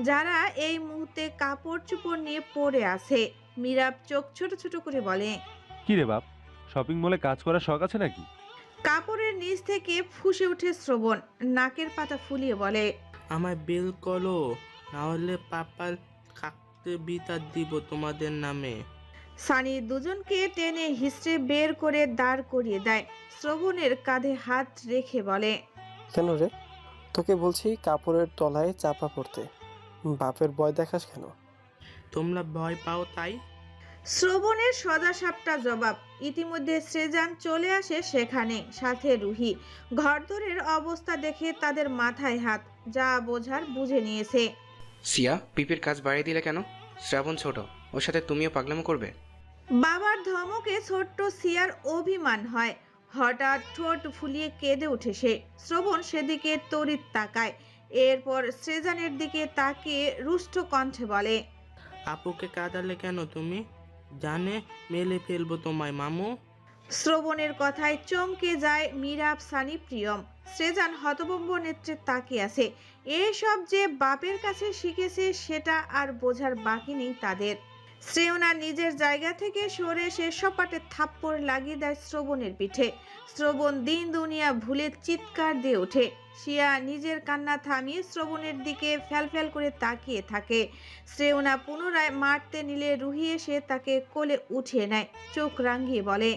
যারা এই মুহূর্তে কাপড় চোপড় নিয়ে পড়ে আছে। মিরাব চোখ ছোট ছোট করে বলে, কি রে বাপ, শপিং মলে কাজ করার শখ আছে নাকি? কাপড়ের নিচ থেকে ফুঁসে ওঠে শ্রবণ। নাকের পাতা ফুলিয়ে বলে, আমায় বেল করো, না হলে পাপার কাকতে বিতার দিব তোমাদের নামে। সানি দুজনকে টেনে হিস্ট্রে বের করে দাঁড় করিয়ে দেয়। শ্রবণের কাঁধে হাত রেখে বলে, কেন রে? তোকে বলছি কাপড়ের তলায় চাপা পড়তে। বাপের ভয় দেখাস কেন? তোমরা ভয় পাও তাই? শ্রবণের সদাসাপটা জবাব। ইতিমধ্যে শ্রেজান চলে আসে সেখানে, সাথে রুহি। ঘরদোরের অবস্থা দেখে তাদের মাথায় হাত। যা বোঝার বুঝে নিয়েছে। সিয়া, পিপির কাজ বাড়িয়ে দিলে কেন? শ্রাবণ ছোট, ওর সাথে তুমিও পাগলামো করবে? বাবার ধমকে ছোট্ট সিয়ার অভিমান হয়। হঠাৎ ঠোঁট ফুলিয়ে কেঁদে ওঠে সে। শ্রবণ সেদিকে তড়িৎ তাকায়, এরপর সৃজনের দিকে তাকিয়ে রুষ্ট কণ্ঠে বলে, আপুকে কাঁদালে কেন তুমি? জানে মেলে ফেলবো তোমায় মামু। শ্রবণের কথায় চমকে যায় মিরাব, সানি, প্রিয়ম। সৃজন হতভম্ব নেত্রে তাকিয়ে আছে। এসব যে বাপের কাছে শিখেছে সেটা আর বোঝার বাকি নেই তাদের। শ্রেয়না নিজের জায়গা থেকে সরে এসে সপাটে থাপ্পড় লাগিয়ে দেয় শ্রবণের পিঠে। শ্রবণ দিন দুনিয়া ভুলে চিৎকার দিয়ে ওঠে। শিয়া নিজের কান্না থামিয়ে শ্রবণের দিকে ফ্যালফ্যাল করে তাকিয়ে থাকে। শ্রেয়না পুনরায় মারতে নিলে রুহি এসে তাকে কোলে উঠিয়ে নেয়, চোখ রাঙিয়ে বলে,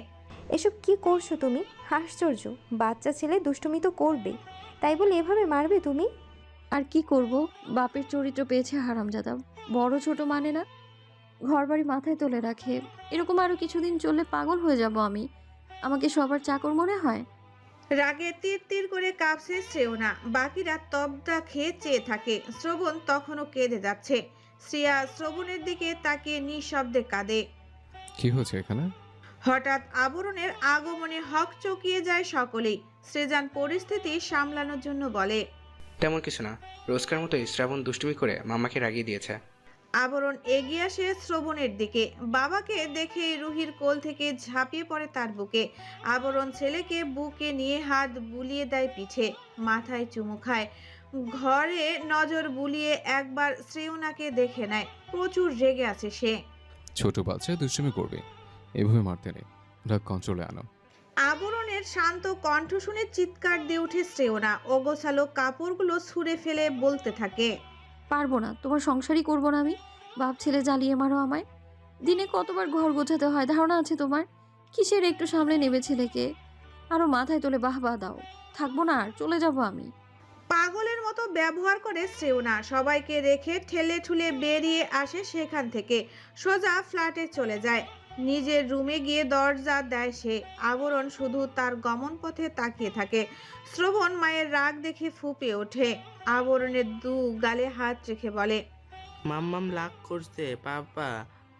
এসব কি করছো তুমি? আশ্চর্য, বাচ্চা ছেলে দুষ্টুমি তো করবেই, তাই বলে এভাবে মারবে তুমি? আর কি করব, বাপের চরিত্র পেয়েছে হারামজাদা। বড় ছোট মানে না, ঘরবাড়ি মাথায় তুলে রাখে। এরকম আরো কিছুদিন চললে পাগল হয়ে যাব আমি। আমাকে সবার চাকর মনে হয়? রাগে তীর তীর করে কাঁপছে শ্রেয়না। বাকিরা তবদা খেয়ে চেয়ে থাকে। শ্রবণ তখনও কেঁদে যাচ্ছে। শ্রেয়া শ্রবণের দিকে তাকিয়ে নিঃশব্দে কাঁদে। কি হচ্ছে এখানে? হঠাৎ আবরণের আগমনে হক চকিয়ে যায় সকলেই। সৃজন পরিস্থিতি সামলানোর জন্য বলে, তেমন কিছু না, রোজকার মতোই শ্রাবণ দুষ্টুমি করে মামাকে রাগিয়ে দিয়েছে। আবরণ এগিয়ে আসে শ্রবণের দিকে। বাবাকে দেখে রুহির কোল থেকে ঝাঁপিয়ে পড়ে তার বুকে। আবরণ ছেলেকে বুকে নিয়ে হাত বুলিয়ে দেয় পিঠে, মাথায় চুমু খায়। ঘরে নজর বুলিয়ে একবার শ্রেয়নাকে দেখে নেয়। প্রচুর রেগে আছে সে। ছোট বাচ্চা দুষ্টুমি করবে, এভাবে মারতে নেই, রাগ কন্ট্রোলে আনো। আবরণের শান্ত কণ্ঠ শুনে চিৎকার দিয়ে উঠে শ্রেয়না। অগোছালো কাপড়গুলো ছুঁড়ে ফেলে বলতে থাকে, পারবো না, তোমার সংসারই করবো না আমি। বাপ ছেলে জ্বালিয়ে মারো আমায়। দিনে কতবার ঘর গোছাতে হয় ধারণা আছে তোমার? কিসের একটু সামনে নেবে ছেলেকে? আরো মাথায় তোলে বাহবা দাও। থাকবো না আর, চলে যাব আমি। পাগলের মতো ব্যবহার করে শ্রেয়না। সবাইকে রেখে ঠেলে ঠুলে বেরিয়ে আসে সেখান থেকে। সোজা ফ্ল্যাটে চলে যায়। নিজের রুমে গিয়ে দরজা দেয় সে। আবরণ শুধু তার গমন পথে তাকিয়ে থাকে। শ্রবণ মায়ের রাগ দেখে ফুঁপে ওঠে। আবরণের দু গালে হাত রেখে বলে, মাম্মাম লাগ করছে পাপা,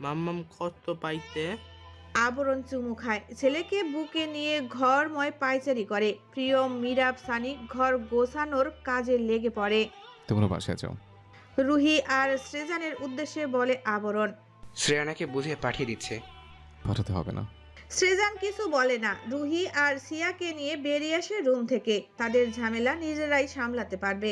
মাম্মাম কষ্ট পাইতে। আবরণ চুমু খায়। ছেলেকে বুকে নিয়ে ঘরময় পায়চারি করে। প্রিয়ম, মিরাব, সানি ঘর গোছানোর কাজে লেগে পড়ে। তোমরা বাসায় যাও। রুহি আর সৃজনের উদ্দেশ্যে বলে আবরণ। শ্রেয়ানাকে বুঝিয়ে পাঠিয়ে দিচ্ছে। পাঠাতে হবে না। সৃজন কিছু বলে না। রুহি আর সিয়াকে নিয়ে বেরিয়ে আসে রুম থেকে। তাদের ঝামেলা নিজেরাই সামলাতে পারবে।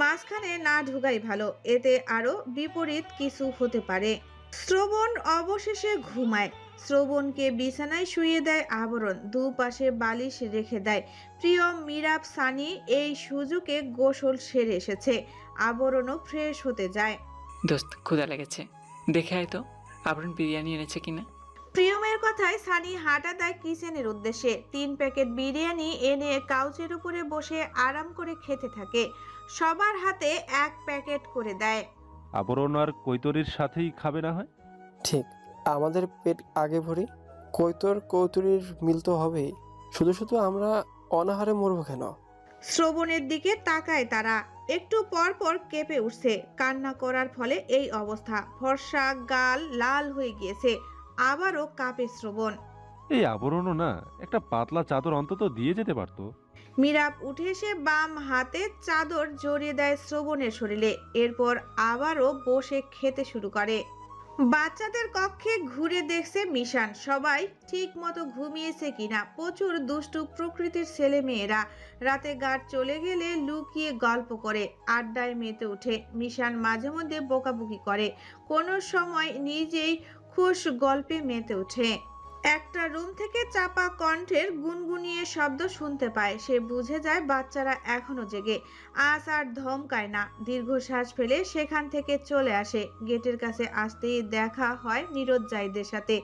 মাঝখানে না ঢুকাই ভালো, এতে আরো বিপরীত কিছু হতে পারে। শ্রবণ অবশেষে ঘুমায়। শ্রবণকে বিছানায় শুইয়ে দেয় আবরণ। দুপাশে বালিশ রেখে দেয়। প্রিয়ম, মিরাব, সানি এই সুযোগে গোসল সেরে এসেছে। আবরণও ফ্রেশ হতে যায়। দোস্ত, ক্ষুধা লেগেছে, দেখে আয় তো আবরণ বিরিয়ানি এনেছে কিনা। প্রিয়মের কথায় সানি হাঁটা দেয় কিচেনের উদ্দেশ্যে। 3 প্যাকেট বিরিয়ানি এনে কাউচের উপরে বসে আরাম করে খেতে থাকে। সবার হাতে 1 প্যাকেট করে দেয়। আবরণ আর কৈতরীর সাথেই খাবে না হয়? ঠিক, আমাদের পেট আগে ভরি, কৈতর কৌতুরীর মিল তো হবেই। শুধু শুধু আমরা অনাহারে মরবো কেন? শ্রবণের দিকে তাকায় তারা। একটু পর পর কেঁপে উঠছে। কান্না করার ফলে এই অবস্থা। ফর্সা গাল লাল হয়ে গিয়েছে। আবারও কাঁপে শ্রবণ। এই আবরণও না, একটা পাতলা চাদর অন্তত দিয়ে যেতে পারতো। মিরাব উঠে এসে বাম হাতে চাদর জড়িয়ে দেয় শ্রবণের শরীরে। এরপর আবারও বসে খেতে শুরু করে। বাচ্চাদের কক্ষে ঘুরে দেখছে মিশান। সবাই ঠিক মতো ঘুমিয়েছে কিনা। প্রচুর দুষ্টু প্রকৃতির ছেলে মেয়েরা রাতে গাঢ় চলে গেলে লুকিয়ে গল্প করে, আড্ডায় মেতে ওঠে। মিশান মাঝে মধ্যে বকাবকি করে, কোনো সময় নিজেই খুশ গল্পে মেতে ওঠে। একটা রুম থেকে চাপা কণ্ঠের গুনগুনিয়ে শব্দ শুনতে পায়। সে বুঝে যায় বাচ্চারা এখনো জেগে। আজ আর ধমকায় না, দীর্ঘশ্বাস ফেলে সেখান থেকে চলে আসে। গেটের কাছে আসতেই দেখা হয় নীরদ জাহিদের সাথে।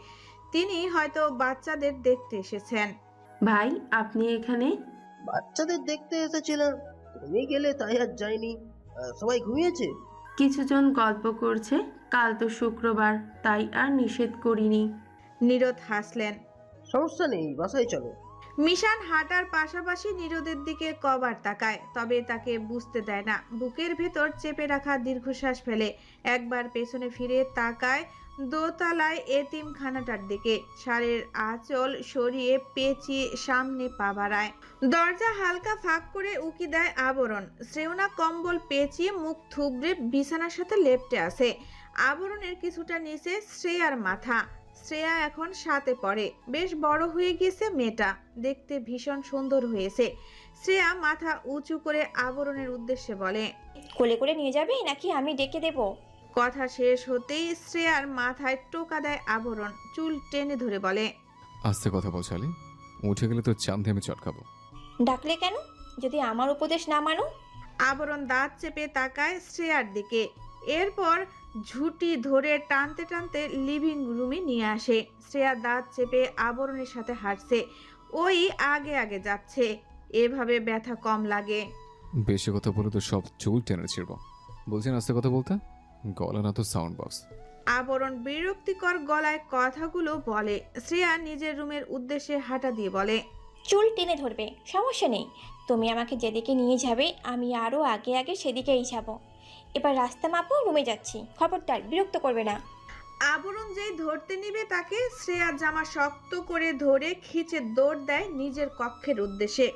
তিনি হয়তো বাচ্চাদের দেখতে এসেছেন। ভাই, আপনি এখানে? বাচ্চাদের দেখতে এসেছিলাম, তুমি গেলে তাই আর যাইনি। সবাই ঘুমিয়েছে? কিছুজন গল্প করছে, কাল তো শুক্রবার, তাই আর নিষেধ করিনি। নীরদ হাসলেন। সমস্যা নেই, বাসায় চলো। মিশান হাঁটার পাশাপাশি নীরদের দিকে কবার তাকায়, তবে তাকে বুঝতে দেয় না। বুকের ভেতর চেপে রাখা দীর্ঘশ্বাস ফেলে একবার পেছনে ফিরে তাকায়। দোতলায় এতিমখানাটার দিকে, শাড়ির আঁচল সরিয়ে পেঁচিয়ে সামনে পা বাড়ায়। দরজা হালকা ফাঁক করে উকি দেয় আবরণ। শ্রেয়না কম্বল পেঁচিয়ে মুখ থুবড়ে বিছানার সাথে লেপ্টে আছে। আবরণের কিছুটা নিচে শ্রেয়ার মাথা। শ্রেয়া এখন 7-এ পড়ে। বেশ বড় হয়ে গিয়েছে মেয়েটা, দেখতে ভীষণ সুন্দর হয়েছে। শ্রেয়া মাথা উঁচু করে আবরণের উদ্দেশ্যে বলে, কোলে করে নিয়ে যাবে নাকি আমি ডেকে দেব? কথা শেষ হতেই শ্রেয়ার মাথায় টোকা দেয় আবরণ। চুল টেনে ধরে বলে, আস্তে কথা বল শালি, উঠে গেলে তো চাঁদে আমি চটকাবো। ডাকলে কেন যদি আমার উপদেশ না মানো? আবরণ দাঁত চেপে তাকায় শ্রেয়ার দিকে, এরপর ঝুঁটি ধরে টানতে টানতে লিভিং রুমে নিয়ে আসে। শ্রেয়া দাঁত চেপে আবরণের সাথে হাঁটছে, ওই আগে আগে যাচ্ছে। এভাবে ব্যথা কম লাগে। বেশি কথা বলে তো সব চুল টেনে ছিড়ব। বলছেন আস্তে কথা বলতে, গলা না তো সাউন্ড বক্স। আবরণ বিরক্তিকর গলায় কথাগুলো বলে। শ্রেয়া নিজের রুমের উদ্দেশ্যে হাঁটা দিয়ে বলে, চুল টেনে ধরবে, সমস্যা নেই। তুমি আমাকে যেদিকে নিয়ে যাবে আমি আরও আগে আগে সেদিকেই যাব। এবার রাস্তা মাপো, রুমে যাচ্ছি। খবরদার বিরক্ত করবে না। আবরণ যেই ধরতে নিবে তাকে শ্রেয়া জামা শক্ত করে ধরে খিচে দৌড় দেয় নিজের কক্ষের উদ্দেশ্যে।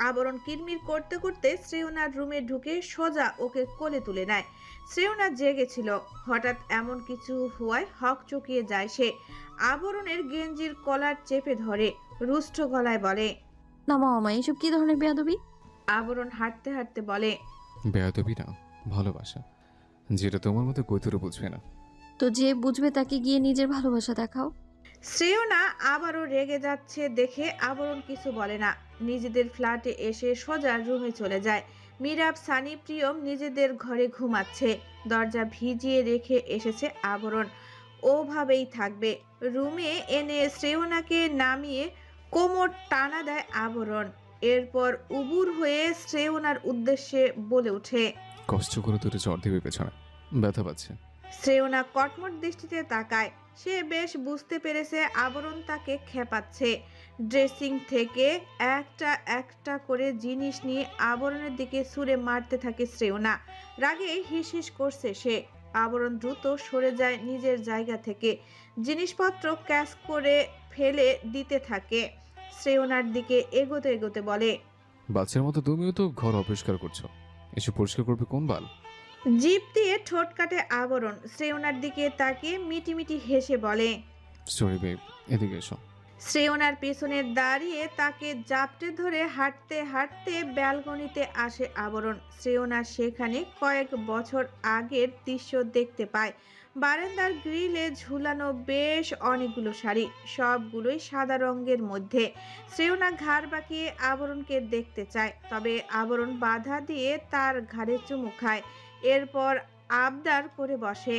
আবরণ কিরমির করতে করতে শ্রেয়নার রুমে ঢুকে সোজা ওকে কোলে তুলে নেয়। শ্রেয়না জেগেছিল, হঠাৎ এমন কিছু হওয়ায় হক চকিয়ে যায় সে। আবরণের গেঞ্জির কলার চেপে ধরে রুষ্ট গলায় বলে, না মামা, এইসব কি ধরনের বেয়াদবি? আবরণ হাঁটতে হাঁটতে বলে, বেয়াদবি না, ভালোবাসা, যেটা তোমার মতো কৈতরে বুঝবে না। তো যে বুঝবে তাকে গিয়ে নিজের ভালোবাসা দেখাও। শ্রেয়না আবারও রেগে যাচ্ছে দেখে আবরণ কিছু বলে না। নিজেদের ফ্ল্যাটে এসে সোজা রুমে চলে যায়। মিরাব, সানি, প্রিয়ম নিজেদের ঘরে ঘুমাচ্ছে। দরজা ভিজিয়ে রেখে এসেছে আবরণ, ওভাবেই থাকবে। রুমে এনে শ্রেয়নাকে নামিয়ে কোমর টানা দেয় আবরণ। এরপর উবুর হয়ে শ্রেয়নার উদ্দেশ্যে বলে ওঠে, কষ্ট করে তুই জ্বর দিবে পেছনে, ব্যথা পাচ্ছে। শ্রেয়না কটমট দৃষ্টিতে তাকায়। সে বেশ বুঝতে পেরেছে আবরণ তাকে খেপাচ্ছে। ড্রেসিং থেকে একটা একটা করে জিনিস নিয়ে আবরণের দিকে ছুঁড়ে মারতে থাকে শ্রেয়না। রাগে হিস হিস করছে সে। আবরণ দ্রুত সরে যায় নিজের জায়গা থেকে, জিনিসপত্র ক্যাশ করে ফেলে দিতে থাকে। শ্রেয়নার দিকে এগোতে এগোতে বলে, বাচ্চার মতো তুমিও তো ঘর অপরিষ্কার করছো, এসব পরিষ্কার করবে কোন বাল? জিভ দিয়ে ঠোঁট কাটে আবরণ। শ্রেয়নার দিকে তাকিয়ে মিটিমিটি হেসে বলে, সরি বেব, এদিকে এসো। শ্রেয়নার পেছনে দাঁড়িয়ে তাকে জাপটে ধরে হাঁটতে হাঁটতে ব্যালকনিতে আসে আবরণ। শ্রেয়না সেখানে কয়েক বছর আগের দৃশ্য দেখতে পায়। বারান্দার গ্রিলে ঝুলানো বেশ অনেকগুলো শাড়ি, সবগুলোই সাদা রঙের মধ্যে। শ্রেয়না ঘাড় বাঁকিয়ে আবরণকে দেখতে চায়, তবে আবরণ বাধা দিয়ে তার ঘাড়ে চুমু খায়। এরপর আবদার করে বসে,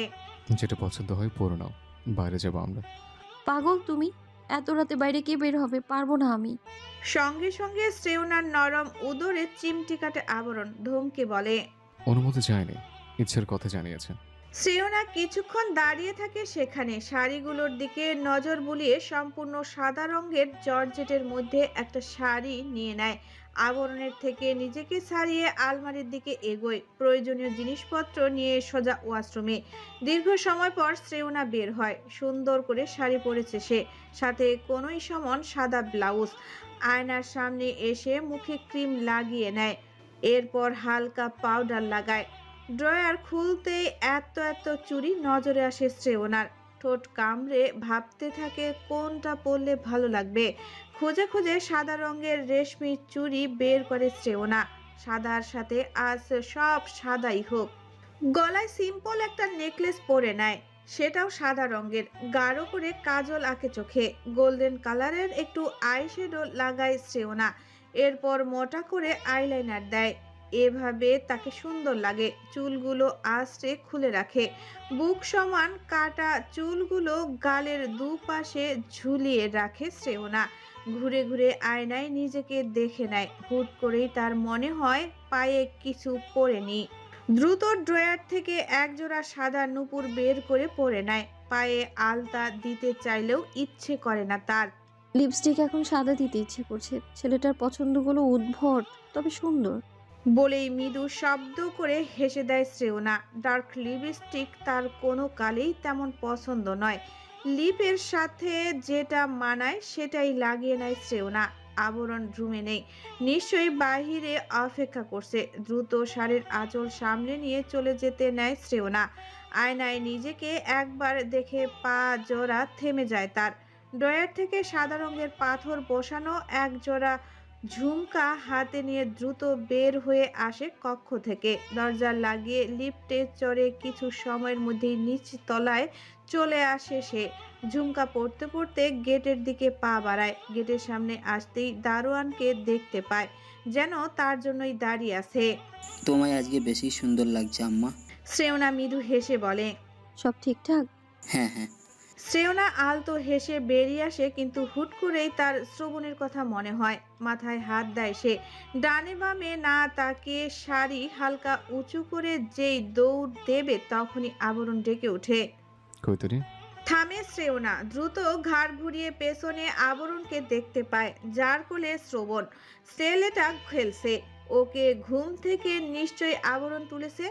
যেটা পছন্দ হয় পরে নাও, বাইরে যাবো আমরা। পাগল তুমি, এত রাতে বাইরে কে বের হবে? পারবো না আমি। সঙ্গে সঙ্গে শ্রেয়নার নরম উদরে চিমটি কাটে আবরণ। ধমকে বলে, অনুমতি চায়নি, ইচ্ছের কথা জানিয়েছে। শ্রেয়না কিছুক্ষণ দাঁড়িয়ে থাকে সেখানে। শাড়িগুলোর দিকে নজর বুলিয়ে সম্পূর্ণ সাদা রঙের জর্জেটের মধ্যে একটা শাড়ি নিয়ে নেয়। আবরণের থেকে নিজেকে ছাড়িয়ে আলমারির দিকে এগোয়। প্রয়োজনীয় জিনিসপত্র নিয়ে সোজা ওয়াশরুমে। দীর্ঘ সময় পর শ্রেয়না বের হয়। সুন্দর করে শাড়ি পরেছে সে, সাথে কোনোই সমান সাদা ব্লাউজ। আয়নার সামনে এসে মুখে ক্রিম লাগিয়ে নেয়, এরপর হালকা পাউডার লাগায়। ড্রয়ার খুলতেই এত এত চুড়ি নজরে আসে শ্রেয়নার। ঠোঁট কামড়ে ভাবতে থাকে কোনটা পরলে ভালো লাগবে। খুঁজে খুঁজে সাদা রঙের রেশমি চুড়ি বের করে শ্রেয়না। সাদার সাথে আজ সব সাদাই হোক। গলায় সিম্পল একটা নেকলেস পরে নেয়, সেটাও সাদা রঙের। গাঢ় করে কাজল আঁকে চোখে। গোল্ডেন কালারের একটু আইশ্যাডো লাগায় শ্রেয়না। এরপর মোটা করে আইলাইনার দেয়। এভাবে তাকে সুন্দর লাগে। চুলগুলো আঁচড়ে খুলে রাখে। বুক সমান কাটা চুলগুলো গালের দুপাশে ঝুলিয়ে রাখে শ্রেয়না। ঘুরে ঘুরে আয়নায় নিজেকে দেখে নেয়। হুট করেই তার মনে হয় পায়ে কিছু পরেনি। দ্রুত ড্রয়ার থেকে একজোড়া সাদা নূপুর বের করে পরে নেয়। পায়ে আলতা দিতে চাইলেও ইচ্ছে করে না তার। লিপস্টিক এখন সাদা দিতে ইচ্ছে করছে। ছেলেটার পছন্দগুলো উদ্ভট তবে সুন্দর। বলেই মৃদু শব্দ করে হেসে দেয় শ্রেয়না। ডার্ক লিপস্টিক তার কোনো কালেই তেমন পছন্দ নয়, লিপের সাথে যেটা মানায় সেটাই লাগিয়ে নেয় শ্রেয়না। আবরণ রুমে নেই, নিশ্চয়ই বাহিরে অপেক্ষা করছে। দ্রুত শাড়ির আঁচল সামনে নিয়ে চলে যেতে নেয় শ্রেয়না। আয়নায় নিজেকে একবার দেখে পা জোড়া থেমে যায় তার। ড্রয়ার থেকে সাদা রঙের পাথর বসানো এক জোড়া ঝুমকা হাতে নিয়ে দ্রুত বের হয়ে আসে কক্ষ থেকে। দরজা লাগিয়ে লিফটে চড়ে কিছু সময়ের মধ্যেই নিচ তলায় চলে আসে সে। ঝুমকা পড়তে পড়তে গেটের দিকে পা বাড়ায়। গেটের সামনে আসতেই দারোয়ানকে দেখতে পায়, যেন তার জন্যই দাঁড়িয়ে আছে। তোমায় আজকে বেশি সুন্দর লাগছে আম্মা। শ্রেয়না মৃদু হেসে বলে, সব ঠিকঠাক? হ্যাঁ হ্যাঁ। শ্রেয়না আলতো হেসে বেরিয়ে আসে, কিন্তু হুট করেই তার শ্রবণের কথা মনে হয়। মাথায় হাত দেয় সে। ডানে বামে না তাকিয়ে শাড়ি হালকা উঁচু করে যেই দৌড় দেবে তখনই আবরণ ডেকে ওঠে। কৈতরি, থামে শ্রেয়না। দ্রুত ঘাড় ঘুরিয়ে পেছনে আবরণকে দেখতে পায়, যার কোলে শ্রবণ ছেলেটা খেলছে। ওকে ঘুম থেকে নিশ্চয়ই আবরণ তুলেছে।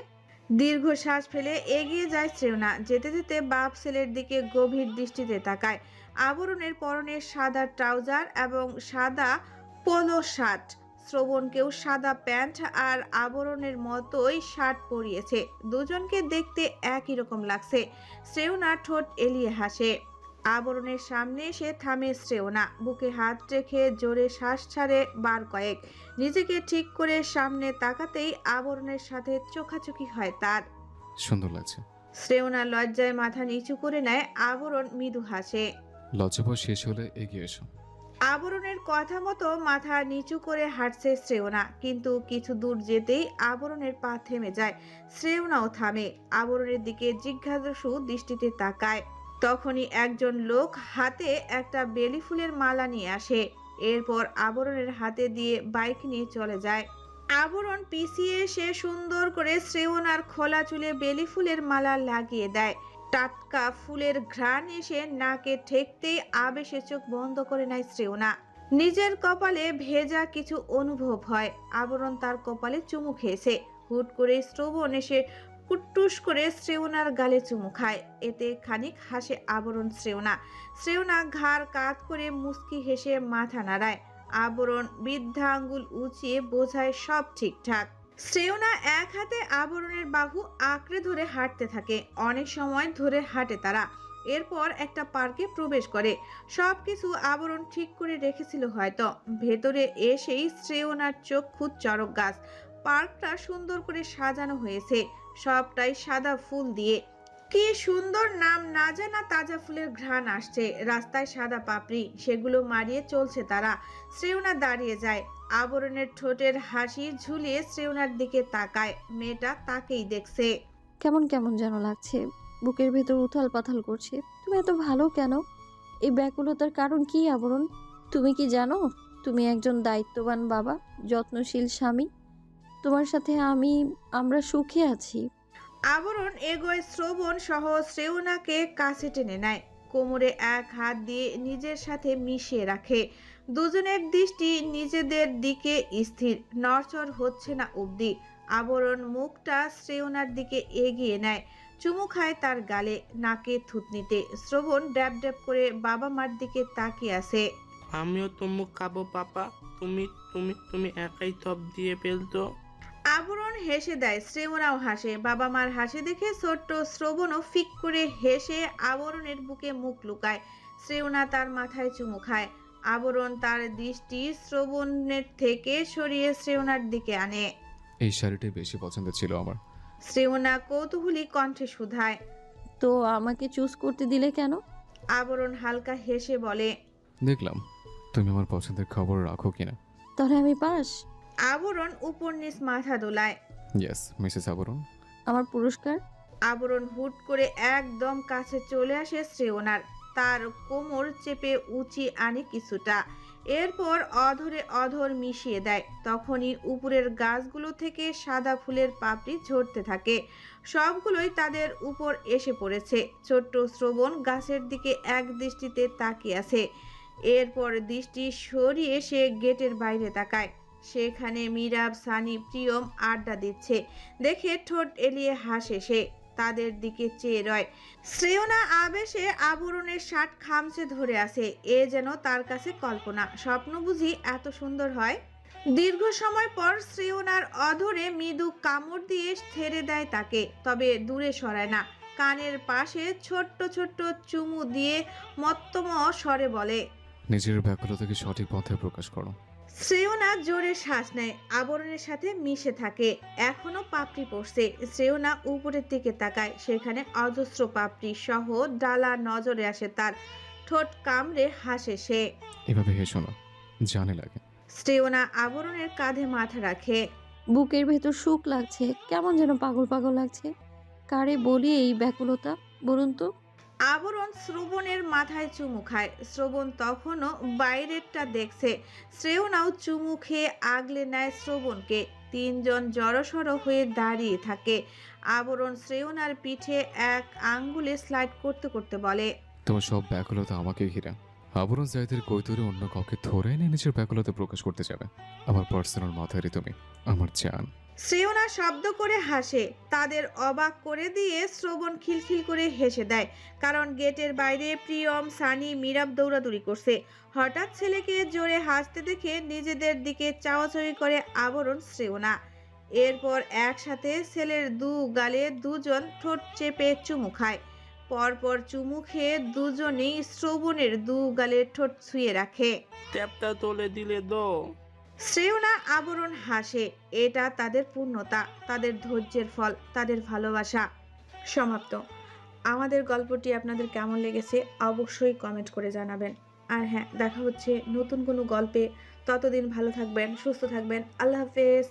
দীর্ঘ শ্বাস ফেলে এগিয়ে যায় শ্রেয়না। যেতে যেতে বাপ ছেলের দিকে গভীর দৃষ্টিতে তাকায়। আবরণের পরনে সাদা ট্রাউজার এবং সাদা পোলো শার্ট। শ্রবণকেও সাদা প্যান্ট আর আবরণের মতোই শার্ট পরিয়েছে। দুজনকে দেখতে একই রকম লাগছে। শ্রেয়না ঠোঁট এলিয়ে হাসে। আবরণের সামনে এসে থামে শ্রেয়না। বুকে হাত রেখে জোরে শ্বাস ছাড়ে বার কয়েক। নিজেকে ঠিক করে সামনে তাকাতেই আবরণের সাথে চোখাচোখি হয় তার। সুন্দর লাগছে। শ্রেয়না লজ্জায় মাথা নিচু করে নেয়। আবরণ মৃদু হাসে। লজ্জাভয় শেষ হলে এগিয়ে এসো। আবরণের কথা মতো মাথা নিচু করে হাঁটছে শ্রেয়না, কিন্তু কিছু দূর যেতেই আবরণের পা থেমে যায়। শ্রেয়নাও থামে, আবরণের দিকে জিজ্ঞাসু দৃষ্টিতে তাকায়। তখনই একজন লোক হাতে একটা বেলি ফুলের মালা নিয়ে আসে। এরপর আবরণের হাতে দিয়ে বাইক নিয়ে চলে যায়। আবরণ পিছিয়ে এসে সুন্দর করে শ্রেয়নার খোলা চুলে বেলি ফুলের মালা লাগিয়ে দেয়। টাটকা ফুলের ঘ্রাণ এসে নাকে ঠেকতেই আবেশে চোখ বন্ধ করে নেয় শ্রেয়না। নিজের কপালে ভেজা কিছু অনুভব হয়। আবরণ তার কপালে চুমু খেয়েছে। হুট করে শ্রবণ এসে কুট্টুস করে শ্রেয়নার গালে চুমু খায়। এতে খানিক হাসে আবরণ। শ্রেয়না ঘাড় কাত করে মুচকি হেসে মাথা নাড়ায়। আবরণ বৃদ্ধা আঙ্গুল উঁচিয়ে বোঝায় সব ঠিকঠাক। শ্রেয়না এক হাতে আবরণের বাহু আঁকড়ে ধরে হাঁটতে থাকে। অনেক সময় ধরে হাঁটে তারা। এরপর একটা পার্কে প্রবেশ করে। সবকিছু আবরণ ঠিক করে রেখেছিল হয়তো। ভেতরে এসেই শ্রেয়নার চক্ষু চড়ক গাছ। পার্কটা সুন্দর করে সাজানো হয়েছে, সবটাই সাদা ফুল দিয়ে। কি সুন্দর নাম না জানা তাজা ফুলের ঘ্রাণ আসছে। রাস্তায় সাদা পাপড়ি, সেগুলো মারিয়ে চলছে তারা। শ্রেয়না দাঁড়িয়ে যায়। আবরণের ঠোঁটের হাসি ঝুলিয়ে শ্রেয়নার দিকে তাকায়। মেয়েটা তাকেই দেখছে। কেমন কেমন যেন লাগছে, বুকের ভেতর উথাল পাথাল করছে। তুমি এত ভালো কেন? এই ব্যাকুলতার কারণ কি আবরণ? তুমি কি জানো তুমি একজন দায়িত্ববান বাবা, যত্নশীল স্বামী। তোমার সাথে আমরা সুখে আছি। আবরণ এগোয় শ্রবণ সহ শ্রেয়নাকে কাছে টেনে নেয়। কোমরে এক হাত দিয়ে নিজের সাথে মিশিয়ে রাখে। দুজনের দৃষ্টি নিজেদের দিকে স্থির, নড়চড় হচ্ছে না অবধি। আবরণ মুখটা শ্রেয়নার দিকে এগিয়ে নেয়, চুমু খায় তার গালে, নাকে থুতনিতে। শ্রবণ ড্যাব ড্যাব করে বাবা মার দিকে তাকিয়ে আছে। আমিও চুমু খাবো পাপা। তুমি তুমি তুমি একাই সব দিয়ে ফেলতো। আবরণ হেসে দেয়। শ্রেয়নাও হাসে। বাবা মার হাসি দেখে ছোট্ট শ্রবণও ফিক করে হেসে আবরণের বুকে মুখ লুকায়। শ্রেয়না তার মাথায় চুমু খায়। আবরণ তার দৃষ্টি শ্রবণের থেকে সরিয়ে শ্রেয়নার দিকে আনে। এই শাড়িটাই বেশি পছন্দ ছিল আমার। শ্রেয়না কৌতূহলী কণ্ঠে শুধায়, তো আমাকে চুজ করতে দিলে কেন? আবরণ হালকা হেসে বলে, দেখলাম তুমি আমার পছন্দের খবর রাখো কিনা। তাহলে আমি পাস। আবরণ উপর নিচ মাথা দোলায়। ইয়েস মিসেস আবরণ। আমার পুরস্কার? আবরণ হুট করে একদম কাছে চলে আসে শ্রেয়নার। তার কোমর চেপে উঁচি আনে কিছুটা। এরপর অধরে অধর মিশিয়ে দেয়। তখনই উপরের গাছগুলো থেকে সাদা ফুলের পাপড়ি ঝরতে থাকে। সবগুলোই তাদের উপর এসে পড়েছে। ছোট্ট শ্রবণ গাছের দিকে এক দৃষ্টিতে তাকিয়ে আছে। এরপর দৃষ্টি সরিয়ে সে গেটের বাইরে তাকায়। সেখানে মিরাব, সানি, প্রিয়ম আড্ডা দিচ্ছে দেখে ঠোঁট এলিয়ে হাসে সে। তাদের দিকে চেয়ে রয়। শ্রেয়না আবেশে আবরণের শার্ট খামচে ধরে আছে। এ যেন তার কাছে কল্পনা। স্বপ্ন বুঝি এত সুন্দর হয়? দীর্ঘ সময় পর শ্রেয়নার অধরে মৃদু কামড় দিয়ে ছেড়ে দেয় তাকে, তবে দূরে সরায় না। কানের পাশে ছোট্ট ছোট্ট চুমু দিয়ে মত্তম স্বরে বলে, নিজের ব্যাকুলতাকে সঠিক পথে প্রকাশ করো। শ্রেয়না জোরে শ্বাস নেয়, আবরণের সাথে মিশে থাকে। এখনো পাপড়ি পড়ছে। শ্রেয়না উপরের দিকে তাকায়, সেখানে অজস্র পাপড়ি সহ ডালা নজরে আসে তার। ঠোঁট কামড়ে হাসে সে। এভাবে হেসো না, জানে লাগে। শ্রেয়না আবরণের কাঁধে মাথা রাখে। বুকের ভেতর সুখ লাগছে, কেমন যেন পাগল পাগল লাগছে। কারে বলি এই ব্যাকুলতা বলুন তো? আবরণ শ্রবণের মাথায় চুমু খায়। শ্রবণ তখনও বাইরেরটা দেখছে। শ্রেয়নাও চুমু খেয়ে আগলে নেয় শ্রবণকে। তিনজন জড়সড় হয়ে দাঁড়িয়ে থাকে। আবরণ শ্রেয়নার পিঠে এক আঙ্গুলে স্লাইড করতে করতে বলে, তোমার সব ব্যাকুলতা আমাকে ঘিরে। আবরণ জায়দের কৈতরে অন্য কাউকে ধরে এনে নিজের ব্যাকুলতা প্রকাশ করতে যাবে। আমার পার্সোনাল মাথারই তুমি, আমার জান। শ্রেয়না শব্দ করে হাসে। তাদের অবাক করে দিয়ে শ্রবণ খিলখিল করে হেসে দেয়, কারণ গেটের বাইরে প্রিয়ম, সানি, মিরাব দৌড়াদৌড়ি করছে। হঠাৎ ছেলেকে জোরে হাসতে দেখে নিজেদের দিকে চাওয়াচাওয়ি করে আবরণ, শ্রেয়না। এরপর একসাথে ছেলের দু গালে দুজন ঠোঁট চেপে চুমু খায়। পরপর চুমু খেয়ে দুজনেই শ্রবণের দু গালে ঠোঁট ছুঁয়ে রাখে। ট্যাপটা তোলে দিলে দো। শ্রেয়না আবরণ হাসে। এটা তাদের পূর্ণতা, তাদের ধৈর্যের ফল, তাদের ভালোবাসা। সমাপ্ত। আমাদের গল্পটি আপনাদের কেমন লেগেছে অবশ্যই কমেন্ট করে জানাবেন। আর হ্যাঁ, দেখা হচ্ছে নতুন কোনো গল্পে। ততদিন ভালো থাকবেন, সুস্থ থাকবেন। আল্লাহ হাফেজ।